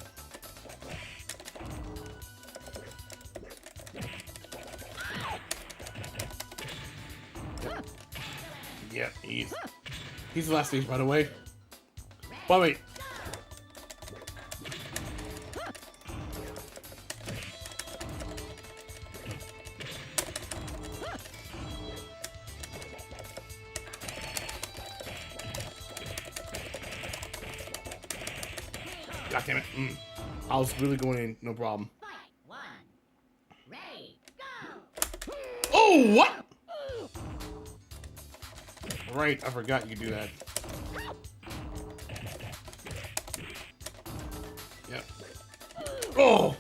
Yep, he's the last stage, by the way. By the way. God damn it. I was really going in, no problem. Oh, what? Right, I forgot you could do that. Yep. Oh!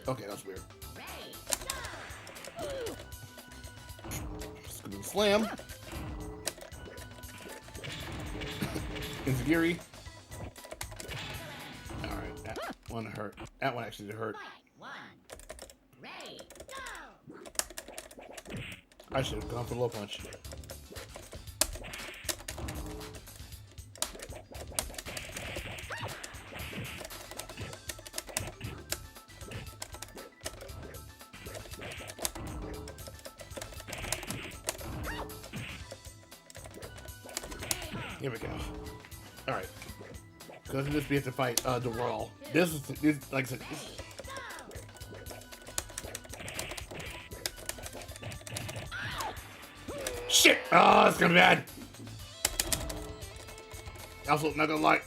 Okay, that's weird. Scoop slam. Inzagiri. Alright, that one hurt. That one actually hurt. I should have gone for low punch. Here we go. Alright. because this we have to fight the Royal. This like I said. Shit! Oh, that's gonna be bad. Also, not gonna lie.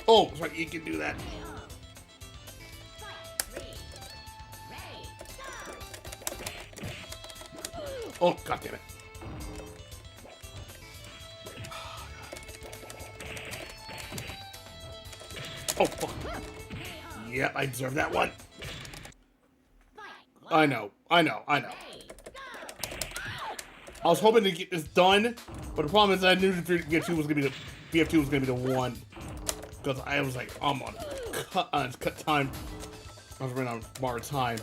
Oh, sorry, you can do that. Oh, god damn it. Oh, fuck. Yep, I deserve that one. I know. I was hoping to get this done, but the problem is I knew the VF2 was gonna be the one. Because I was like, I'm on cut time. I was running on borrowed time.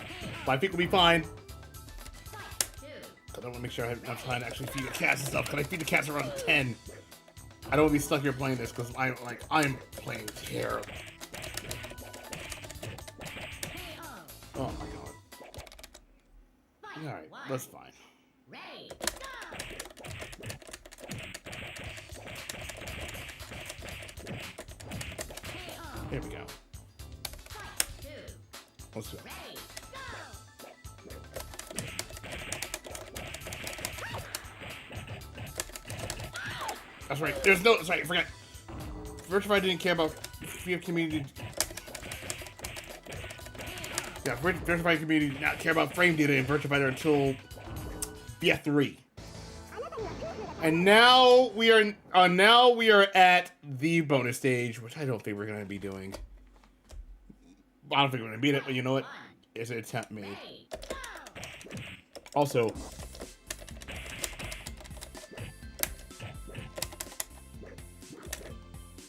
But I think we'll be fine. Because I want to make sure I have enough time to actually feed the cats and stuff. Because I feed the cats around 10. I don't want to be stuck here playing this because I'm playing terrible. Oh my god. Alright, that's fine. Here we go. Let's go. That's right. There's no. That's right. I forgot. Virtua didn't care about VF community. Yeah, Virtua community did not care about frame data in Virtua until VF3. And now we are at the bonus stage, which I don't think we're gonna be doing. I don't think we're gonna beat it, but you know what? It's an attempt made. Also,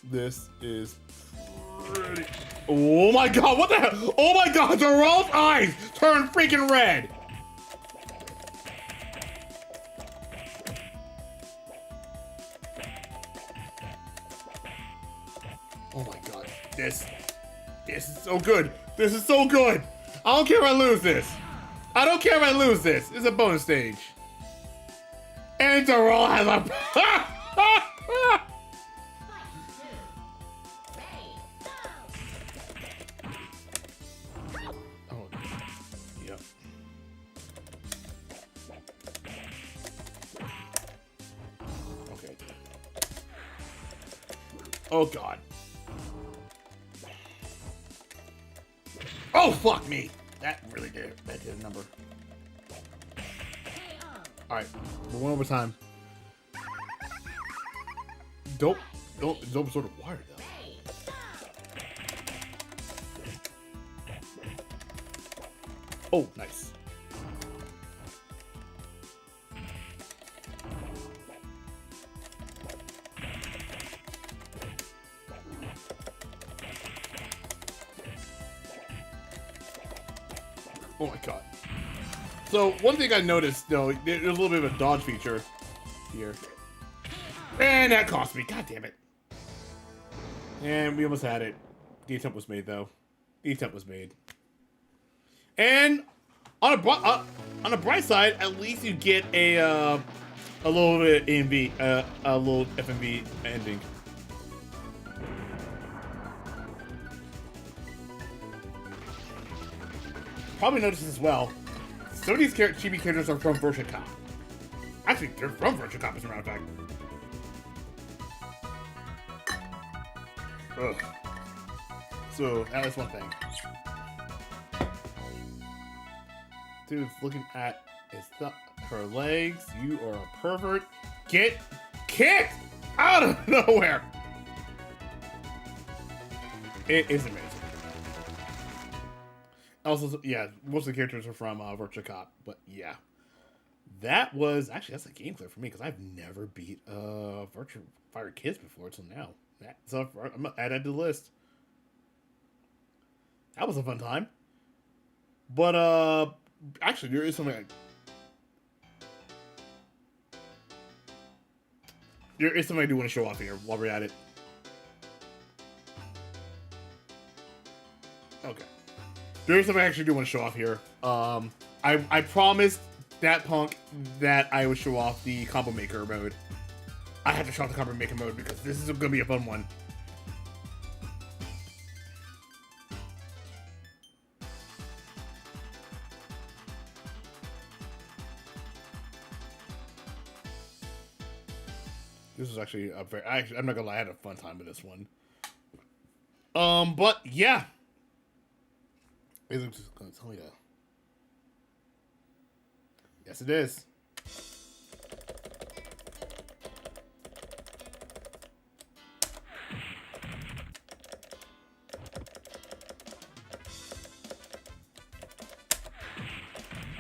this is pretty. Oh my god! What the hell? Oh my god! The Rolf's eyes turn freaking red. Oh my god, this is so good. This is so good. I don't care if I lose this. I don't care if I lose this. It's a bonus stage. And Darrell has a... Oh, yep. Okay. Oh god. Oh, fuck me! That really did. That did a number. Alright, we're one overtime. Dope sort of wired though. Oh, nice. Oh my god. So, one thing I noticed, though, there's a little bit of a dodge feature here. And that cost me. God damn it. And we almost had it. The attempt was made, though. The attempt was made. And on a bright side, at least you get a little bit of AMV, a little FMV ending. Probably noticed this as well. Some of these chibi characters are from Virtua Cop. Actually, they're from Virtua Cop, as a matter of fact. Ugh. So, that is one thing. Dude's looking at her legs. You are a pervert. Get kicked out of nowhere. It is amazing. Also, yeah, most of the characters are from Virtua Cop, but yeah. That was, actually, that's a game clear for me, because I've never beat Virtua Fighter Kids before until now. So I'm going to add that to the list. That was a fun time. But, actually, there is something I do want to show off here while we're at it. Okay. There is something I actually do want to show off here. I promised that punk that I would show off the combo maker mode. I had to show off the combo maker mode because this is gonna be a fun one. This was actually a very. I'm not gonna lie, I had a fun time with this one. But yeah, is it just gonna tell me that? Yes, it is.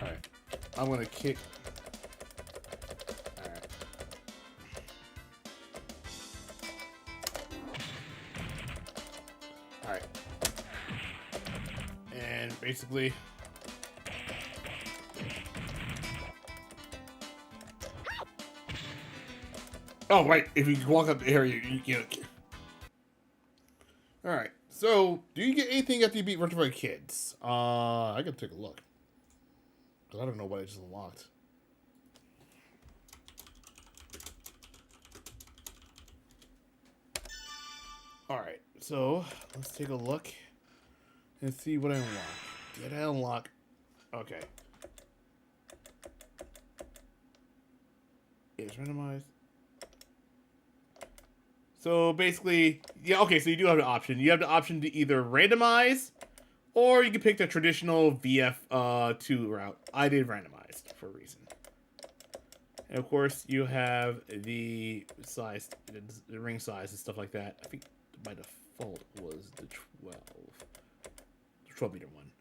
All right, I'm gonna kick. Basically, oh right, if you walk up the area, you get. All right. So, do you get anything after you beat Virtua Kids? I can take a look because I don't know what I just unlocked. All right. So let's take a look and see what I unlocked. Did I unlock? Okay. It's randomized. So basically, yeah, okay, so you do have the option. You have the option to either randomize, or you can pick the traditional VF2 route. I did randomized for a reason. And of course, you have the size, the ring size and stuff like that. I think by default was the 12 meter one.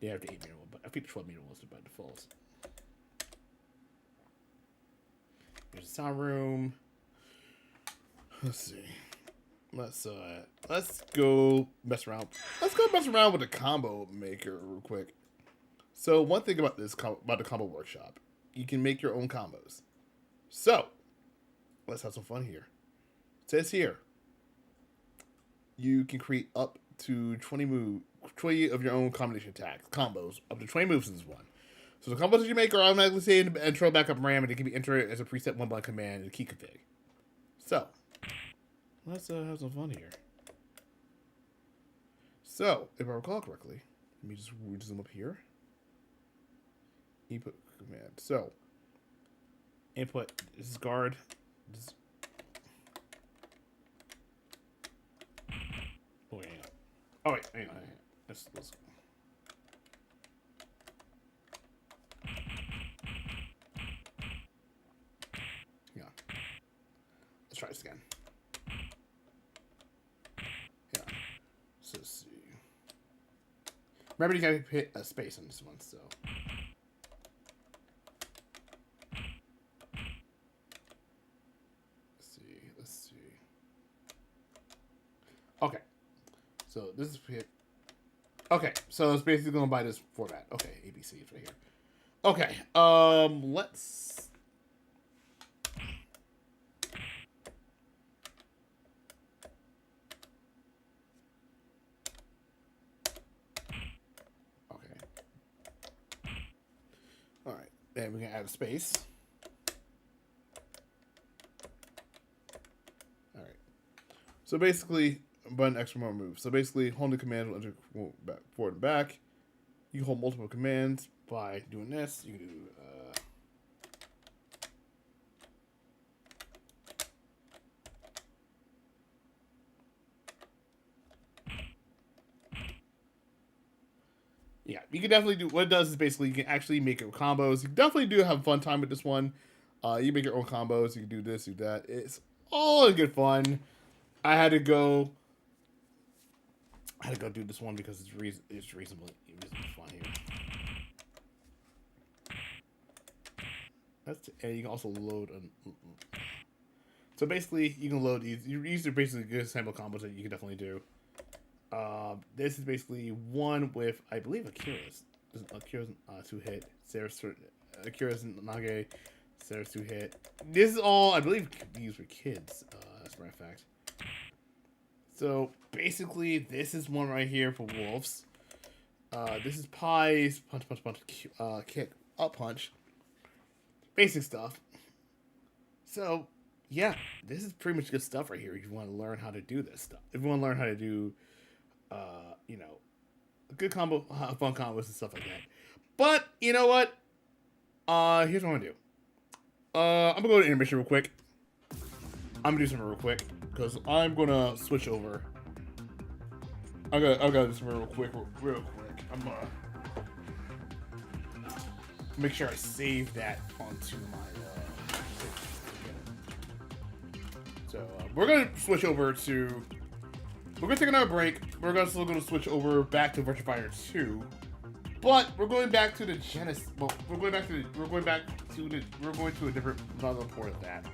They have the 8 meter one, but I think the 12 meter was by default. There's a sound room. Let's see. Let's go mess around. Let's go mess around with the combo maker real quick. So one thing about this about the combo workshop, you can make your own combos. So let's have some fun here. It says here you can create up to 20 of your own combination attacks, combos, up to 20 moves in this one. So the combos that you make are automatically saved in the intro backup RAM, and they can be entered as a preset one-by command in the key config. So let's have some fun here. So if I recall correctly, let me just zoom up here. Input command. So input, this is guard. This, oh wait, hang on. Oh wait, hang on. Let's yeah. Let's try this again. Yeah. So let's see. Remember, you gotta hit a space on this one, so. Let's see. Okay. So this is hit. Okay, so it's basically going by this format. Okay, ABC is right here. Okay, let's. Okay. All right, then we can add a space. All right. So basically, button extra more moves. So basically, holding the command will enter back, forward and back. You can hold multiple commands by doing this. You can do yeah, you can definitely do. What it does is basically you can actually make your combos. You definitely do have fun time with this one. You make your own combos. You can do this, do that. It's all in good fun. I had to go do this one because it's reasonably fun here. And you can also load. So basically, you can load these. These are basically good sample combos that you can definitely do. This is basically one with, I believe, Akira's 2-hit. Akira's Nage, Sarah's 2-hit. This is all, I believe, used for kids, as a matter of fact. So basically, this is one right here for wolves. This is Pie's punch, kick, up punch. basic stuff. So, yeah, this is pretty much good stuff right here. If you want to learn how to do this stuff, if you want to learn how to do, you know, good combo, fun combos and stuff like that. But you know what? Here's what I'm gonna do. I'm gonna go to intermission real quick. I'm gonna do something real quick because I'm gonna switch over. I gotta do something real quick. I'm gonna make sure I save that onto my. So we're gonna switch over to. We're gonna take another break. We're still gonna switch over back to Virtua Fighter 2, but we're going back to the Genesis. Well, we're going to a different another port of that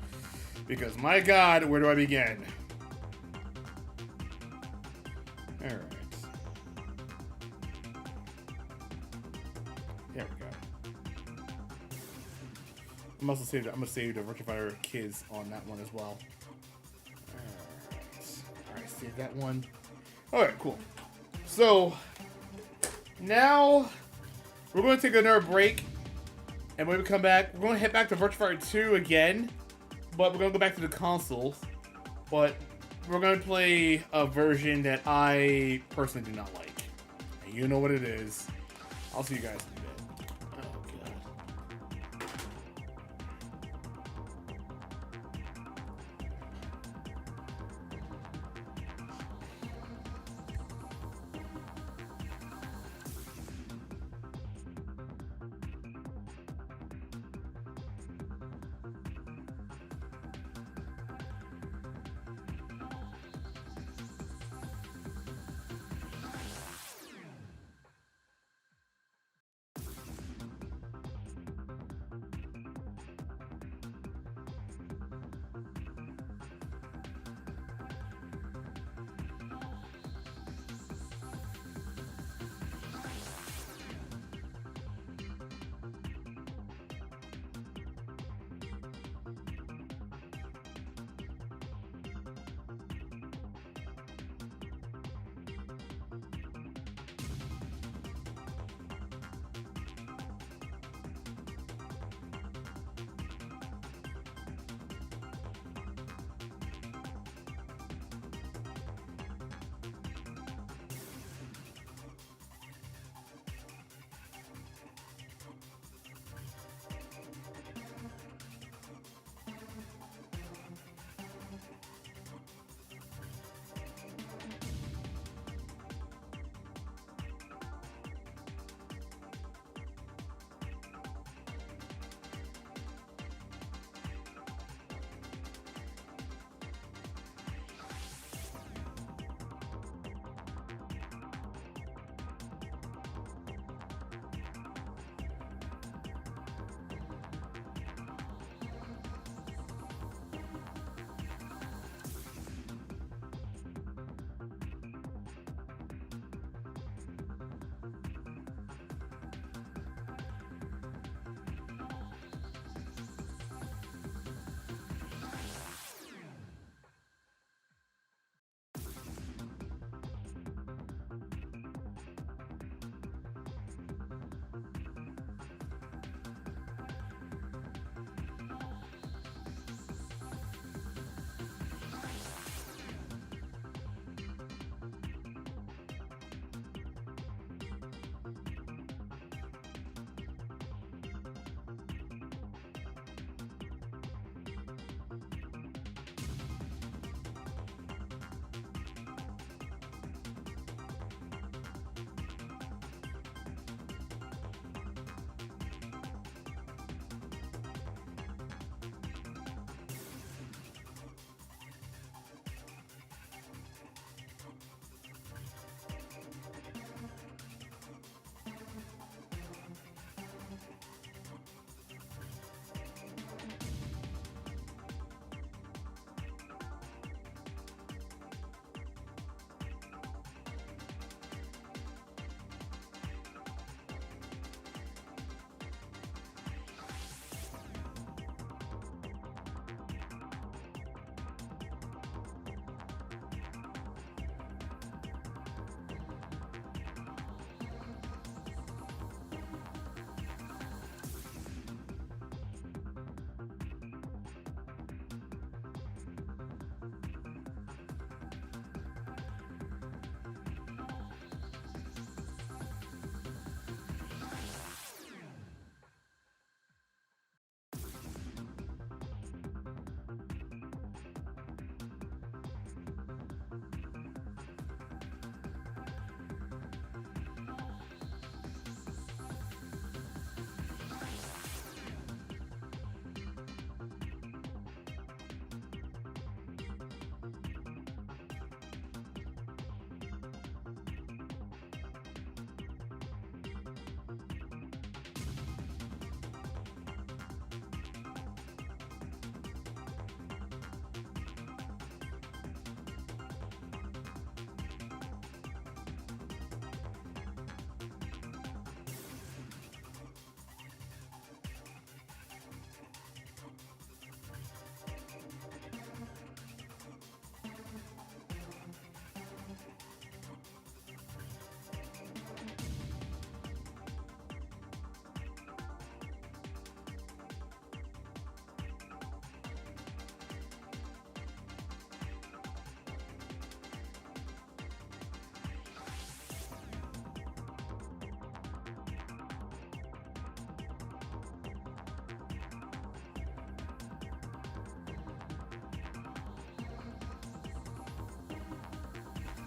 because my God, where do I begin? All right. There we go. I'm gonna save the Virtua Fighter Kids on that one as well. Alright, save that one. Alright, cool. So now we're gonna take another break. And when we come back, we're gonna head back to Virtua Fighter 2 again. But we're gonna go back to the consoles. But we're gonna play a version that I personally do not like. And you know what it is. I'll see you guys in a bit. Oh god.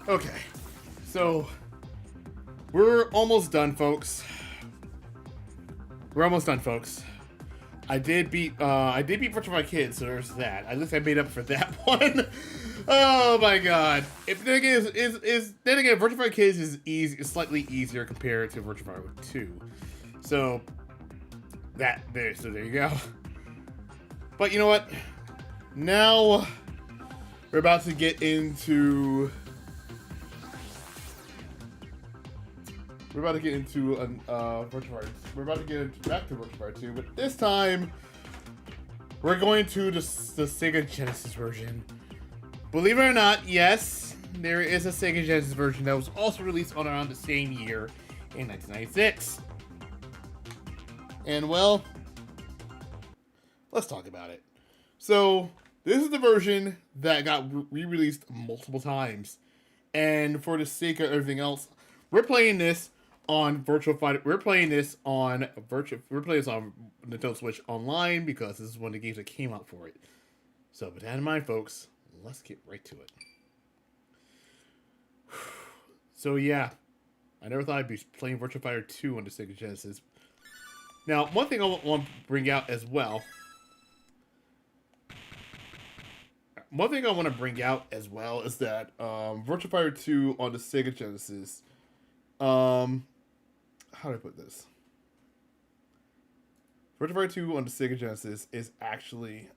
Okay, so we're almost done, folks. We're almost done, folks. I did beat Virtua Kids, so there's that. At least I made up for that one. Oh my god! If the thing is then again, Virtua Kids is slightly easier compared to Virtua 2. So there you go. But you know what? Now we're about to get into Virtua. We're about to get back to Virtua 2, but this time we're going to the Sega Genesis version. Believe it or not, yes, there is a Sega Genesis version that was also released on around the same year in 1996. And well, let's talk about it. So this is the version that got re-released multiple times, and for the sake of everything else, we're playing this on Virtua Fighter. We're playing this on Nintendo Switch Online because this is one of the games that came out for it. So with that in mind, folks, let's get right to it. So yeah, I never thought I'd be playing Virtua Fighter 2 on the Sega Genesis. Now, one thing I want to bring out as well. Is that Virtua Fighter 2 on the Sega Genesis. How do I put this? Virtua Fighter 2 on the Sega Genesis is actually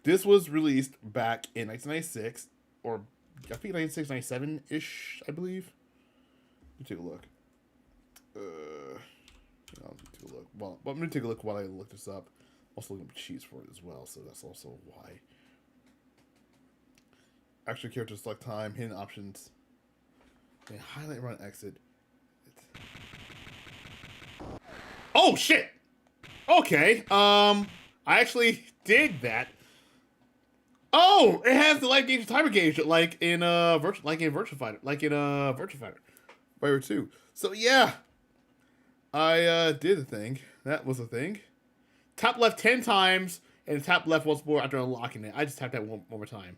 this was released back in 1996, or I think 96, 97-ish, I believe. Let me take a look. Well, I'm going to take a look while I look this up. Also looking up cheats for it as well, so that's also why. Actual character select time, hidden options, and highlight, run, exit. Oh shit! Okay, I actually did that. Oh, it has the life gauge and timer gauge, like in Virtua Fighter 2. So yeah, I did the thing. That was a thing. Tap left 10 times and tap left once more after unlocking it. I just tapped that one more time.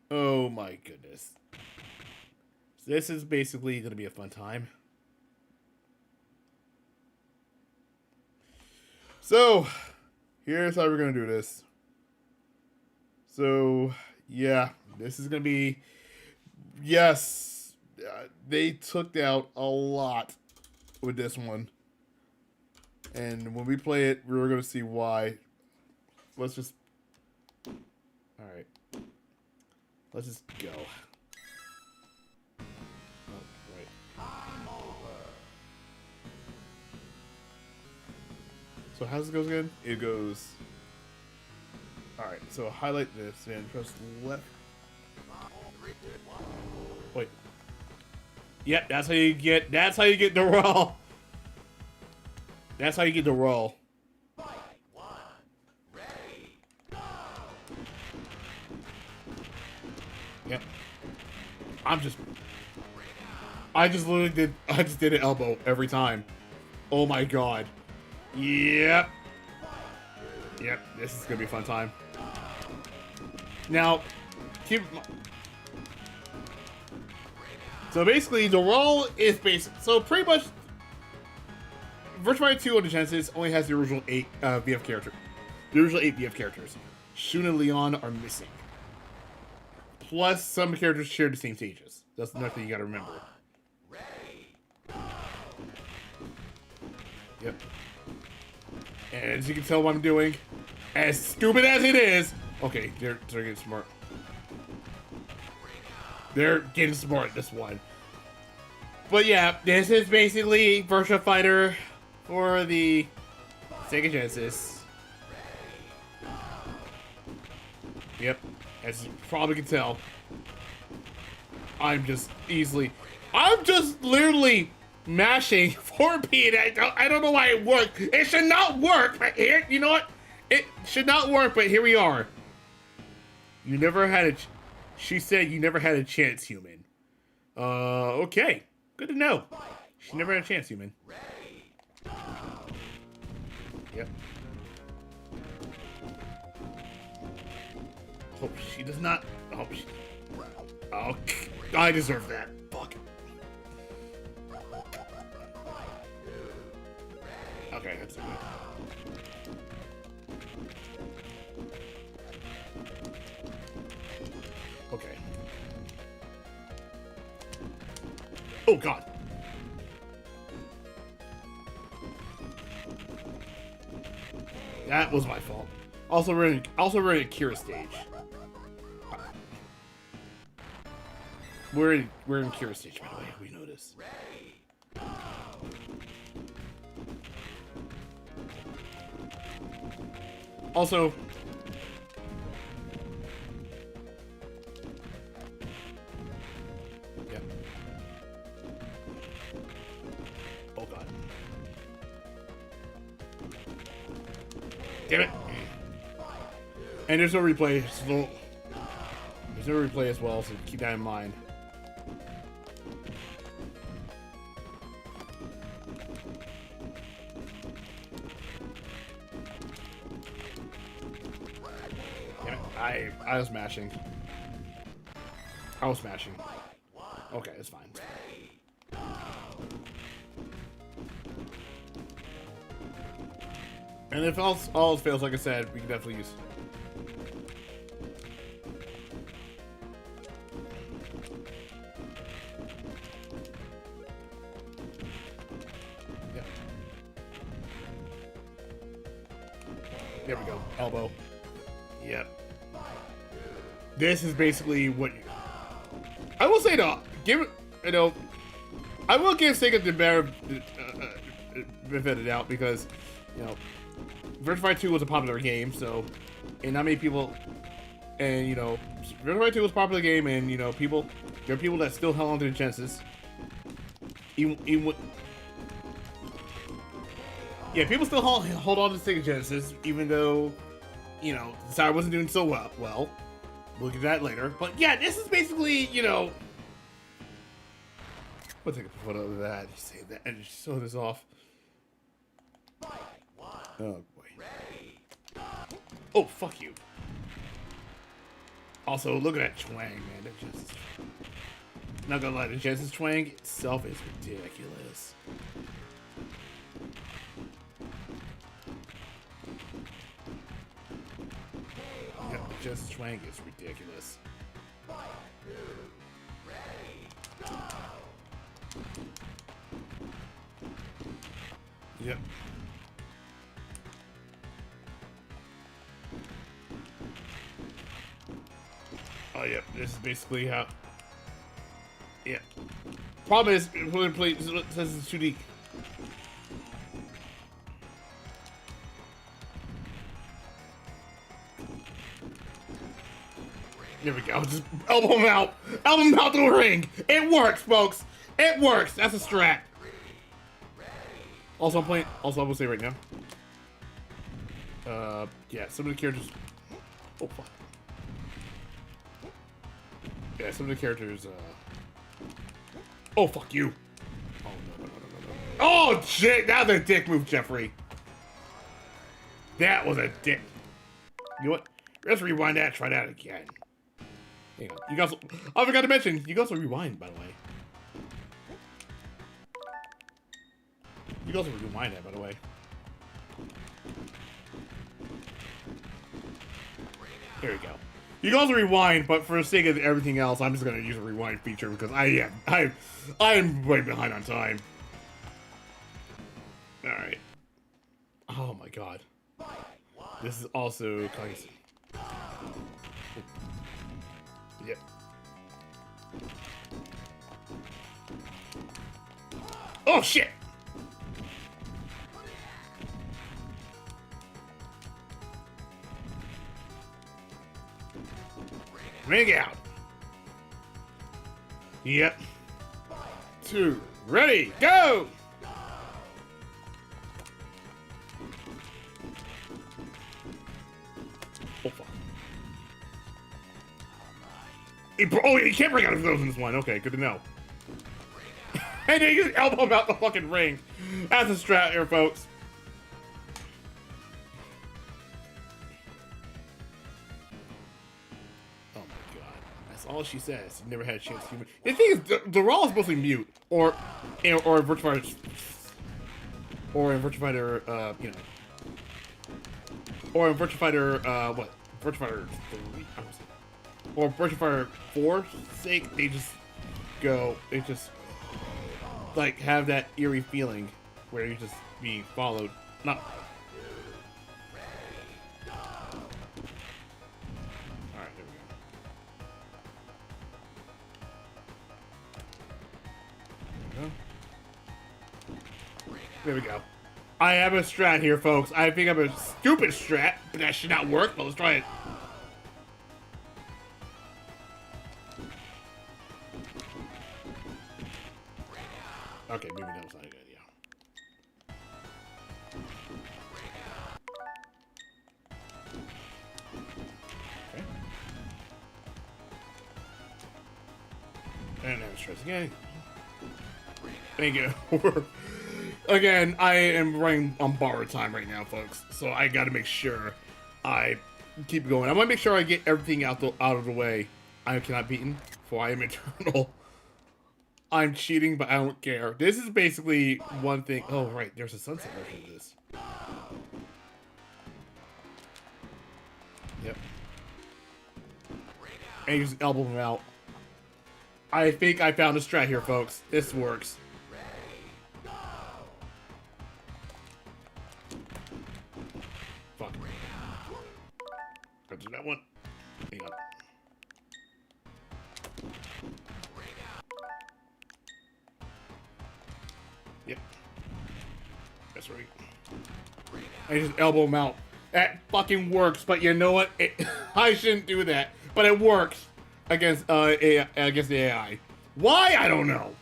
Oh my goodness. This is basically going to be a fun time. So, here's how we're going to do this. So, yeah, this is going to be... Yes, they took out a lot with this one. And when we play it, we're going to see why. Let's just... Alright. Let's just go. Oh, right. So how does it go again? It goes... Alright, so highlight this and press left. Wait. Yep, that's how you get the roll. That's how you get the roll. Yep. I just did an elbow every time. Oh my god. Yep. Yep, this is gonna be a fun time. Now, so basically, the role is basic. So pretty much, Virtua Fighter 2 on the Genesis only has the original 8 VF characters. The original 8 VF characters. Shun and Leon are missing. Plus, some characters share the same stages. That's another thing you gotta remember. Yep. And as you can tell what I'm doing, as stupid as it is, okay, they're getting smart. They're getting smart, this one. But yeah, this is basically Virtua Fighter for the Sega Genesis. Yep, as you probably can tell, I'm just literally mashing 4P, and I don't know why it worked. It should not work, but here, you know what? It should not work, but here we are. You never had a... She said you never had a chance, human. Okay. Good to know. She never had a chance, human. Yep. Hope she does not. Oh, I deserve that. Fuck. Okay, that's good. Okay. Oh God. That was my fault. Also, we're in a Kira stage. We're in Kira stage, by the way. We know this. Also, yeah. Oh God. Damn it. And there's no replay. So there's no replay as well, so keep that in mind. I was mashing. Okay, it's fine. And if all else fails, like I said, we can definitely use. Yeah. There we go. Elbow. Yep. This is basically what I will say though. I will give Sega the better benefit of the doubt because, Virtua 2 was a popular game, so, and not many people, and Virtua 2 was a popular game, and there are people that still held on to the Genesis. Even people still hold on to the Sega Genesis, even though, the Saturn wasn't doing so well. We'll get that later. But yeah, this is basically, We'll take a photo of that. Just save that and just show this off. Oh boy. Oh, fuck you. Also, look at that twang, man. That just... Not gonna lie, the Genesis twang itself is ridiculous. Yeah, the Genesis twang is ridiculous. Yep. Oh, yeah. This is basically how. Yeah. Problem is, when play says it's 2D. There we go. Just elbow him out. Elbow him out to the ring. It works, folks. It works. That's a strat. Also, I'm gonna say right now. Yeah, some of the characters. Oh fuck. Yeah, some of the characters. Oh fuck you. Oh no. Oh shit! That was a dick move, Jeffrey. That was a dick. You know what? Let's rewind that. Try that again. Hang on. You guys. I forgot to mention. You guys will rewind, by the way. You guys will rewind that, by the way. There you go. You guys will rewind, but for the sake of everything else, I'm just gonna use a rewind feature because I am way behind on time. All right. Oh my god. This is also kind of. Yep. Oh shit! Ring out. Yep. 2, ready, go! Oh fuck. Oh, you can't bring out of those in this one. Okay, good to know. And then you just elbow him out the fucking ring. That's a strat here, folks. all she says. You never had a chance to human. The thing is, the raw is mostly mute, or in Virtua Fighter, or in Virtua Fighter, you know, or in Virtua Fighter, what? Virtua Fighter 3, or Virtua Fighter 4's sake, they just like have that eerie feeling where you just being followed. Not. Alright, there we go. There we go. I have a strat here, folks. I think I'm a stupid strat, but that should not work, but let's try it. Okay, maybe that was not a good idea. Okay. And now stress again. Thank you. Again, I am running on borrowed time right now, folks. So I gotta make sure I keep going. I wanna make sure I get everything out of the way. I cannot beaten, for I am eternal. I'm cheating, but I don't care. This is basically one thing. Oh, right. There's a sunset version of this. Yep. And you just elbow him out. I think I found a strat here, folks. This works. Fuck. Gotta do that one. Hang on. Yep. That's right. I just elbow him out. That fucking works, but you know what? I shouldn't do that. But it works against against the AI. Why? I don't know.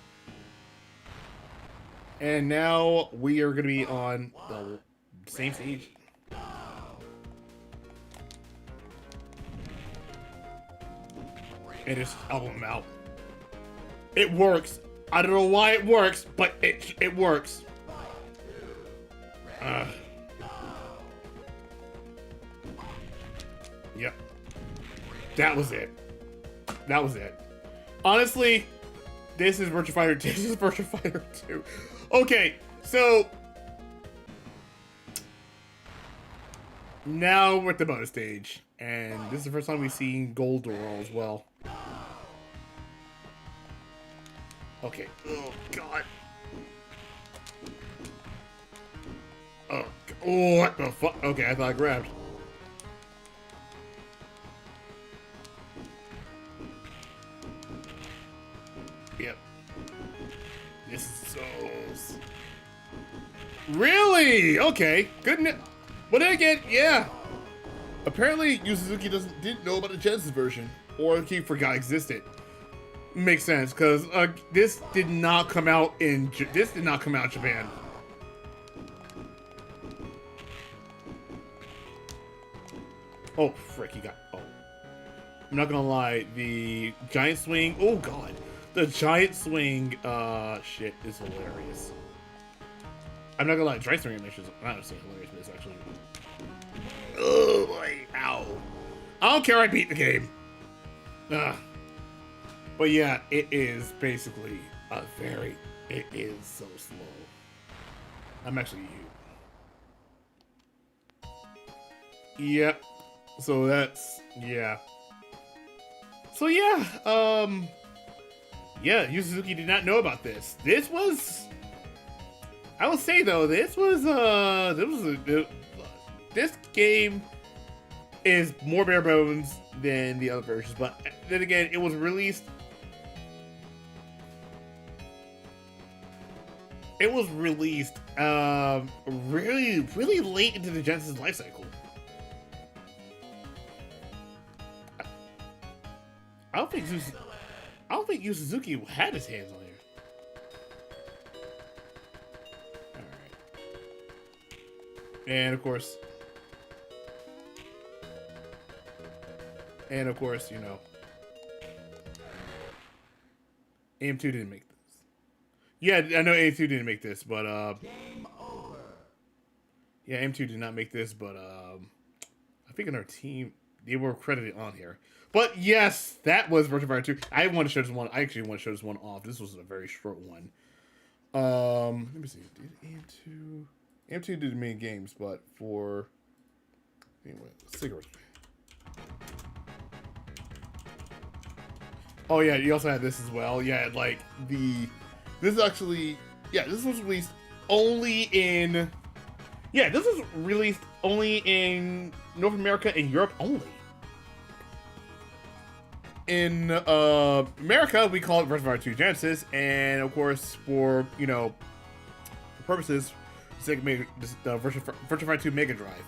And now we are gonna be on the same stage. And just elbow him out. It works. I don't know why it works, but it works. Yep. That was it. That was it. Honestly, this is Virtua Fighter. This is Virtua Fighter 2. Okay, so now we're at the bonus stage, and this is the first time we've seen Gold Doral as well. Okay. Oh God. Oh. Oh, what the fuck? Okay, I thought I grabbed. Yep. This is so. Really? Okay. Good. But then again, yeah. Apparently, Yu Suzuki didn't know about the Genesis version, or he forgot existed. Makes sense, because this did not come out in Japan. Oh frick, he got. Oh, I'm not gonna lie, the giant swing. Oh god, the giant swing. Shit is hilarious. I'm not gonna lie, giant swing animation is not gonna say hilarious, but it's actually. Oh boy, ow! I don't care. I beat the game. But yeah, it is basically it is so slow. I'm actually you. Yep. So that's, yeah. So yeah, yeah, Yu Suzuki did not know about this. This was, I will say though, this game is more bare bones than the other versions, but then again, it was released. It was released really late into the Genesis life cycle. I don't think Yu Suzuki had his hands on here. Alright. And of course, you know, AM2 didn't make this. Yeah, I know AM2 didn't make this, but yeah, AM2 did not make this, but I think in our team, they were credited on here. But yes, that was Virtua Fighter 2. I want to show this one. I actually want to show this one off. This was a very short one. Let me see. Did AM2 did the main games, but for anyway, cigarettes. Oh yeah, you also had this as well. Yeah, like this is actually, yeah, this was released only in, yeah, this was released only in North America and Europe only. In America, we call it Virtua Fighter 2 Genesis, and of course, for, you know, purposes, the Virtua Fighter 2 Mega Drive.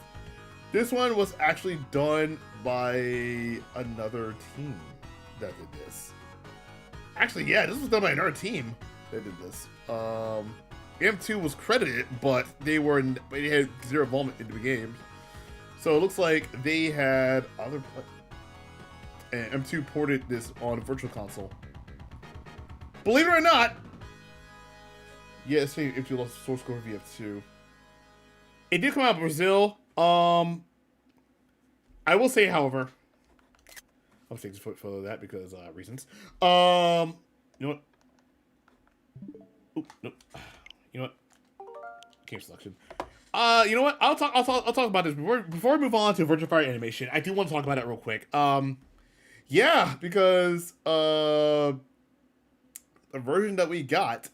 This one was actually done by another team that did this. Actually, yeah, this was done by another team that did this. M2 was credited, but they had zero involvement in the game. So it looks like they had other. And M2 ported this on a Virtual Console. Believe it or not, yeah, it's saying if you lost source code for VF2. It did come out in Brazil. I will say, however, I'll take this photo of that because reasons. You know what? Oop, nope. You know what? Game selection. You know what? I'll talk about this before we move on to Virtua Fighter animation. I do want to talk about it real quick. Yeah, because the version that we got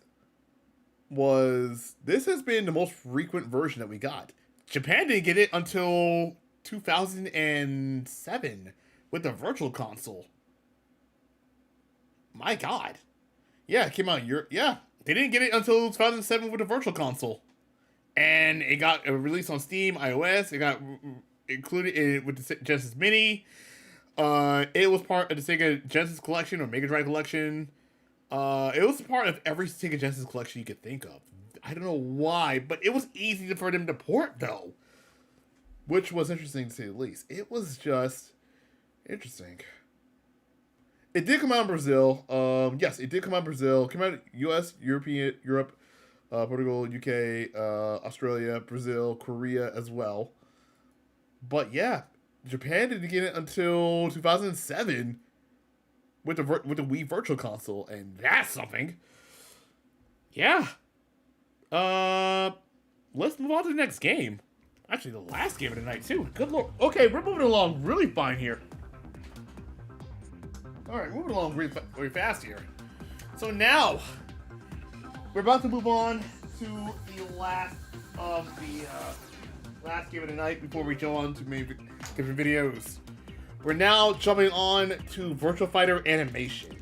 this has been the most frequent version that we got. Japan didn't get it until 2007 with the Virtual Console. My God. Yeah, it came out in Europe. Yeah, they didn't get it until 2007 with the Virtual Console. And it got released on Steam, iOS. It got included with the Genesis Mini. It was part of the Sega Genesis collection or Mega Drive collection. It was part of every Sega Genesis collection you could think of. I don't know why, but it was easy for them to port, though. Which was interesting to say the least. It was just interesting. It did come out in Brazil. Yes, it did come out in Brazil. It came out in US, Europe, Portugal, UK, Australia, Brazil, Korea as well. But yeah, Japan didn't get it until 2007 with the Wii Virtual Console, and that's something. Yeah. Let's move on to the next game. Actually, the last game of the night too. Good lord. Okay, we're moving along really fine here. All right, moving along really fast here. So now we're about to move on to the last of the last game of the night before we go on to maybe different videos. We're now jumping on to Virtua Fighter animation.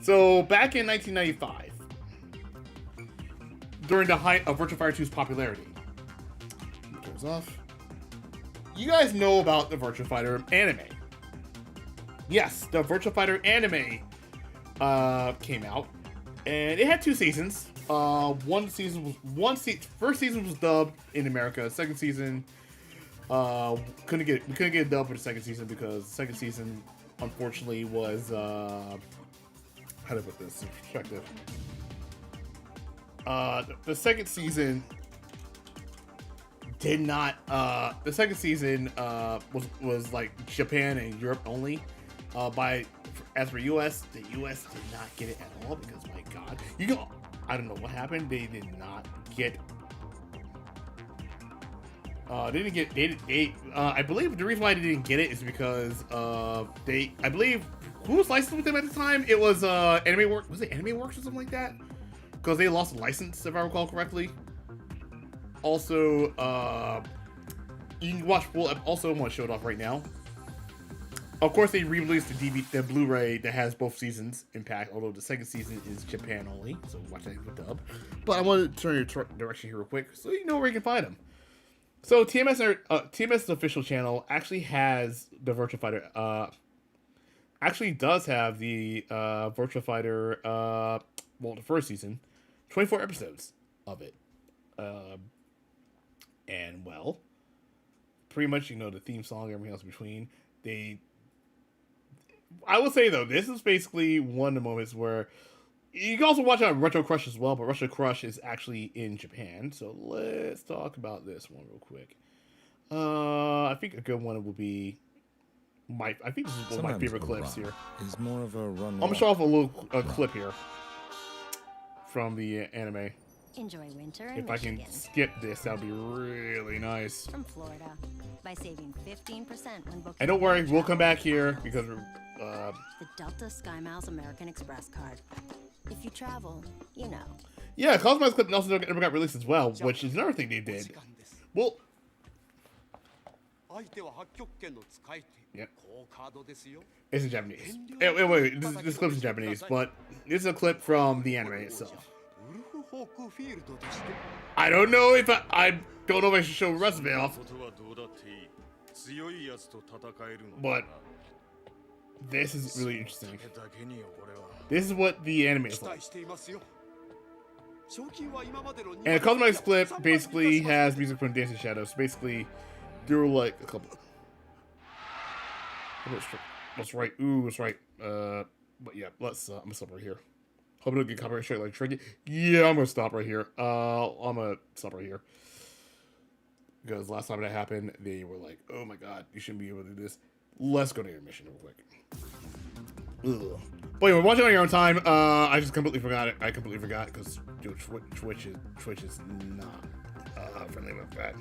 So back in 1995, during the height of Virtua Fighter 2's popularity, turns off. You guys know about the Virtua Fighter anime. Yes, the Virtua Fighter anime came out, and it had 2 seasons. First season was dubbed in America. Second season, we couldn't get it dubbed for the second season because the second season, unfortunately, was how do I put this in perspective? The second season did not. The second season was like Japan and Europe only. As for US, the US did not get it at all because my God, I don't know what happened. They did not get. I believe the reason why they didn't get it is because I believe who was licensed with them at the time? It was Anime Works. Was it Anime Works or something like that? Because they lost a license, if I recall correctly. Also, you can watch full. Also, I'm gonna show it off right now. Of course, they re-released the Blu-ray that has both seasons in pack, although the second season is Japan only, so watch that with dub. But I want to turn your direction here real quick, so you know where you can find them. So TMS's official channel actually has the Virtua Fighter. Actually, does have the Virtua Fighter. The first season, 24 episodes of it, and well, pretty much the theme song, everything else in between. I will say though, this is basically one of the moments where you can also watch out Retro Crush as well, but Retro Crush is actually in Japan. So let's talk about this one real quick. I think a good one would be I think this is one of my favorite clips here. Is more of a run. I'm gonna show off a little clip here from the anime. Enjoy winter in If I can skip this, that would be really nice. From Florida by saving 15% when booking. And don't worry, we'll come back here because we're the Delta Sky Miles American Express card. If you travel, you know. Yeah, Kazuma's clip also never got released as well, which is another thing they did. Well, yep. It's in Japanese. Wait, this clip's in Japanese, but this is a clip from the anime itself. I don't know if I don't know if I should show the rest of it off, but this is really interesting. This is what the anime is like. And Kazuma's clip basically has music from Dancing Shadows. Basically, there were like a couple. That's right. Ooh, that's right. But yeah, let's. I'm gonna stop right here. Hope I don't get copyright straight like Tricky. Yeah, I'm gonna stop right here. I'm gonna stop right here because last time that happened, they were like, "Oh my god, you shouldn't be able to do this." Let's go to intermission real quick. Ugh. But anyway, watch it on your own time. I just completely forgot it. I completely forgot because Twitch is not friendly with that.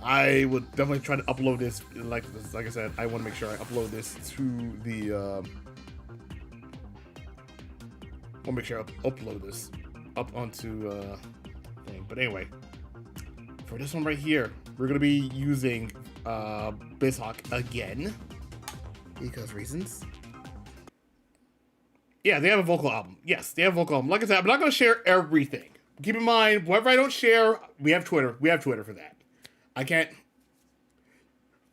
I would definitely try to upload this. Like I said, I want to make sure I upload this to the. I'll make sure I upload this up onto thing. But anyway, for this one right here, we're gonna be using BizHawk again because reasons. Yeah, they have a vocal album. Yes, they have a vocal album. Like I said, I'm not gonna share everything. Keep in mind, whatever I don't share, we have Twitter. We have Twitter for that. I can't.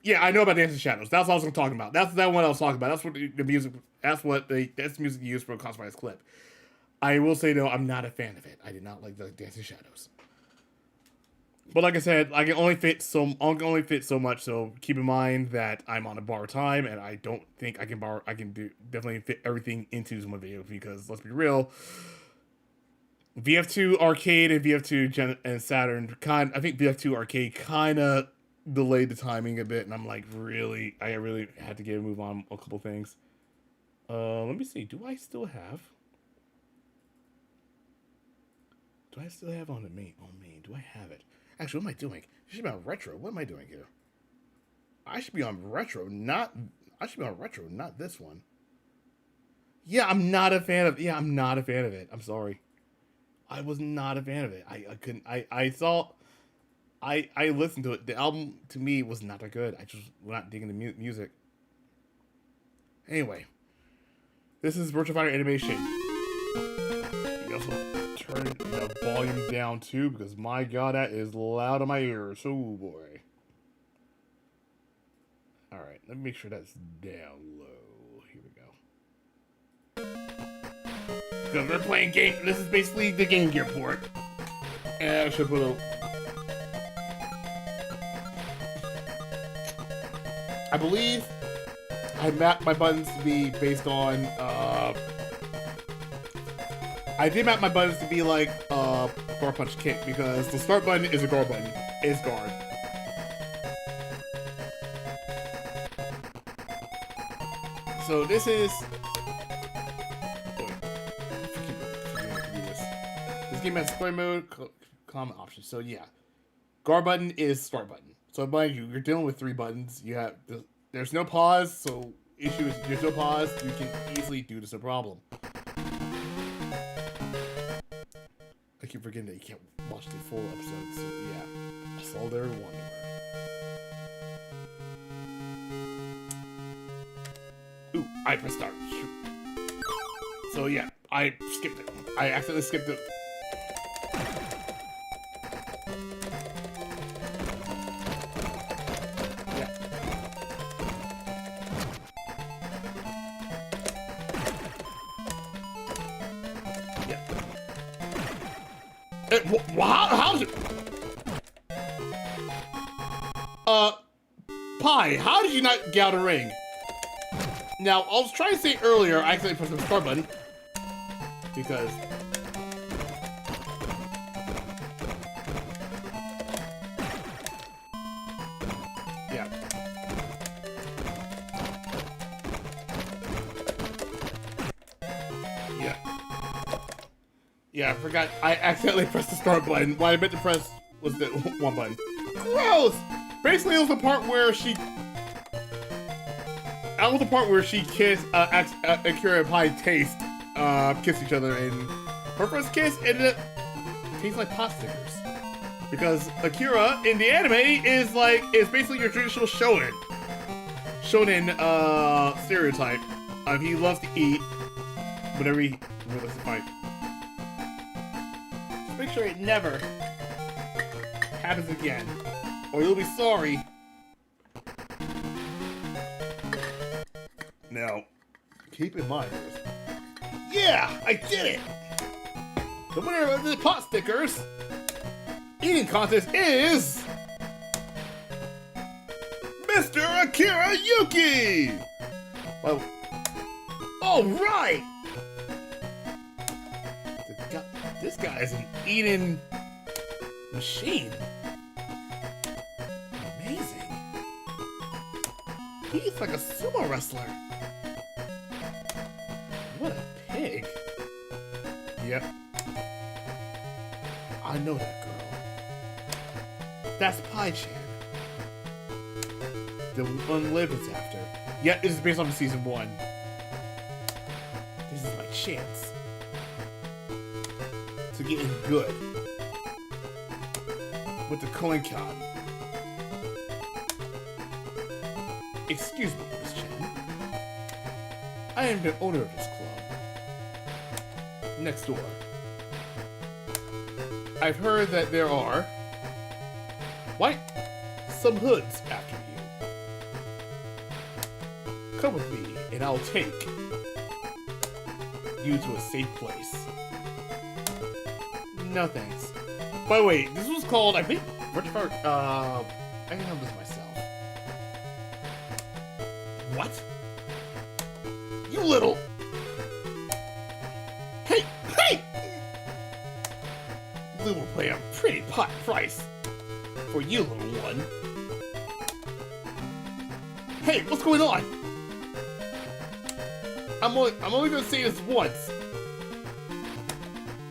Yeah, I know about Dancing Shadows. That's what I was talking about. That's that one I was talking about. That's what the music. That's the music used for a customized clip. I will say though, I'm not a fan of it. I did not like the Dancing Shadows. But like I said, I can only fit so much. So keep in mind that I'm on a borrowed time, and I don't think I can borrow. I can definitely fit everything into one video because let's be real. VF2 Arcade and VF2 and Saturn I think VF2 Arcade kind of delayed the timing a bit, and I'm like, I really had to move on a couple things. Let me see. Do I still have on the main? Oh man, do I have it? Actually, what am I doing? I should be on retro. What am I doing here? I should be on retro, not this one. Yeah, I'm not a fan of it. I'm sorry. I was not a fan of it. I couldn't. I listened to it. The album to me was not that good. I just was not digging the music. Anyway, this is Virtua Fighter Animation. You also turn the volume down too because my god, that is loud in my ears. Oh boy. All right, let me make sure that's down low. Here we go. Because we're playing game. This is basically the Game Gear port. And I should put a. I believe I mapped my buttons to be based on. I did map my buttons to be like guard punch kick because the start button is a guard button. Is guard. So this is. This game has square mode, common options. So yeah, guard button is start button. So mind you, you're dealing with 3 buttons. You have there's no pause. So issue is there's no pause. You can easily do this no problem. I keep forgetting that you can't watch the full episode. So yeah, that's all there one. Ooh, I pressed start. Shoot. So yeah, I skipped it. I accidentally skipped it. How's it? Pi, how did you not get out of the ring? Now, I was trying to say earlier, I accidentally pressed the start button. Because... Yeah, I forgot. I accidentally pressed the start button. What I meant to press was the one button. Gross! Basically, it was the part where she... That was the part where she kissed, Akira and Pi taste, kissed each other, and her first kiss ended up tasting like pot stickers. Because Akira, in the anime, is basically your traditional shonen. Shonen, stereotype. He loves to eat whenever he loves to fight. Just make sure it never happens again, or you'll be sorry. Now, keep in mind, yeah, I did it! The winner of the pot stickers eating contest is Mr. Akira Yuki! Well, alright! This guy is an eating machine. Amazing. He's like a sumo wrestler. What a pig. Yep. I know that girl. That's Pai-chan. The one Liv is after. Yeah, this is based on season 1. This is my chance to get in good with the Koen-kan. Excuse me, Miss Chen. I am the owner of this club. Next door. I've heard that there are some hoods after you. Come with me, and I'll take you to a safe place. No thanks. By the way, this was called, I think, I can have this myself. What? You little... Hey! Lou will pay a pretty pot price for you, little one. Hey, what's going on? I'm only gonna say this once.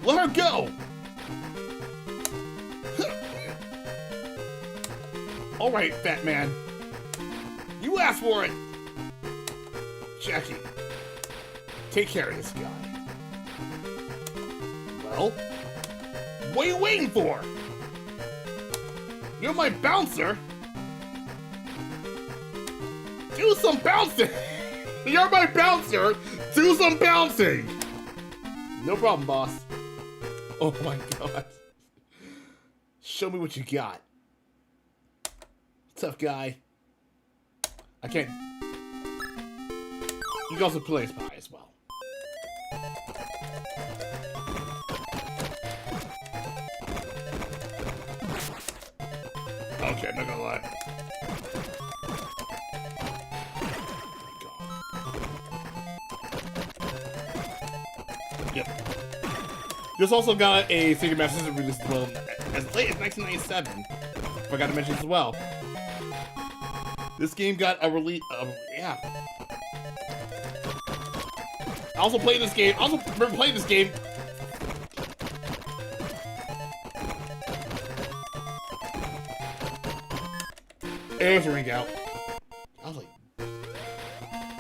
Let her go! Alright, fat man. You asked for it! Jackie, take care of this guy. Well, what are you waiting for? You're my bouncer! Do some bouncing! You're my bouncer! Do some bouncing! No problem, boss. Oh my god. Show me what you got. Tough guy. I can't... You can also play as Pi as well. Okay, I'm not gonna lie. Yep. This also got a Sega Master System release as well as late as 1997. Forgot to mention as well. This game got a release. Yeah. I also played this game. I also remember playing this game. It was a ring out. I was like, oh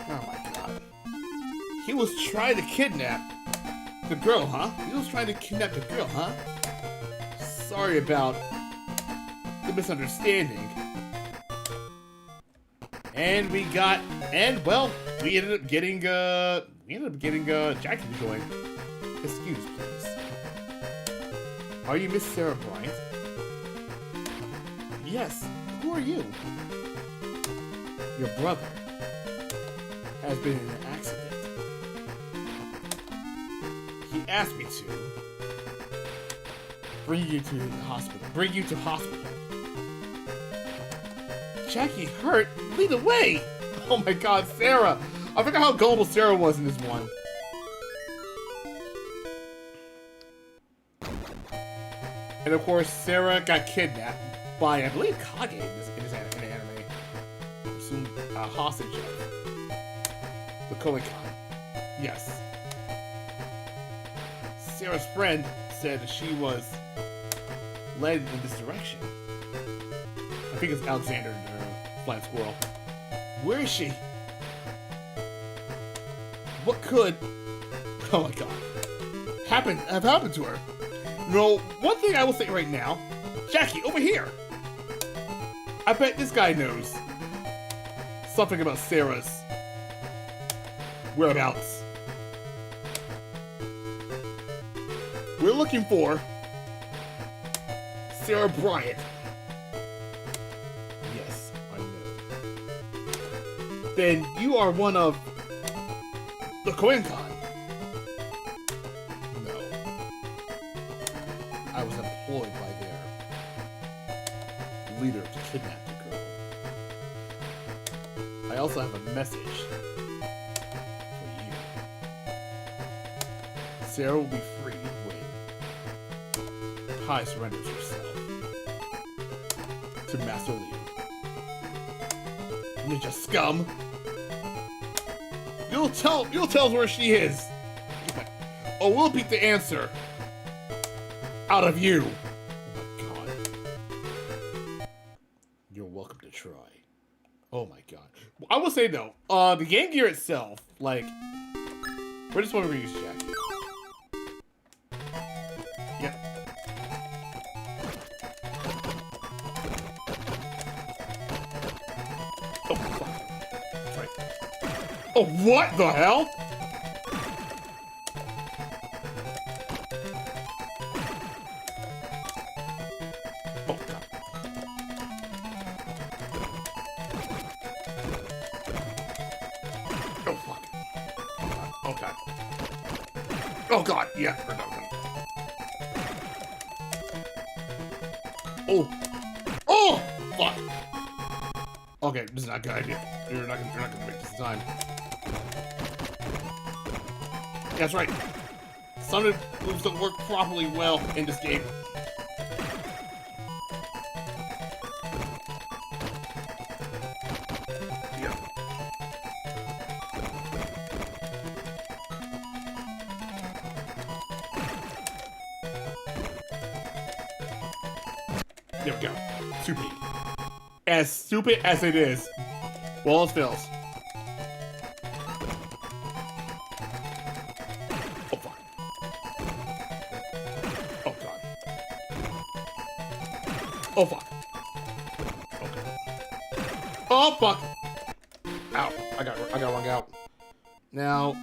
my god. He was trying to kidnap the girl, huh? He was trying to kidnap the girl, huh? Sorry about the misunderstanding. And we ended up getting Jackie to join. Excuse, please. Are you Miss Sarah Bryant? Yes. Who are you? Your brother has been in an accident. He asked me to bring you to hospital. Jackie hurt? Lead the way! Oh my god, Sarah! I forgot how gullible Sarah was in this one. And of course, Sarah got kidnapped by, I believe, Kage in the anime. Some hostage of the Koen-kan. Yes. Sarah's friend said that she was led in this direction. I think it's Alexander, or Flying Squirrel. Where is she? What could, oh my god, have happened to her? No, one thing I will say right now, Jackie, over here. I bet this guy knows something about Sarah's whereabouts. We're looking for Sarah Bryant. Yes, I know. Then you are one of the Koenkai. No. I was employed by their leader to kidnap the girl. I also have a message for you. Sarah will be free when Kai surrenders herself to Master Liu. Ninja scum! You'll tell us where she is! Or we'll beat the answer out of you! Oh my god. You're welcome to try. Oh my god. I will say though, the Game Gear itself, like, we're just want to reuse Jack. Yep. Oh fuck. That's right. Oh, what the hell? Oh god. Oh fuck. Oh god. Oh god. Yeah. Oh. Oh fuck. Okay, this is not a good idea. You're not gonna make this time. That's right. Some moves don't work properly well in this game. Yeah. There we go. Stupid. As stupid as it is. Well, it fails. Oh, fuck. Oh, God. Oh, fuck. Okay. Oh, fuck. Ow. I got wrong out. Now,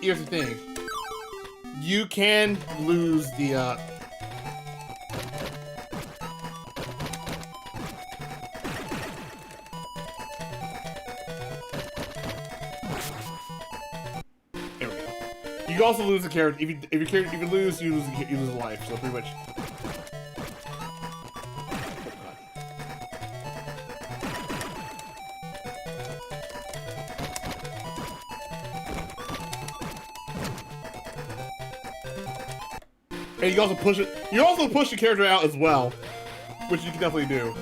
here's the thing. You can lose the, you can also lose the character. If you lose, you lose a life. So pretty much. And you also push it. You also push the character out as well, which you can definitely do.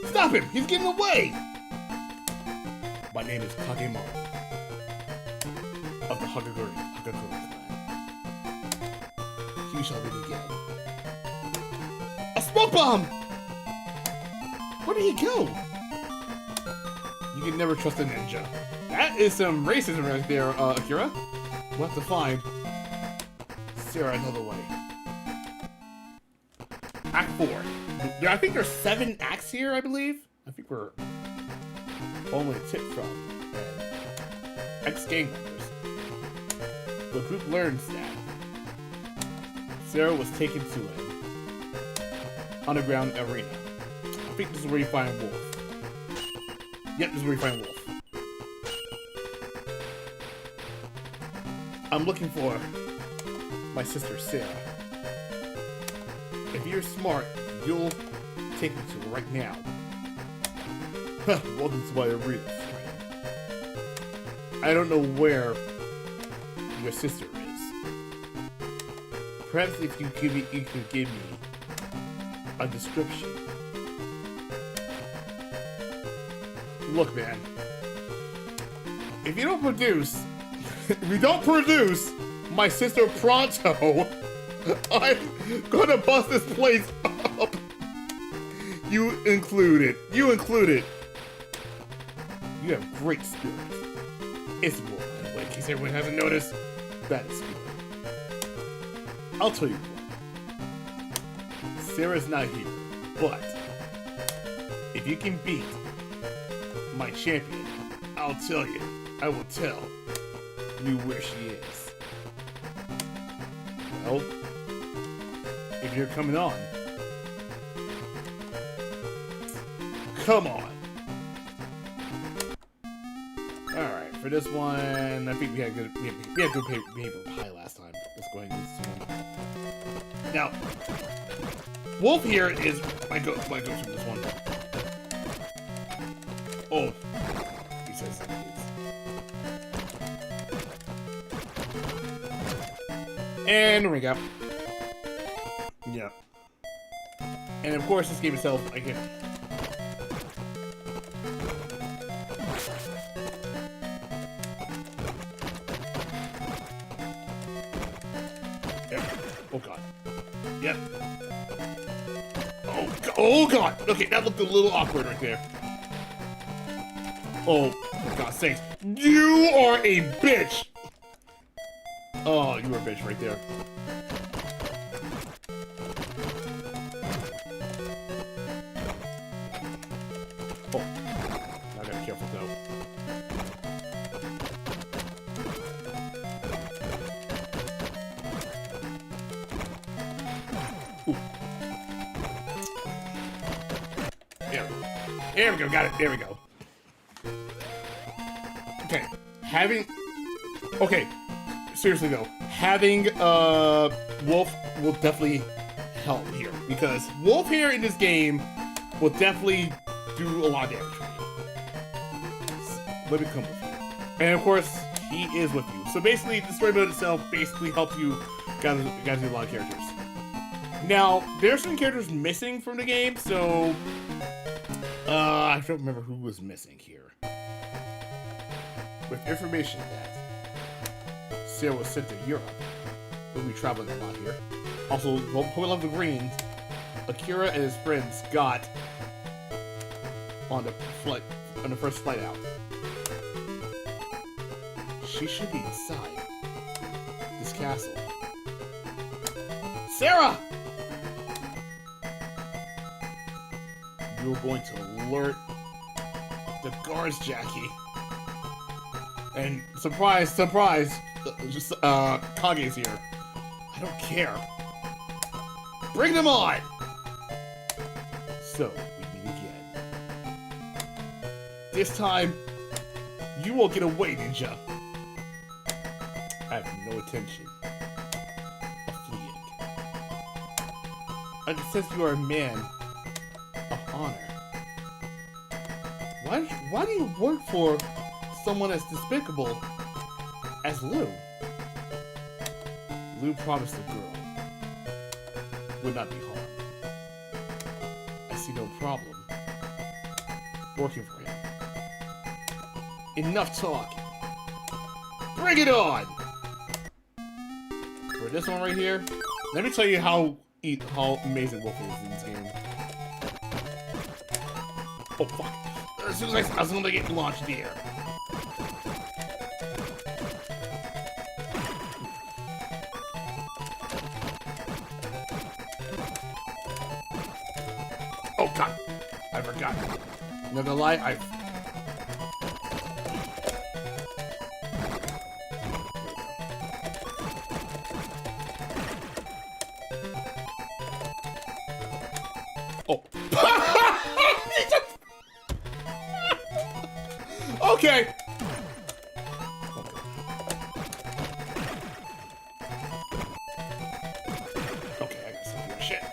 Stop him! He's getting away. My name is Kazama. Of the Hagakure clan. He shall be again. A smoke bomb! Where did he go? You can never trust a ninja. That is some racism right there, Akira. We'll have to find Sarah another way. Act 4. I think there's 7 acts here, I believe. I think we're only a tip from ex-gang members. The group learns that Sarah was taken to an underground arena. I think this is where you find Wolf. Yep, this is where you find Wolf. I'm looking for my sister Sarah. If you're smart, you'll take me to her right now. Welcome to my arena, friend. I don't know where your sister is. Perhaps if you could give me a description. Look, man. If you don't produce my sister Pronto. I'm gonna bust this place up. You included. You included. You have great spirit. It's more, by the way, in case everyone hasn't noticed. That is spirit. I'll tell you what. Sarah's not here, but if you can beat my champion, I'll tell you. I will tell you where she is. Well, if you're coming on, come on. Alright, for this one, I think we had good. We had good paper pie last time. Let's go ahead and do this one. Now, Wolf here is my go for this one. Oh, he says it is. And ring up. Yeah. And of course, this game itself, I can. Oh god. Yep. Oh god. Okay, that looked a little awkward right there. Oh, for God's sakes. You are a bitch! Oh, you are a bitch right there. Oh. I gotta be careful though. There we go, got it, there we go. Okay, okay, seriously though, having, Wolf will definitely help here, because Wolf here in this game will definitely do a lot of damage for you. Let me come with you. And of course, he is with you. So basically, the story mode itself basically helps you gather a lot of characters. Now, there are some characters missing from the game, so I don't remember who was missing here. With information that Sarah was sent to Europe, we'll be traveling a lot here. Also, Pokemon Love the Green, Akira and his friends got on the first flight out. She should be inside this castle. Sarah! You're going to alert the guards, Jackie. And surprise, surprise, Kage's here. I don't care. Bring them on! So, we meet again. This time, you won't get away, Ninja. I have no intention of fleeing. And since you are a man of honor, why do you work for someone as despicable as Lou? Lou promised the girl would not be harmed. I see no problem working for him. Enough talk. Bring it on! For this one right here, let me tell you how amazing Wolf is in this game. Oh fuck. As soon as I was gonna get launched in the air. Oh god. I forgot. I'm not gonna lie, Oh. Okay. Okay, I got some weird shit.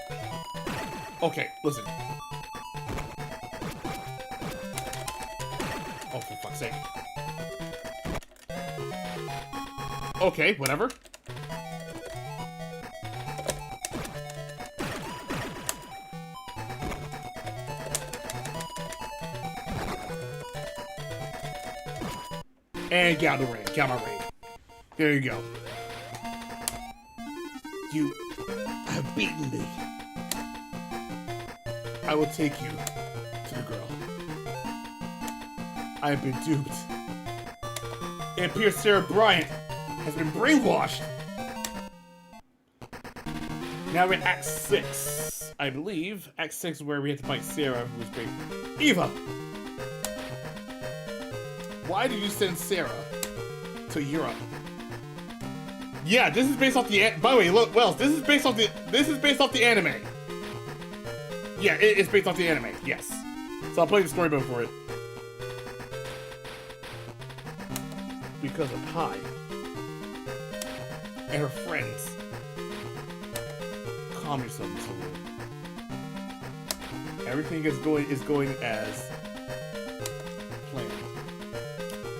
Okay, listen. Oh, for fuck's sake. Okay, whatever. And get out of the ring. Get out of my ring. There you go. You have beaten me. I will take you to the girl. I have been duped. It appears Sarah Bryant has been brainwashed. Now we're at Act 6, I believe. Act 6 is where we have to fight Sarah, who was great. Eva! Why did you send Sarah to Europe? Yeah, this is based off the. By the way, look, Wells. This is based off the anime. Yeah, it's based off the anime. Yes. So I'll play the storybook for it. Because of Pi and her friends. Calm yourself, Mr. Wu. Everything is going as planned.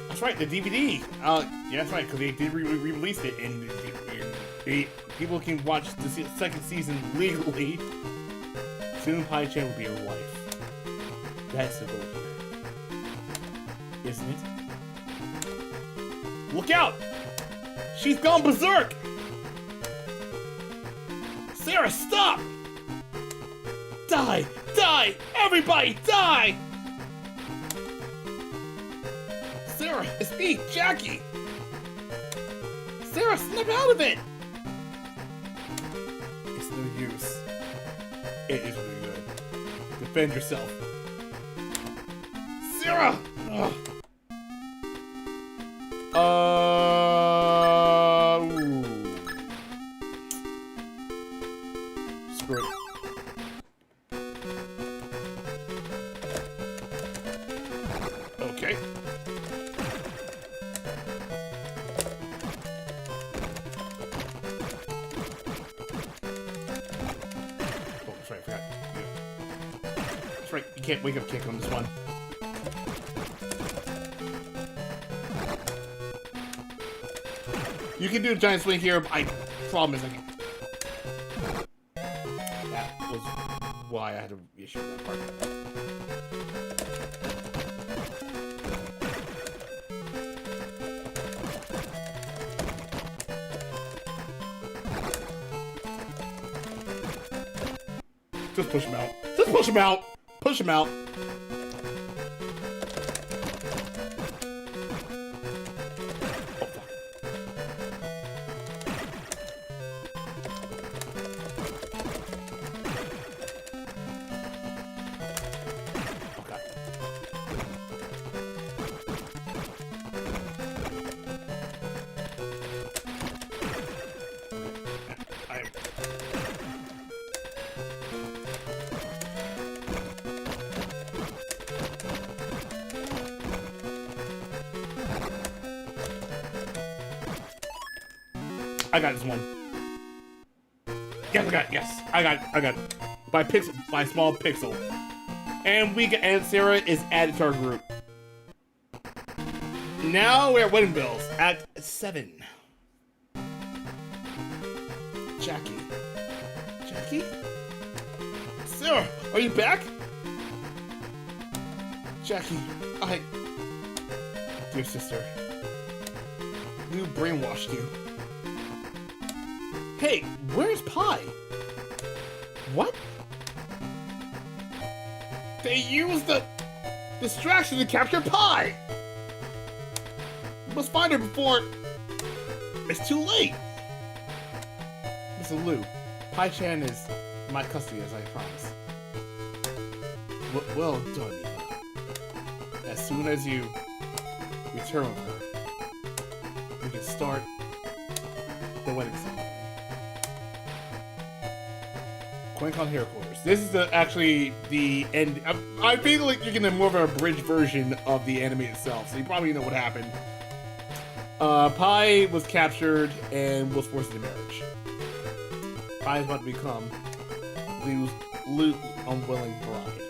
That's right, the DVD. Yeah, that's right, because they did re-release it, and people can watch the second season legally. Soon, Pi-chan will be your wife. That's the goal here, isn't it? Look out! She's gone berserk! Sarah, stop! Die! Die! Everybody, die! Sarah, it's me, Jackie! Sarah, snap out of it! It's no use. It is really good. Defend yourself. Sarah! Ugh. Ooh. Screw it. Okay. Oh, that's right, I forgot. That's right, you can't wake up kick on this one. You can do a giant swing here, but problem is I can't. That was why I had to issue that part. Just push him out. Just push him out! Push him out! I got this one. Yes, I got it. Yes, I got it. By pixel, by small pixel. And Sarah is added to our group. Now we're at Wedding Bells, Act 7. Jackie. Jackie? Sarah, are you back? Jackie, dear sister, we brainwashed you. Hey, where's Pi? What? They used the distraction to capture Pi! We must find her before it's too late! Mr. Liu, Pi-chan is in my custody as I promised. Well done, Eva. As soon as you return with her, we can start the wedding ceremony. CoinCon headquarters. This is actually the end. I feel like you're getting more of a abridged version of the anime itself, so you probably know what happened. Pi was captured and was forced into marriage. Pi is about to become Liu's unwilling bride.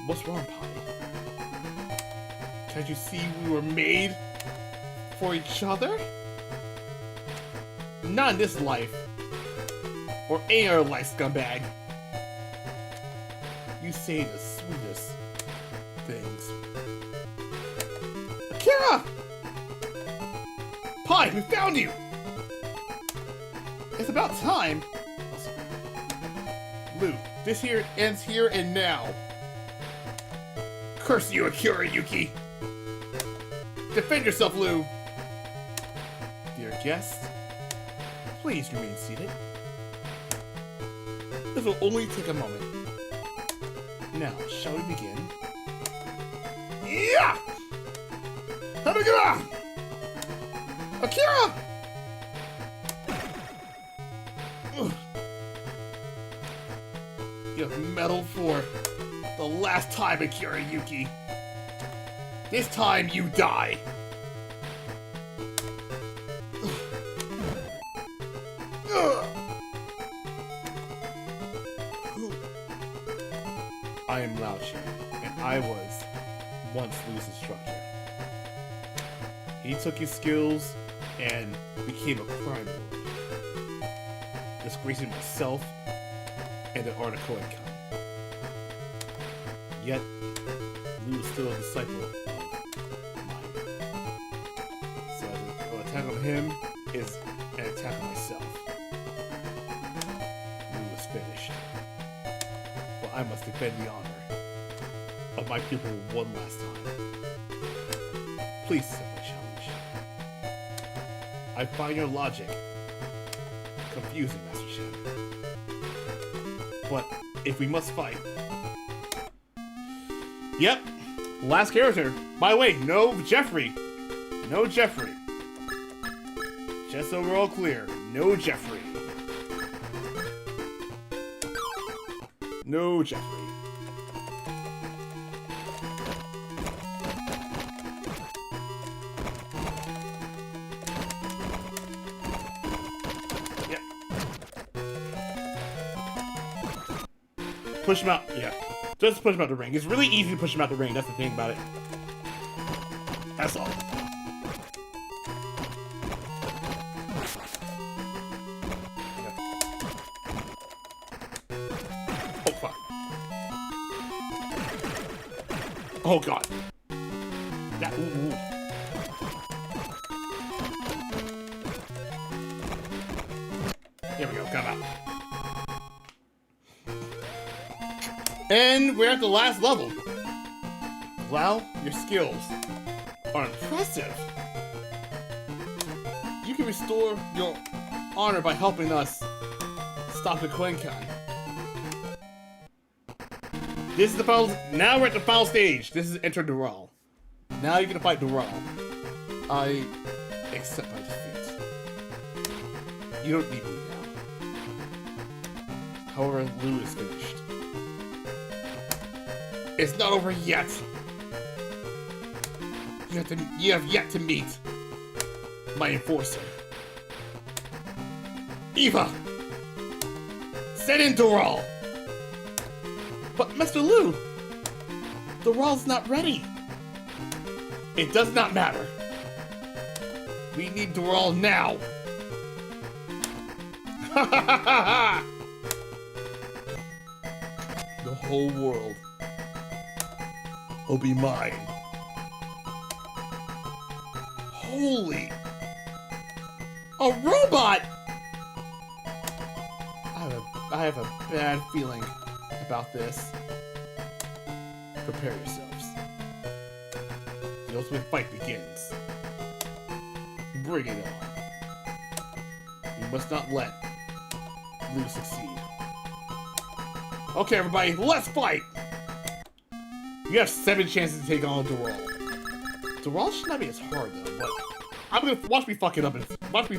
What's wrong, Pi? Can't you see we were made for each other? Not in this life. Or any other life, scumbag. You say the sweetest things. Akira! Pi, we found you! It's about time. Lou, this here ends here and now. Curse you, Akira Yuki. Defend yourself, Lou. Dear guests, please remain seated. This will only take a moment. Now, shall we begin? Yeah! Hamagura! Akira! Ugh. You have meddled for the last time, Akira Yuki. This time you die. I am Laoche, and I was once Lou's instructor. He took his skills and became a crime lord, disgracing myself and the art of Koenkan. Yet, Lou is still a disciple of mine. So an attack on him is an attack on myself. Lou is finished. But I must defend the honor of my pupil one last time. Please accept my challenge. I find your logic confusing, Master Shadow. But if we must fight... Yep, last character. By the way, no Jeffrey. No Jeffrey. Just so we're all clear, no Jeffrey. No Jeffrey. Yep. Push him out, yeah. Just push him out the ring. It's really easy to push him out the ring, that's the thing about it. That's all. Oh, fuck. Oh, God. That, ooh. There we go, come out. And we're at the last level. Wow, your skills are impressive. You can restore your honor by helping us stop the Koenkan. This is the final. Now we're at the final stage. This is Enter Dural. Now you're gonna fight Dural. I accept my defeat. You don't need me now. However, Lou is finished. It's not over yet. You have yet to meet my enforcer. Eva! Send in Dural! But Mr. Lou, Dural's not ready. It does not matter. We need Dural now. The whole world will be mine. Holy! A robot! I have a bad feeling about this. Prepare yourselves. The ultimate fight begins. Bring it on. You must not let Lou succeed. Okay, everybody, let's fight! You have 7 chances to take on Dural. Dural should not be as hard though, but I'm gonna watch me fuck it up and see this. Watch me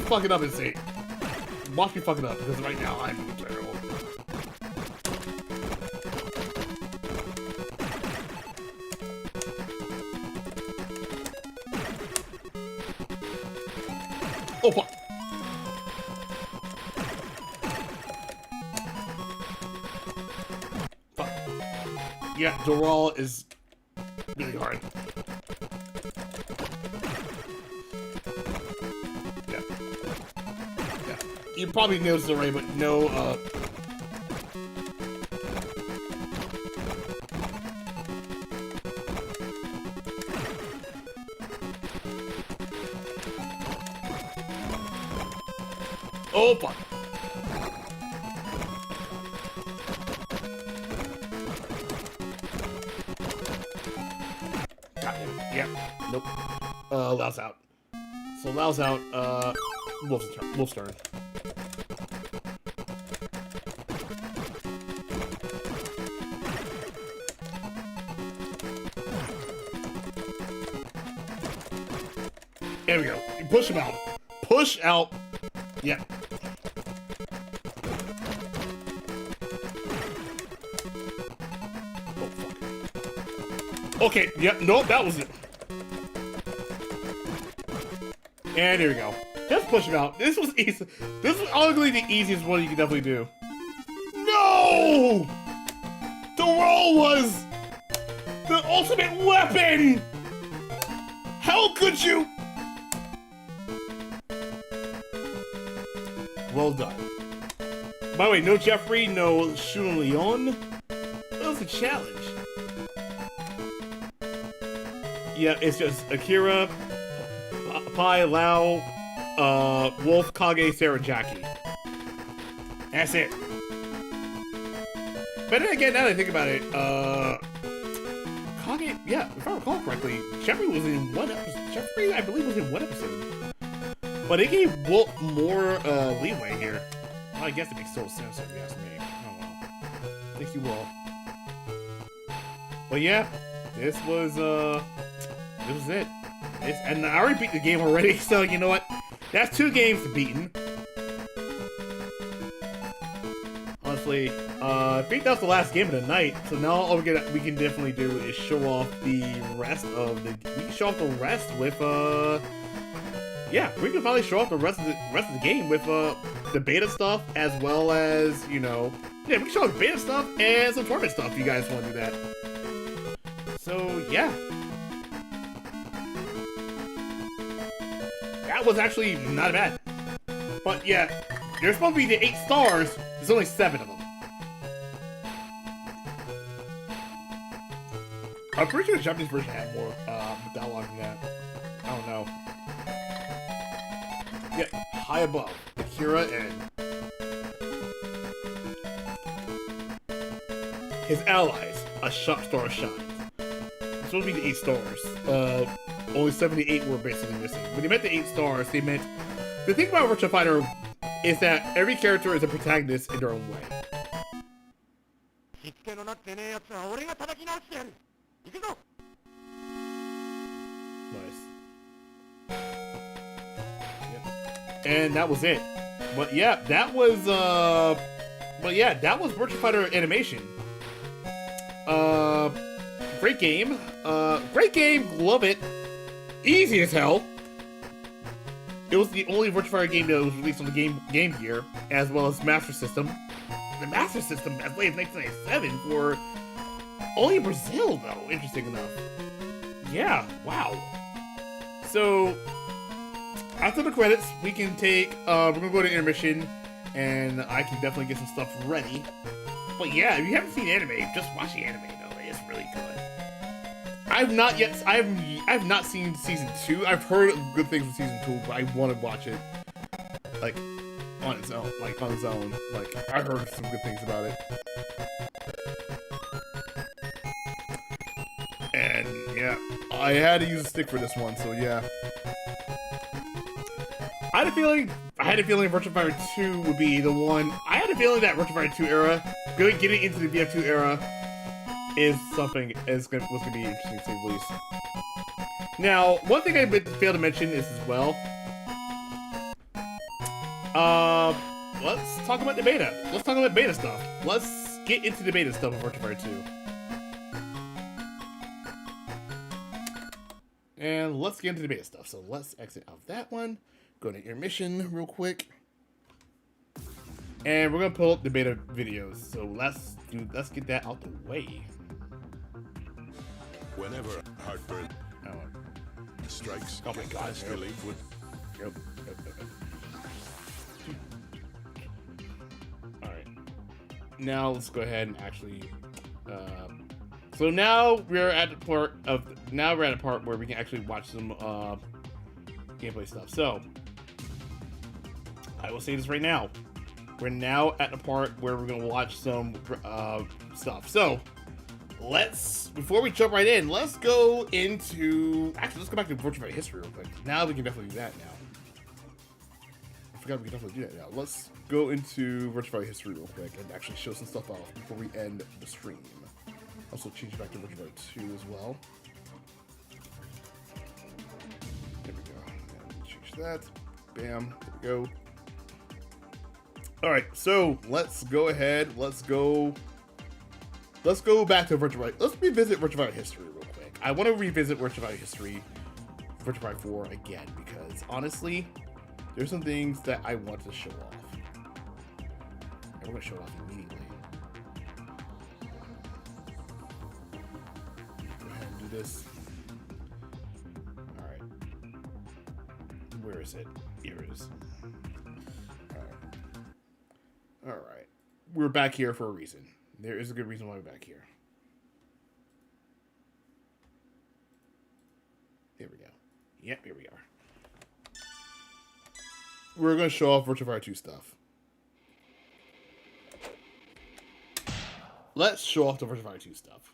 fuck it up and see. Watch me fuck it up because right now I'm doing terrible. Oh fuck. Yeah, Dural is really hard. Yeah. Yeah. You probably noticed already, but no, Oh, fuck. God damn it. Yep. Nope. Lau's out. So Lau's out. Wolf's turn. There we go. Push him out. Push out. Yeah. Oh, fuck. Okay. Yep. Yeah, nope. That was it. And here we go. Just push him out. This was easy. This was arguably the easiest one you can definitely do. No! The roll was the ultimate weapon! How could you? Well done. By the way, no Jeffrey, no Shun Leon. That was a challenge. Yeah, it's just Akira, Pai, Lau, Wolf, Kage, Sarah, Jackie. That's it. But then again, now that I think about it, Kage, yeah, if I recall correctly, Jeffrey was in one episode. Jeffrey, I believe, was in one episode. But it gave Wolf more leeway here. Well, I guess it makes total sense if you ask me. Oh well. Thank you all. But yeah, this was it. And I already beat the game already, so you know what? That's 2 games beaten. Honestly, I think that's the last game of the night. So now all we can definitely do is show off the rest of the. We can show off the rest with yeah, we can finally show off the rest of the game with the beta stuff as well as, you know, yeah, we can show off the beta stuff and some tournament stuff if you guys want to do that. So yeah. That was actually not bad. But yeah, there's supposed to be the 8 stars. There's only 7 of them. I'm pretty sure the Japanese version had more dialogue than that. I don't know. Yeah, high above. Akira and his allies, a sharp star shines. It's supposed to be the 8 stars. Only 78 were basically missing. When they meant the 8 stars, they meant... The thing about Virtua Fighter is that every character is a protagonist in their own way. Nice. Yep. And that was it. But yeah, that was Virtua Fighter Animation. Great game. Love it. Easy as hell. It was the only Virtua Fighter game that was released on the Game Gear, as well as Master System. The Master System as late as 1997 for only Brazil, though, interesting enough. Yeah, wow. So, after the credits, we can take, we're gonna go to intermission, and I can definitely get some stuff ready. But yeah, if you haven't seen anime, just watch the anime, though. It's really good. I've not seen season 2. I've heard good things from season 2, but I want to watch it, like, on its own. Like, I heard some good things about it. And, yeah, I had to use a stick for this one, so yeah. I had a feeling Virtua Fighter 2 would be the one. I had a feeling that Virtua Fighter 2 era, really getting into the VF2 era, is something was gonna be interesting to say the least. Now, one thing I failed to mention is as well. Let's talk about the beta. Let's talk about beta stuff. Let's get into the beta stuff of Virtua Fighter 2. And let's get into the beta stuff. So let's exit out of that one. Go to intermission real quick. And we're gonna pull up the beta videos. So let's get that out the way. Whenever heartburn strikes, oh my god, relief with. Yep. Alright. Now let's go ahead and actually so now we're at the part where we can actually watch some gameplay stuff. So I will say this right now. We're now at the part where we're gonna watch some stuff. So before we jump right in, let's go into let's go back to Virtua history real quick. Now we can definitely do that now. I forgot we can definitely do that now. Let's go into Virtua history real quick and actually show some stuff off before we end the stream. Also change back to Virtua 2 as well. There we go. And change that. Bam. There we go. Alright, so let's go ahead. Let's go back to Virtua. Let's revisit Virtua history real quick. I want to revisit Virtua history, Virtua 4 again, because honestly, there's some things that I want to show off. And we're going to show it off immediately. Go ahead and do this. Alright. Where is it? Here it is. Alright. We're back here for a reason. There is a good reason why we're back here. There we go. Yep, here we are. We're going to show off Virtua 2 stuff. Let's show off the Virtua 2 stuff.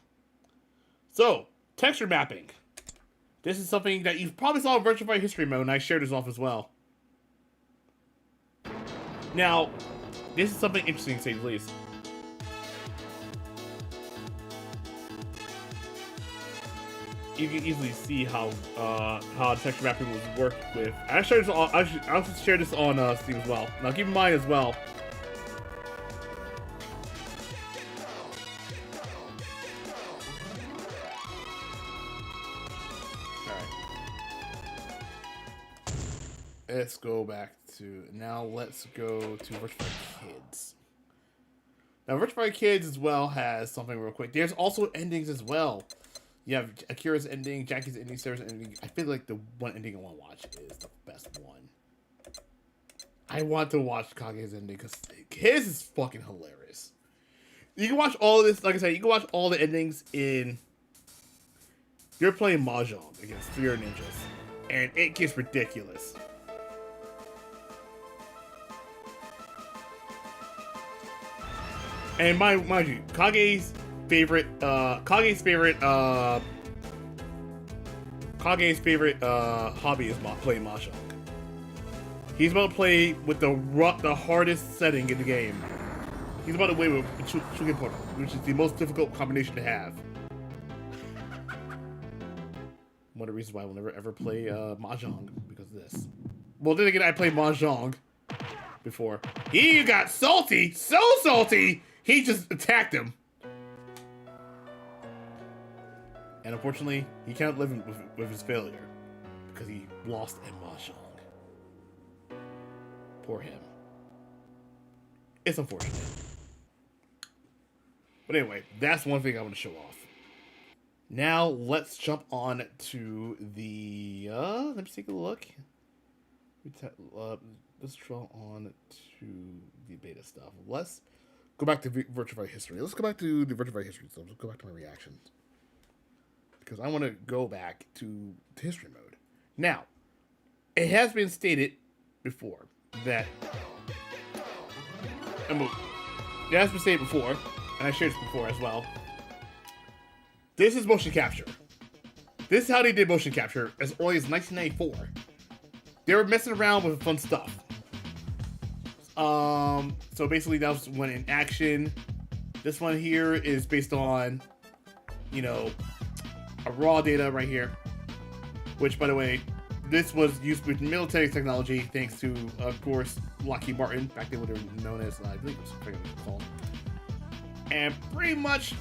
So, texture mapping. This is something that you probably saw in Virtua history mode, and I shared this off as well. Now, this is something interesting to say the least. You can easily see how texture mapping was worked with. I shared this on. I also shared this on Steam as well. Now keep in mind as well. All right. Let's go back to now. Let's go to Virtua Kids. Now Virtua Kids as well has something real quick. There's also endings as well. You have Akira's ending, Jackie's ending, Sarah's ending. I feel like the one ending I want to watch is the best one. I want to watch Kage's ending because his is fucking hilarious. You can watch all of this, like I said, you can watch all the endings in... You're playing Mahjong against 3 other ninjas, and it gets ridiculous. And mind you, Kage's favorite hobby is playing Mahjong. He's about to play with the hardest setting in the game. He's about to play with Shugenporo, which is the most difficult combination to have. One of the reasons why I will never ever play Mahjong because of this. Well, then again, I played Mahjong before. He got salty, so salty, he just attacked him. And unfortunately, he can't live with his failure because he lost in Mahjong. Poor him. It's unfortunate. But anyway, that's one thing I want to show off. Now, let's jump on to the... let me take a look. Let's draw on to the beta stuff. Let's go back to Virtua history. Let's go back to the Virtua history stuff. Let's go back to my reactions. Because I want to go back to history mode. Now, it has been stated before that... It has been stated before, and I shared this before as well. This is motion capture. This is how they did motion capture as early as 1994. They were messing around with fun stuff. So basically that was one in action. This one here is based on, you know, a raw data right here. Which, by the way, this was used with military technology thanks to, of course, Lockheed Martin. Back then, what they were known as, I believe it was called. And pretty much,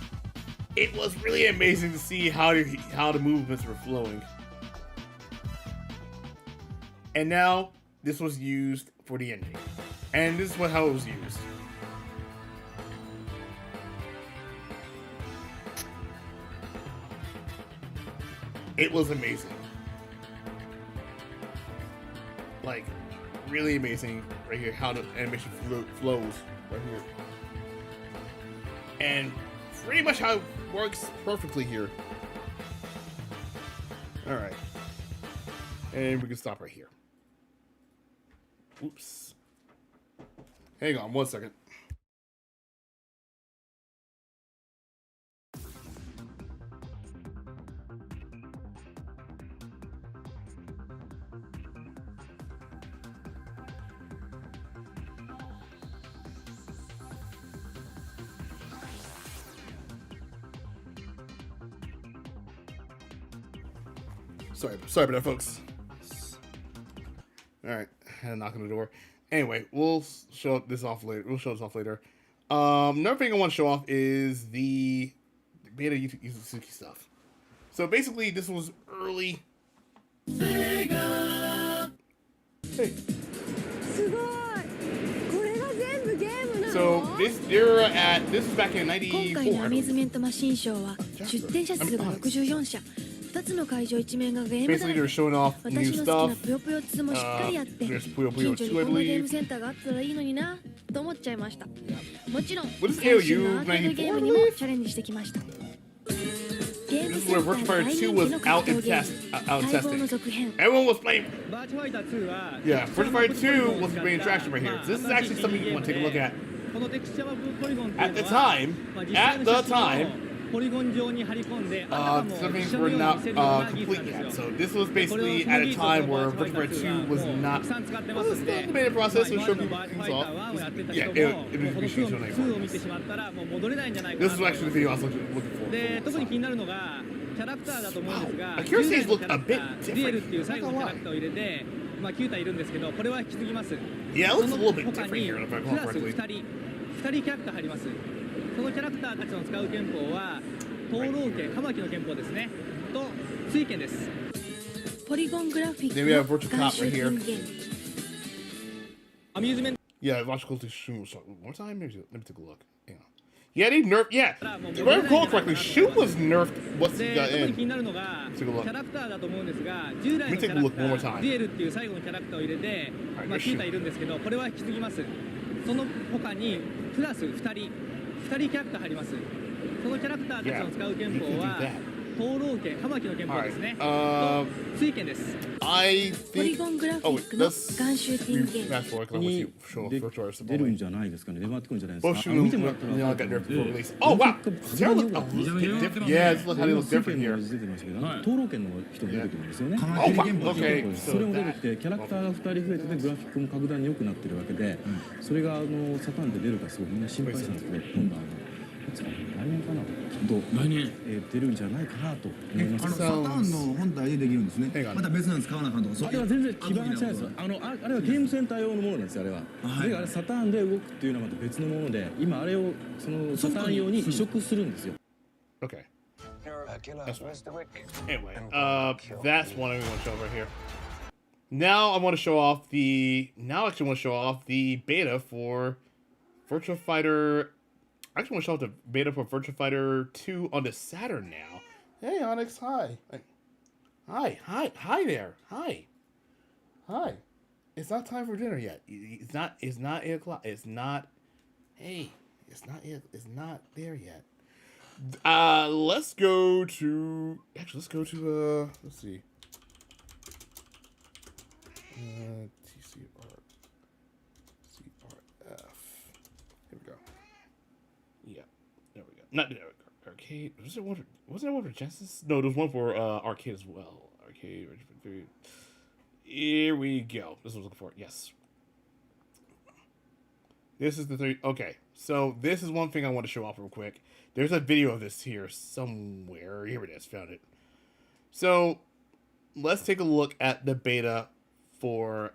it was really amazing to see how the movements were flowing. And now, this was used for the ending. And this is how it was used. It was amazing. Like, really amazing right here, how the animation flows right here. And pretty much how it works perfectly here. Alright. And we can stop right here. Oops. Hang on 1 second. Sorry about that, folks. All right, had a knock on the door. Anyway, we'll show this off later. Another thing I want to show off is the beta Suzuki stuff. So basically, this was early. Sega. Hey. So this is back in '94. 今回のアミューズメントマシンショーは出展者数が64社。2つの会場一面がゲームだらけ。私の好きなぷよぷよ2もしっかりやって、近所にこんなゲームセンターがあったらいいのになと思っちゃいました。もちろん、最新のアーケードゲームにもチャレンジしてきました。ゲームセンターで大人気の格闘ゲーム、待望の続編。Everyone was playing. Yeah, Virtua Fighter 2 was being traction right here. So this is actually something you want to take a look at. At the time, some things were not complete yet. So this was basically at a time where Virtua Fighter 2 was not. It was still in the beta process, so showing people things off. Yeah, it was showing nice. This is actually the video I was looking for. Wow, accuracies look a bit different. Not gonna lie. Yeah, it looks a little bit different here, if I recall correctly. 2人キャラクター入ります。そのキャラクターたちの使う拳法は灯籠剣、カマキの拳法ですね。と水剣です。ポリゴングラフィック Then we have Virtua Cop right here. アミューズメント Yeah, logical to shoot one more time. Maybe let me take a look. Hang on. Yeah, they nerfed. Yeah, if I recall correctly, shoot was nerfed. What's he got in? 気になるのがキャラクターだと思うんですが、従来のキャラクター、デュエルっていう最後のキャラクターを入れて、9体いるんですけど、これは引き継ぎます。その他にプラス2人キャラクター入ります。そのキャラクターたちの使う拳法は灯籠剣、カマキの拳法ですね。と水剣です。ポリゴングラフィックのガンシューティングゲーム。出るんじゃないですかね。出回ってくるんじゃないですか。見てもらったら。Oh wow! Zero look a little bit different. Yeah, look how they look different here. 出てますけど、灯籠剣の人も出てくるんですよね。Oh wow! Okay. それも出てきて、キャラクターが2人増えてて、グラフィックも格段に良くなってるわけで、それがサターンで出るかすごいみんな心配したんですけど、今度来年かなと来年出るんじゃないかなと思います。サターンの本体でできるんですね。また別のやつ買わなあかんとか。あれは全然基盤が違うんですよ。あれはゲームセンター用のものなんですよ。あれは。であれサターンで動くっていうのはまた別のもので、今あれをそのサターン用に移植するんですよ。Okay. That's fine. Anyway, that's one I want to show right here. Now I want to show off the. Now I actually want to show off the beta for Virtua Fighter. I actually want to show off the beta for Virtua Fighter 2 on the Saturn now. Hey, Onyx, hi. Hi there. Hi. It's not time for dinner yet. It's not 8 o'clock. It's not there yet. Let's go to, let's see. TCRF. Here we go. Yeah, there we go. Not arcade. Was there one for Genesis? No, there's one for arcade as well. Arcade. Here we go. This is what I was looking for. Yes. This is the three. Okay, so this is one thing I want to show off real quick. There's a video of this here somewhere. Here it is. Found it. So let's take a look at the beta for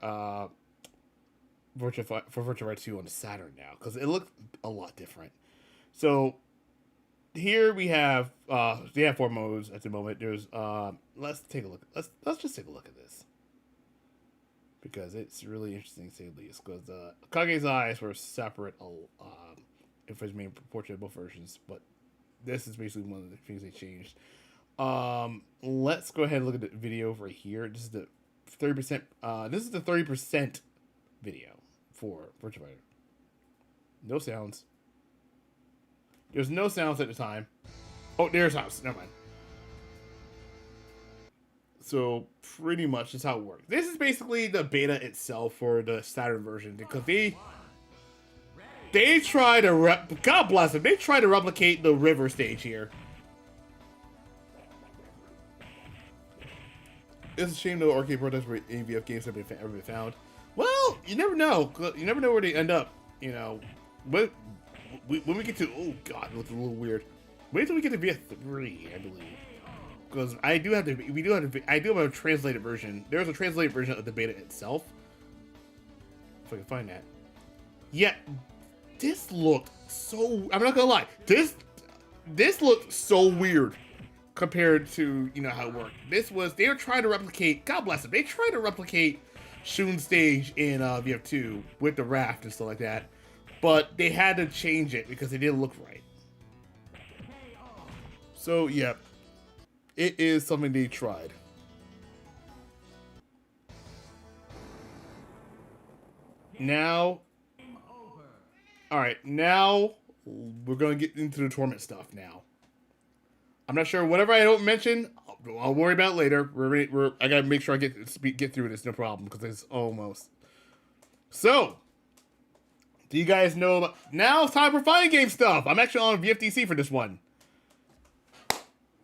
Virtua Fighter 2 on the Saturn now, because it looked a lot different. So here we have they have 4 modes at the moment. There's let's take a look. Let's just take a look at this, because it's really interesting to say the least. Because Kage's eyes were separate, if it's main portrait of both versions, but this is basically one of the things they changed. Let's go ahead and look at the video right here. This is the 30%. This is the 30% video for Virtua Fighter. No sounds. There's no sounds at the time. Oh, there's sounds. Never mind. So pretty much that's how it works. This is basically the beta itself for the Saturn version, because They try to God bless them. They try to replicate the river stage here. It's a shame no arcade prototypes for AVF games have ever been found. Well, you never know. You never know where they end up. You know, when we get to, oh god, it looks a little weird. Wait till we get to VF3, I believe, because I do have a translated version. There's a translated version of the beta itself. If I can find that. Yeah, this looked so. I'm not gonna lie. This looked so weird compared to, you know, how it worked. They were trying to replicate, God bless them, they tried to replicate Shun's stage in VF2 with the raft and stuff like that, but they had to change it because it didn't look right. So yeah, it is something they tried. Now, alright, now we're going to get into the tournament stuff now. I'm not sure. Whatever I don't mention, I'll worry about it later. I gotta make sure I get through this, no problem, because it's almost. So, do you guys know about? Now it's time for fighting game stuff. I'm actually on VFDC for this one.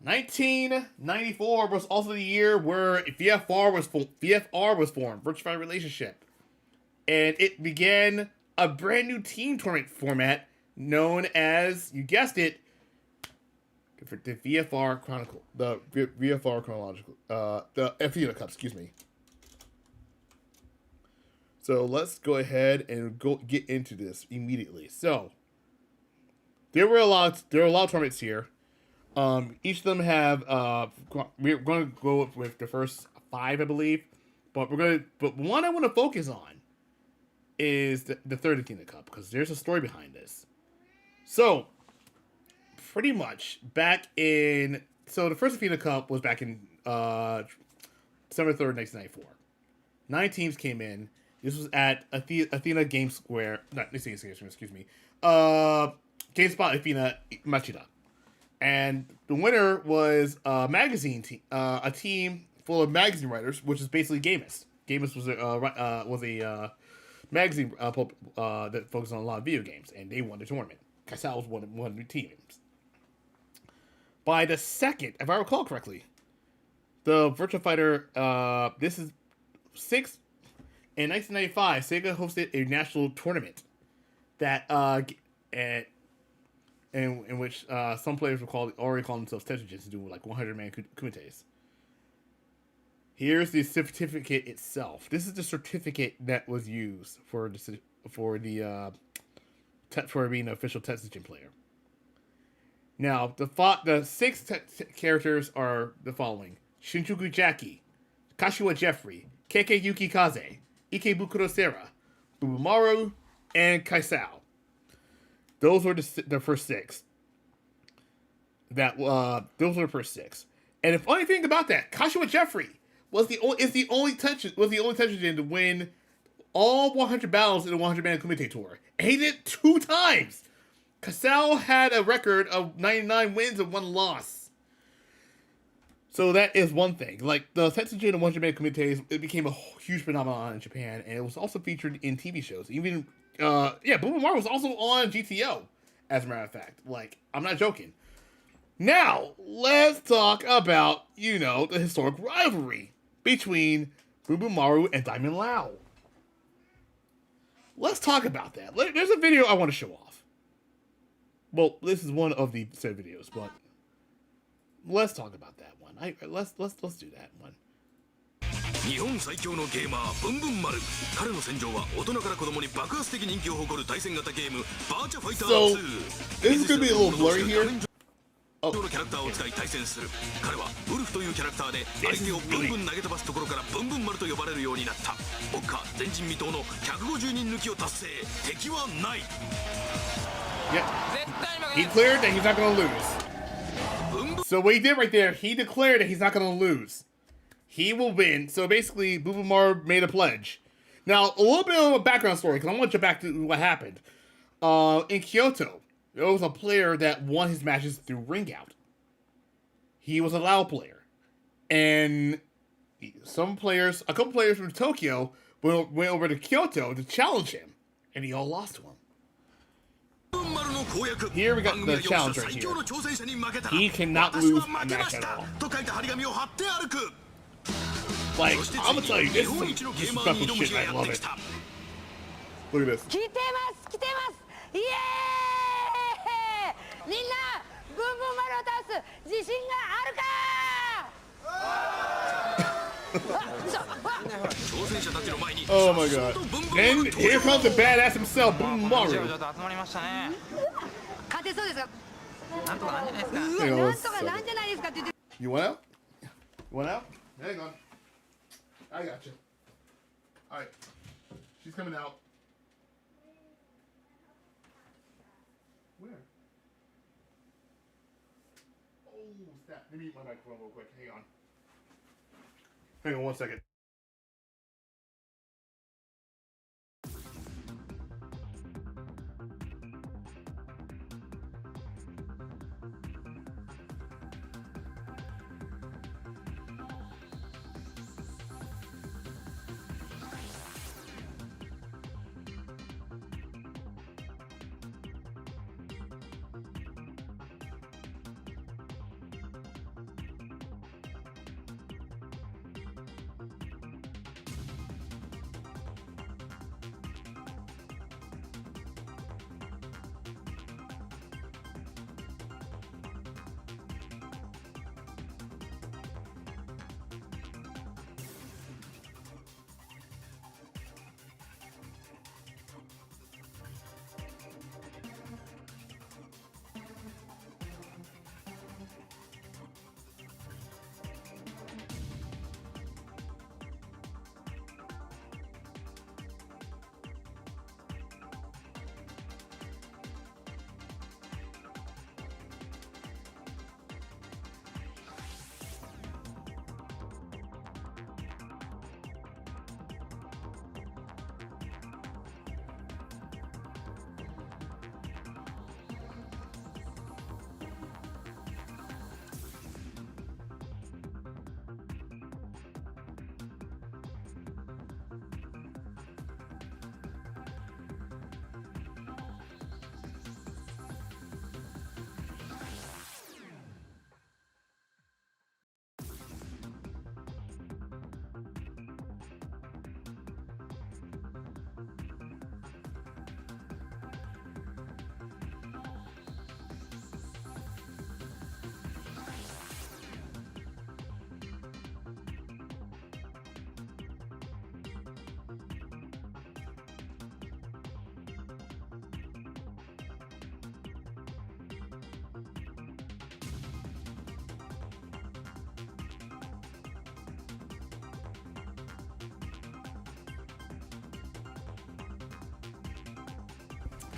1994 was also the year where VFR was formed, Virtua Fighter Relationship, and it began a brand new team tournament format known as, you guessed it, the VFR Chronicle, the VFR Chronological, the FINA Cup, excuse me. So let's go ahead and get into this immediately. So there were a lot of tournaments here. Each of them have we're going to go with the first 5, I believe, but one I want to focus on is the third FINA Cup, because there's a story behind this. So pretty much back in, so the first FINA Cup was back in December 3rd, 1994. 9 teams came in. This was at Athena Game Square, excuse me, GameSpot Athena Machida. And the winner was a magazine team, a team full of magazine writers, which is basically Gamus. Gamus was a magazine that focused on a lot of video games, and they won the tournament. Kaisal was one of the teams. By the second, if I recall correctly, the Virtua Fighter, this is 6, in 1995, Sega hosted a national tournament that, in which some players already call themselves Tetsujins to do like 100-man kumites. Here's the certificate itself. This is the certificate that was used for being an official Tetsujin player. Now, the 6 characters are the following: Shinjuku Jackie, Kashiwa Jeffrey, Keike Yuki Kaze, Ikebukuro Sera, Bubumaru, and Kaisal. Those were the first 6. Those were the first 6. And the funny thing about that, Kashiwa Jeffrey was the only Tetsujin to win all 100 battles in the 100-man Kumite Tour. And he did 2 times. Kaisal had a record of 99 wins and 1 loss. So that is one thing. Like, the Tetsujin and 100-man Kumites, it became a huge phenomenon in Japan, and it was also featured in TV shows. Even, Bubumaru was also on GTO, as a matter of fact. Like, I'm not joking. Now, let's talk about, the historic rivalry between Bubumaru and Diamond Lau. Let's talk about that. There's a video I want to show off. Well, this is one of the said videos, but let's talk about that one. Let's do that one. 日本最強のゲーマーブンブン丸彼の戦場は大人から子供に爆発的人気を誇る対戦型ゲームバーチャファイター2 So, this is going to be a little blurry here. のキャラクターを使い対戦する彼はウルフというキャラクターで相手をブンブン投げ飛ばすところからブンブン丸と呼ばれるようになった目下前人未到の150人抜きを達成敵はない Yeah. He declared that he's not going to lose. So what he did right there, he declared that he's not going to lose. He will win. So basically, Bubumaru made a pledge. Now, a little bit of a background story, because I want to jump back to what happened. In Kyoto, there was a player that won his matches through ring out. He was a Lao player. And a couple players from Tokyo went over to Kyoto to challenge him. And he all lost to him. here we got the challenge right here. He cannot lose a match at all. Like, I'm gonna tell you, this is some disrespectful shit. I love it. Look at this. 来てます来てますイエーイみんなブンブン丸を倒す自信があるか Oh my god. And here comes the badass himself, Boom Mario. 勝てそうですかなんとかなんじゃないですか Hang on な one んとかなんじゃないですかって言って You want out? You want out? Hang on. I got you. Alright. She's coming out. Where? Oh, snap. Let me mute my microphone real quick. Hang on. Hang on 1 second.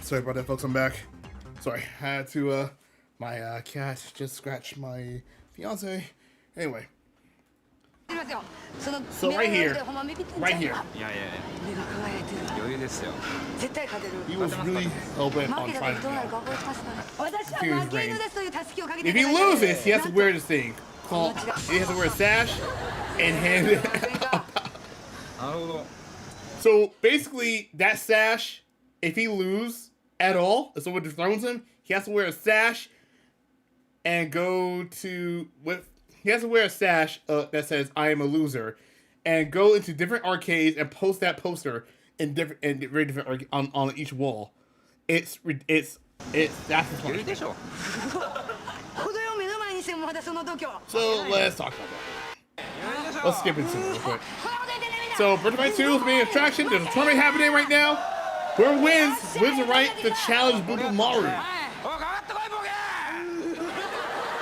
Sorry about that, folks. I'm back. Sorry, I had to, my cat just scratched my fiance. Anyway. So right here. He was really open on trying to do his brain. If he loses, he has to wear this thing called, he has to wear a sash and hand it up. So basically, that sash, if he loses at all, if someone dethrones him, he has to wear a sash and go to he has to wear a sash that says "I am a loser," and go into different arcades and post that poster in very different on each wall. It's that's the punishment. So let's talk about that. Let's skip into it real quick. So Virtua 2 is the main attraction. There's a tournament happening right now. Whoever wins the right to challenge Boo Maru.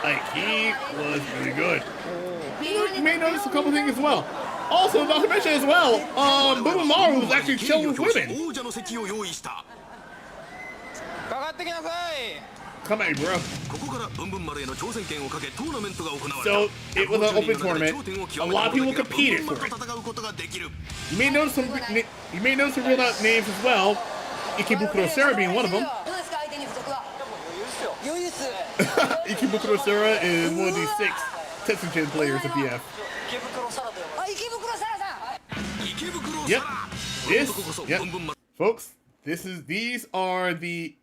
Like, he was really good. You may notice a couple things as well. Also, not to mention as well, Boo Maru was actually chilling with women. Come at me, bro. So, it was an open tournament. A lot of people competed for it. You may notice some real names as well. Ikebukuro Sera being one of them. Ikebukuro Sera is one of these 6 Tetsugen players of VF. Yep. Folks, These are the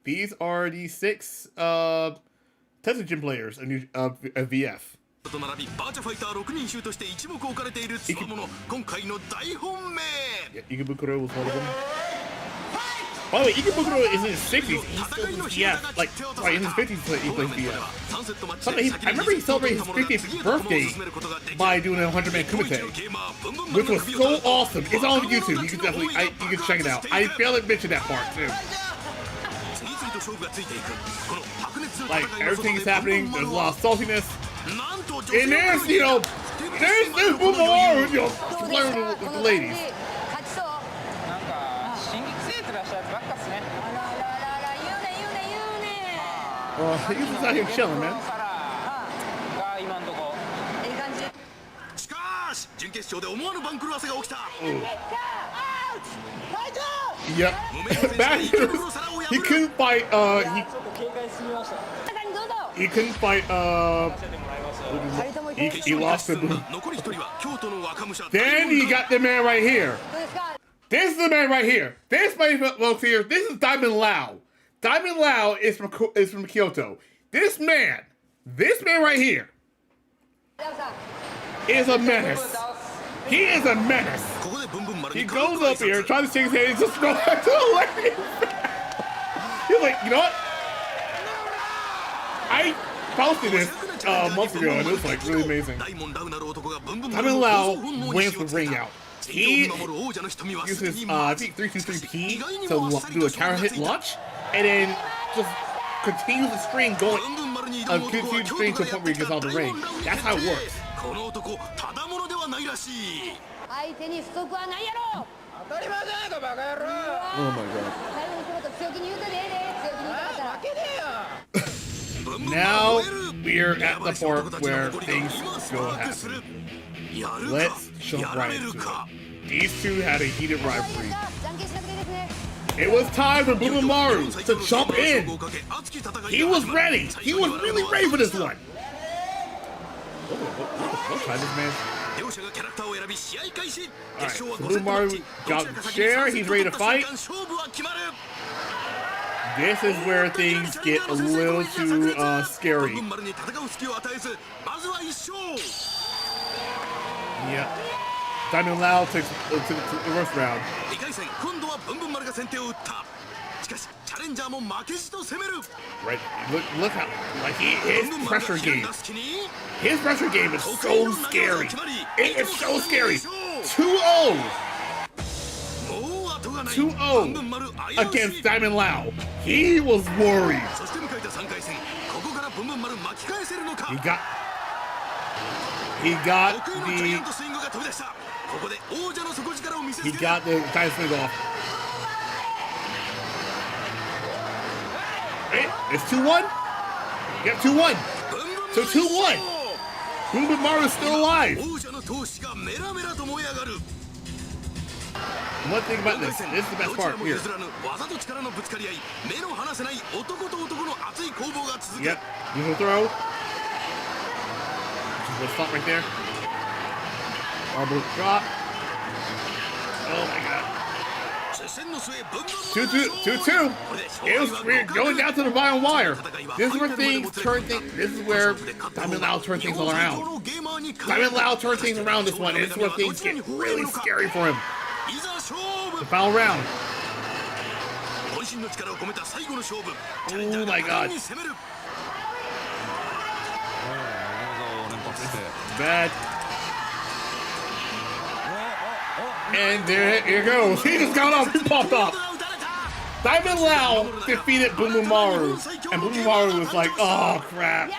6 Tesla Gym players of VF. と並びバーチャファイター6人衆として一目置かれている強者今回の大本命 Ikebukuro was one of them. By the way, Ikebukuro is in his 60s. He's still VF. Like, sorry, in his 50s he plays VF. I remember he celebrated his 50th birthday by doing a 100-man kumite, which was so awesome. It's on YouTube. You can definitely, you can check it out. I failed to mention that part too. Like, everything is happening. There's a lot of saltiness. And there's, you know, there's Boomerang, you know, flirting with the ladies. He's just out here chilling, man. Yep. Back he couldn't fight, he couldn't fight, he lost to Boom. Then he got the man right here. This is the man right here. This man here. This is Diamond Lau. Diamond Lau is from Kyoto. This man right here is a menace. He is a menace. He goes up here, tries to shake his hand, and just goes back to the lady. He's like, you know what? I posted this a month ago, and it was like really amazing. Diamond Lau wins the ring out. He uses, I think 323P to do a counter hit launch, and then just continues the string going, continues the string to the point where he gets out of the ring. That's how it works. Oh my god. Now we're at the part where things go happen. Let's jump right into it. These two had a heated rivalry. It was time for Boomerang to jump in. He was ready. He was really ready for this one. What kind of man? Alright, so Boomerang got the chair. He's ready to fight. This is where things get a little too scary. Yeah. Diamond Lau takes the first round. Right. Look how, like, his pressure game. His pressure game is so scary. It is so scary. 2-0. 2-0 against Diamond Lau. He was worried. He got the giant swing off. It's 2-1. Yep, 2-1. So 2-1. Boomerang is still alive. One thing about this is the best part here. Yep, you can throw. Let's stop right there. Marble drop. Oh my god. 2-2. We're going down to the bottom wire. This is where things turn things. This is where Diamond Lau turns things all around. Diamond Lau turns things around this one, and this is where things get really scary for him. The final round. Oh my god. Bad. And there it goes. He just got off. He popped off. Diamond Lau defeated Boomerang, and Boomerang was like, "Oh crap."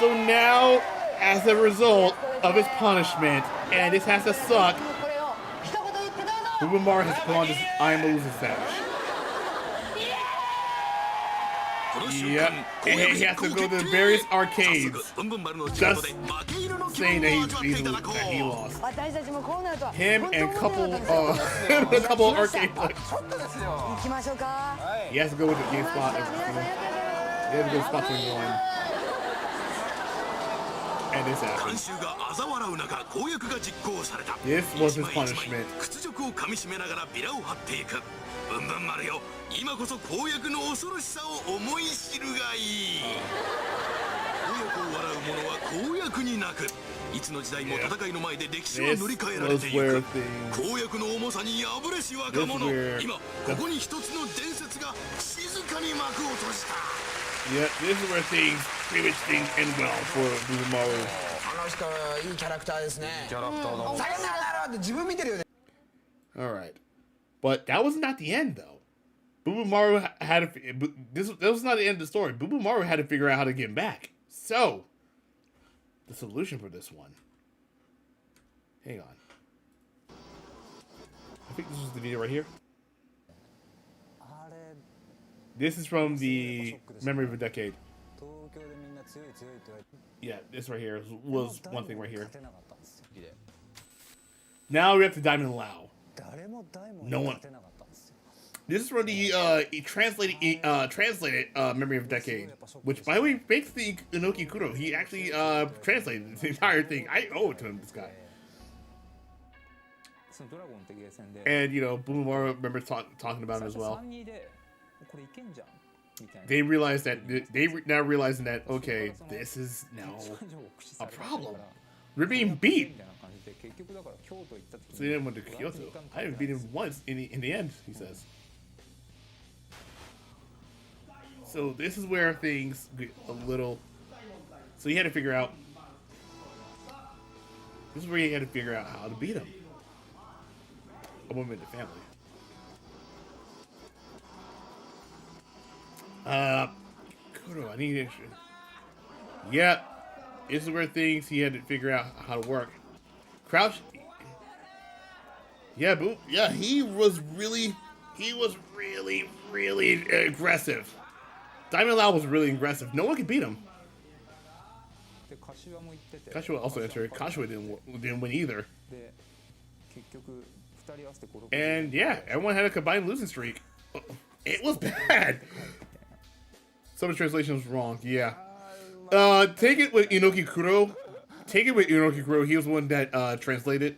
So now, as a result of his punishment, and this has to suck, Boomerang has put on this I am a loser status. Yep, and he has to go to the various arcades, just saying that he lost. Him and a couple arcade players. He has to go with the game spot. He has to go to spot 21. And this happened. This was his punishment. 屈辱をかみしめながらビラを張っていく。ブンブン丸よ、今こそ公約の恐ろしさを思い知るがいい。公約を笑う者は公約に泣く。いつの時代も戦いの前で歴史は塗り替えられていく。公約の重さに敗れし若者。今ここに一つの伝説が静かに幕を閉じた。Yeah, this is where things pretty much things end well for Bubumaru. この人いいキャラクターですね。キャラクターだ。さよならって自分見てるよね。All right, but that was not the end though. Bubumaru had to, this was not the end of the story. Bubumaru had to figure out how to get him back. So, the solution for this one. Hang on. I think this was the video right here. This is from the Memory of a Decade. Yeah, this right here was one thing right here. Now we have to Diamond Lao. No one. This is from the translated Memory of a Decade, which by the way makes the Inoki Kuro. He actually translated the entire thing. I owe it to him, this guy. And you know, Bubumaru remember talking about him as well. They realized that now realizing that okay, this is now a problem. We're being beat. So he didn't went to Kyoto. I haven't beat him once in the end, he says. So this is where things get a little. So he had to figure out. This is where he had to figure out how to beat him. A woman in the family. Kuro, I need to. Yeah, this is where things he had to figure out how to work. Crouch. Yeah, boo. Yeah, he was really aggressive. Diamond Lao was really aggressive. No one could beat him. Kashiwa also entered. Kashiwa didn't win either. And yeah, everyone had a combined losing streak. It was bad. Some of the translation was wrong. Yeah. Take it with Inoki Kuro. Take it with Inoki Kuro. He was the one that translated.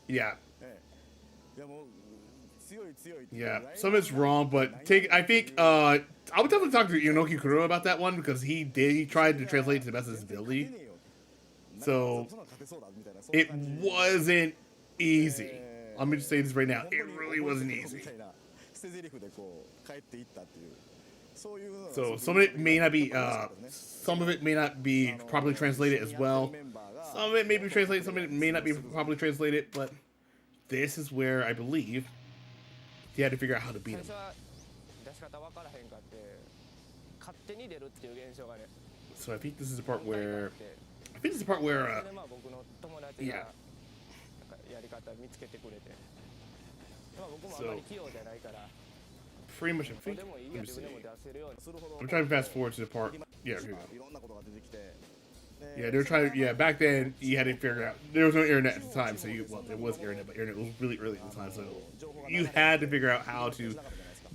Yeah. Yeah. Some of it's wrong, but I think I would definitely talk to Inoki Kuro about that one because he tried to translate it to the best of his ability. So it wasn't easy. Let me just say this right now. It really wasn't easy. So some of it may not be properly translated as well. Some of it may be translated, some of it may not be properly translated, but this is where I believe he had to figure out how to beat him. So I think this is the part where yeah. So pretty much, I think. Let me see. I'm trying to fast forward to the part. Yeah, here we go. Yeah, they were trying. Yeah, back then you had to figure out there was no internet at the time, so there was internet, but internet was really early at the time, so you had to figure out how to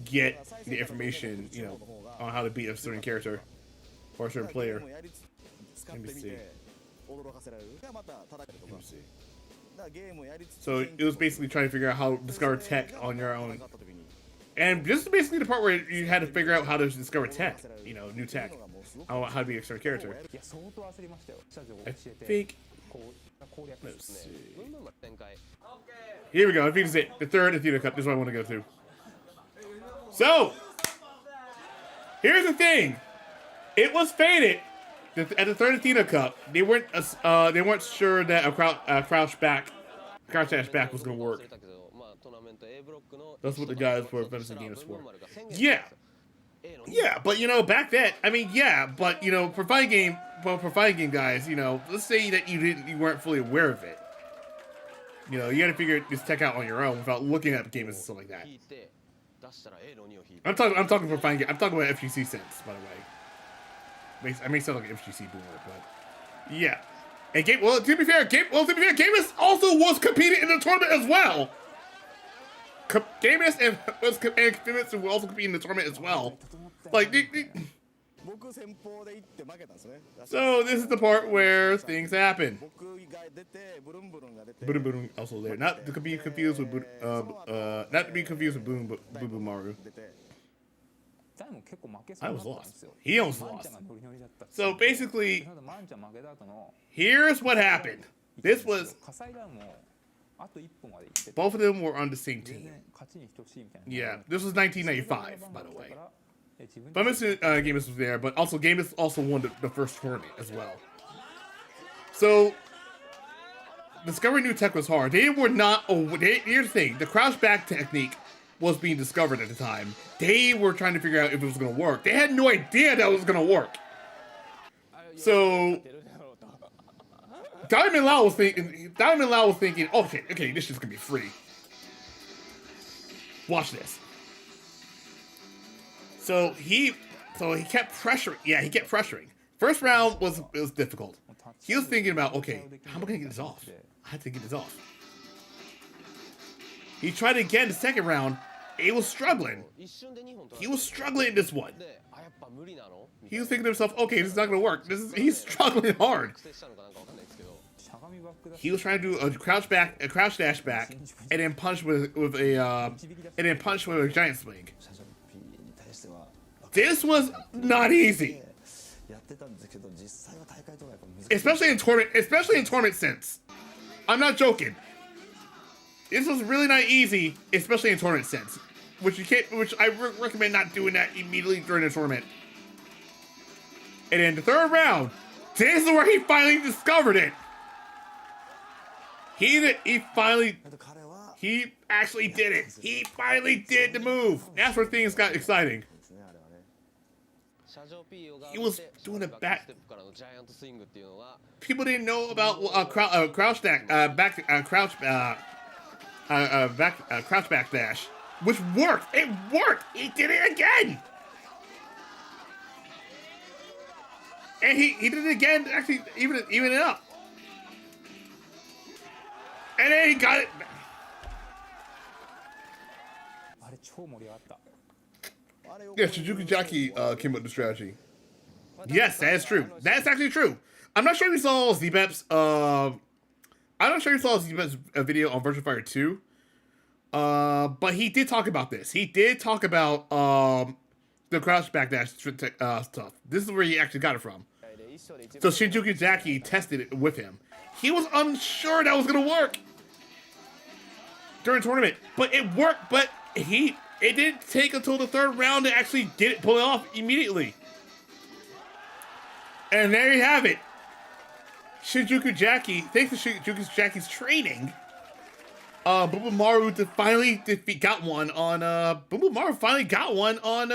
get the information, you know, on how to beat a certain character or a certain player. Let me see. So it was basically trying to figure out how to discover tech on your own. And this is basically the part where you had to figure out how to discover tech, you know, new tech, how to be a certain character. I think, let's see. Here we go, I think this is it, the third Athena Cup, this is what I want to go through. So, here's the thing, it was fated at the third Athena Cup, they weren't sure that a crouch dash back was going to work. That's what the guys for Fantasy Games for. Yeah. Yeah, but you know, back then, I mean, yeah, but you know, for fighting game guys, you know, let's say that you weren't fully aware of it. You know, you got to figure this tech out on your own without looking at the game and stuff like that. I'm talking for fighting game. I'm talking about FGC sense, by the way. I may sound like an FGC boomer, but yeah. And to be fair, Gamus also was competing in the tournament as well. Gamus and Gamus were also competing in the tournament as well. Like, So this is the part where things happen. Boom Boom also there. Not to be confused with Boom Boom Maru. I was lost. He almost lost. So basically, here's what happened. This was both of them were on the same team. Yeah, this was 1995, by the way. Famous Gamus was there, but also Gamus also won the first tournament as well. So discovering new tech was hard. They were not. Here's the thing: the crouch back technique was being discovered at the time. They were trying to figure out if it was going to work. They had no idea that it was going to work. So Diamond Lau was thinking, okay, this shit's gonna be free. Watch this. So he kept pressuring. Yeah, he kept pressuring. First round was difficult. He was thinking about, okay, how am I gonna get this off? I have to get this off. He tried again the second round. He was struggling. He was struggling in this one. He was thinking to himself, okay, this is not gonna work. He's struggling hard. He was trying to do a crouch dash back, and then punch with a giant swing. This was not easy, especially in tournament sense. I'm not joking. This was really not easy, especially in tournament sense, which I recommend not doing that immediately during the tournament. And in the third round, this is where he finally discovered it. He actually did it. He finally did the move. That's where things got exciting. He was doing a back. People didn't know about crouch back dash, which worked. It worked. He did it again. And he did it again. Actually, even it up. And then he got it. Yeah, Suzuki Jackie came up with the strategy. Yes, that is true. That's actually true. I'm not sure if you saw Z-Bep's video on Virtua Fighter 2. But he did talk about this. He did talk about the crouch backdash stuff. This is where he actually got it from. So Shinjuku Jackie tested it with him. He was unsure that was gonna work during the tournament, but it worked. But it didn't take until the third round to actually pull it off immediately. And there you have it. Shinjuku Jackie, thanks to Shinjuku Jackie's training, Boo Maru finally got one on Boo Maru finally got one on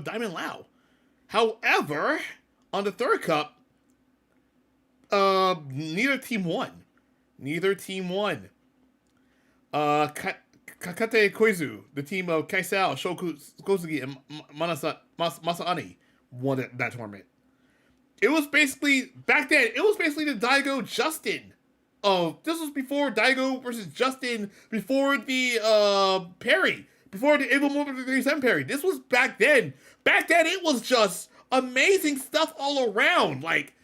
Diamond Lau. However, on the third cup, neither team won. Kakate Koizu, the team of Kaisao, Kozugi, and Masaani won that tournament. It was basically, back then, the Daigo Justin. This was before Daigo versus Justin, before the Perry, before the Evo Movement 37 Perry. This was back then. Back then, it was just amazing stuff all around. Like,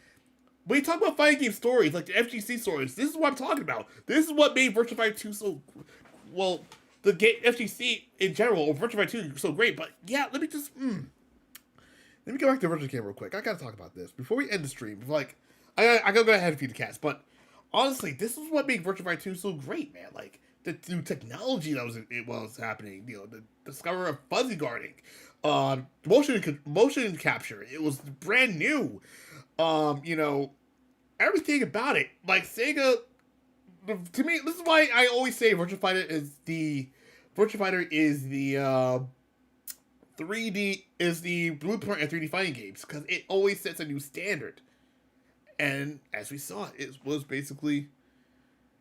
when you talk about fighting game stories, like the FGC stories, this is what I'm talking about. This is what made Virtua Fighter 2 so, well, the FGC in general, or Virtua Fighter 2 so great. But yeah, let me go back to Virtua Game real quick. I gotta talk about this before we end the stream. Like, I gotta go ahead and feed the cats, but honestly, this is what made Virtua Fighter 2 so great, man. Like, the new technology that was happening, you know, the discovery of fuzzy guarding, motion capture. It was brand new. You know, everything about it. Like, Sega, to me, this is why I always say Virtua Fighter is the 3D is the blueprint of 3D fighting games, because it always sets a new standard. And as we saw, it was basically,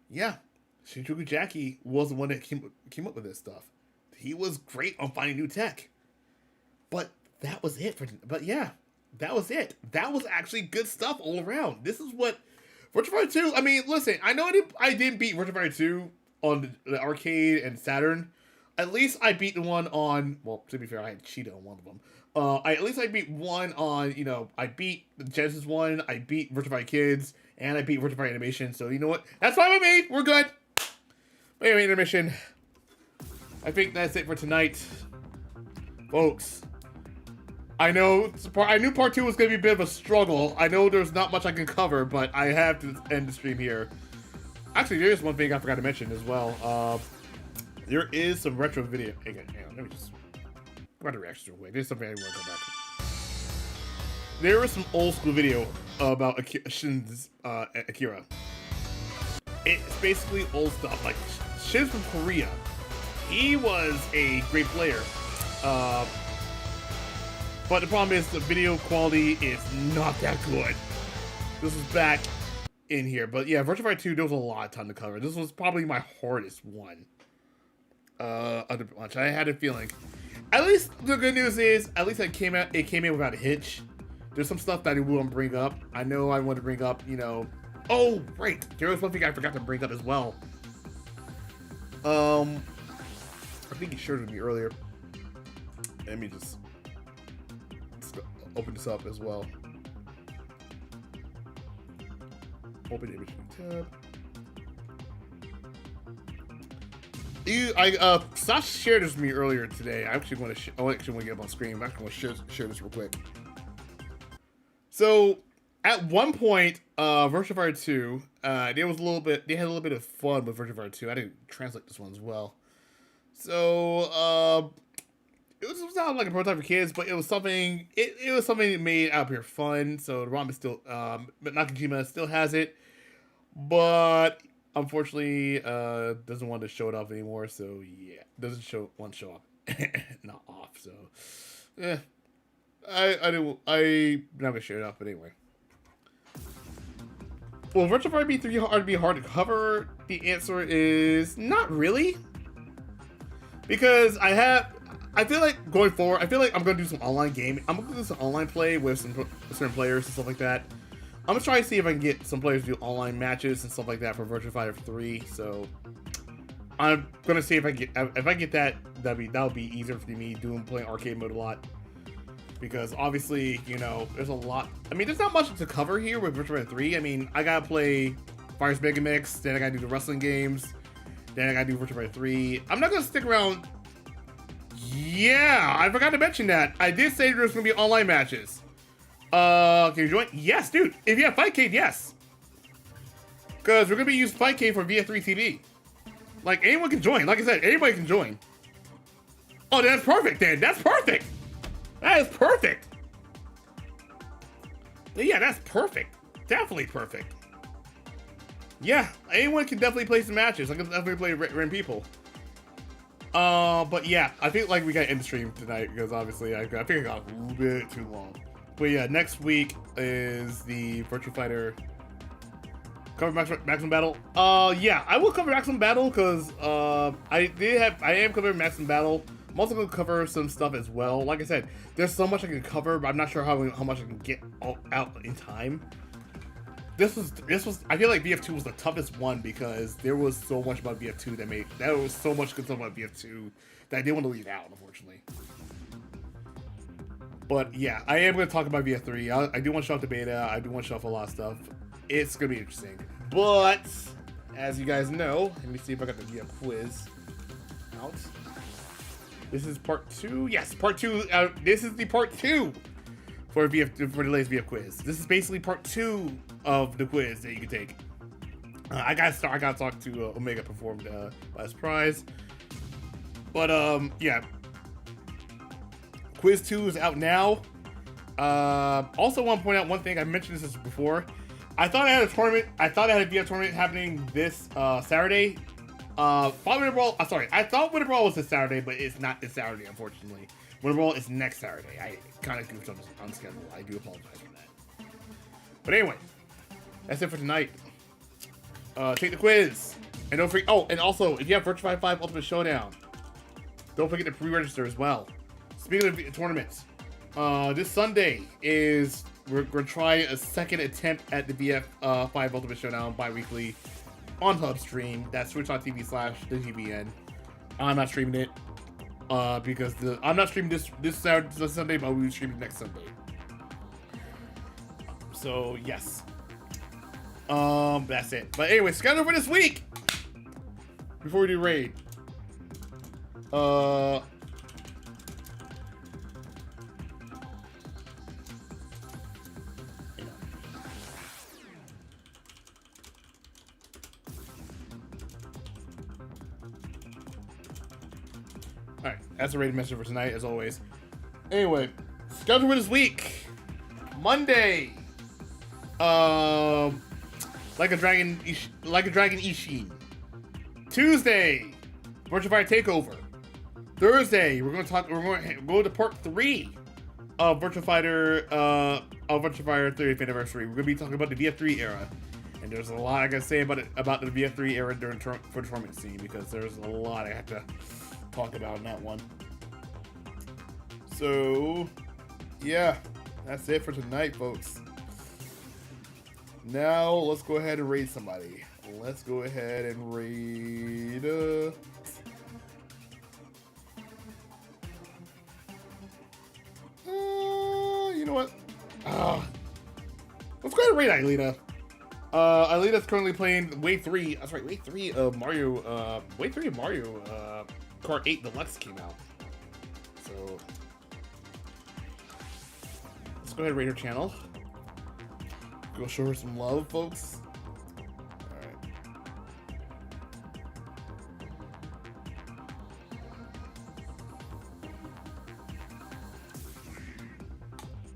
yeah, Shinjuku Jackie was the one that came up with this stuff. He was great on finding new tech. But that was it. That was it. That was actually good stuff all around. This is what Virtua Fighter 2, I mean, listen, I know I didn't beat Virtua Fighter 2 on the arcade and Saturn. at least I beat the one on, well, to be fair, I had cheated on one of them. At least I beat one on, you know, I beat the Genesis one, I beat Virtua Kids, and I beat Virtua Animation, so you know what? That's fine with me! We're good! But anyway, intermission. I think that's it for tonight. Folks. I knew part 2 was going to be a bit of a struggle. I know there's not much I can cover, but I have to end the stream here. Actually, there's one thing I forgot to mention as well. There is some retro video. Hang on, let me just go back to reactions real quick. There's something I want to go back to. There was some old school video about Shin's Akira. It's basically old stuff. Like, Shin's from Korea. He was a great player. But the problem is the video quality is not that good. This is back in here. But yeah, Virtua Fighter 2, there was a lot of time to cover. This was probably my hardest one. Under bunch. I had a feeling. At least the good news is, at least it came in without a hitch. There's some stuff that I will bring up. I know I want to bring up, you know. Oh, right. There was one thing I forgot to bring up as well. I think you shared it with me earlier. Let me just open this up as well. Open image tab. Sasha shared this with me earlier today. I actually want to get up on screen. I'm actually going to share this real quick. So at one point, Virtua Fighter 2, they had a little bit of fun with Virtua Fighter 2. I didn't translate this one as well. So it was not like a prototype for kids, but it was something. It was something that made out here fun. So the ROM is still, but Nakajima still has it, but unfortunately, doesn't want to show it off anymore. So yeah, doesn't want to show off, not off. So yeah, I'm not gonna share it off, but anyway. Will Virtua Fighter B3 be hard to cover? The answer is not really, because I feel like going forward, I feel like I'm gonna do some online gaming. I'm gonna do some online play with some certain players and stuff like that. I'm gonna try to see if I can get some players to do online matches and stuff like that for Virtua Fighter 3. So I'm gonna see if I get that. That'll be easier for me playing arcade mode a lot, because obviously, you know, there's a lot. I mean, there's not much to cover here with Virtua Fighter 3. I mean, I gotta play Fire's Mega Mix, then I gotta do the wrestling games, then I gotta do Virtua Fighter 3. I'm not gonna stick around. Yeah, I forgot to mention that. I did say there's gonna be online matches. Can you join? Yes, dude. If you have Fightcade, yes. Because we're gonna be using Fightcade for VF3 TV. Like, anyone can join. Like I said, anybody can join. Oh, that's perfect, then. That's perfect. That is perfect. Yeah, that's perfect. Definitely perfect. Yeah, anyone can definitely play some matches. I can definitely play random people. But yeah, I feel like we got to end the stream tonight, because obviously I think I got a little bit too long. But yeah, next week is the Virtua Fighter cover Maximum Battle. Yeah, I will cover Maximum Battle, because I am covering Maximum Battle. I'm also going to cover some stuff as well. Like I said, there's so much I can cover, but I'm not sure how much I can get out in time. This was I feel like VF2 was the toughest one, because there was so much about VF2 that was so much good stuff about VF2 that I didn't want to leave out, unfortunately. But yeah, I am going to talk about VF3. I do want to show off the beta. I do want to show off a lot of stuff. It's going to be interesting. But as you guys know, let me see if I got the VF quiz out. This is part 2. Yes, part 2. This is the part 2 for the latest VF quiz. This is basically part 2 of the quiz that you can take. I got to talk to Omega performed by surprise. But yeah, quiz 2 is out now. Also want to point out one thing. I mentioned this before. I thought I had a tournament. I thought I had a VF tournament happening this Saturday. I thought Winter Brawl was this Saturday, but it's not this Saturday, unfortunately. Winter Brawl is next Saturday. I kind of goofed on schedule. I do apologize for that. But anyway, that's it for tonight. Take the quiz. And don't forget, and also, if you have Virtua Fighter 5 Ultimate Showdown, don't forget to pre-register as well. Speaking of tournaments, this Sunday we're going to try a second attempt at the VF5 Ultimate Showdown bi-weekly on Hub Stream. That's twitch.tv/thegbn. I'm not streaming it. because I'm not streaming this Sunday, but we'll be streaming next Sunday. So yes, that's it. But anyway, schedule for this week. Before we do raid, Alright, that's the rated message for tonight, as always. Anyway, schedule for this week. Monday. Like a Dragon Ishin. Tuesday, Virtua Fighter Takeover. Thursday, we're going to go to part 3 of Virtua Fighter 30th anniversary. We're going to be talking about the VF3 era. And there's a lot I gotta say about the VF3 era for the tournament scene, because there's a lot I have to talk about in that one. So, yeah, that's it for tonight, folks. Now, let's go ahead and raid somebody. Let's go ahead and raid... you know what? Let's go ahead and raid Aelita. Aelita's currently playing Wave 3. That's right, Wave 3 of Mario... Wave 3 of Mario Kart 8 Deluxe came out. So... let's go ahead and raid her channel. Go show her some love, folks.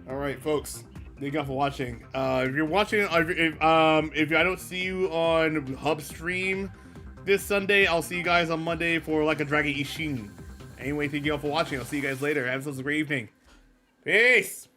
Alright, folks. Thank you all for watching. If you're watching, if I don't see you on Hub Stream this Sunday, I'll see you guys on Monday for Like a Dragon Ishin. Anyway, thank you all for watching. I'll see you guys later. Have yourselves a great evening. Peace!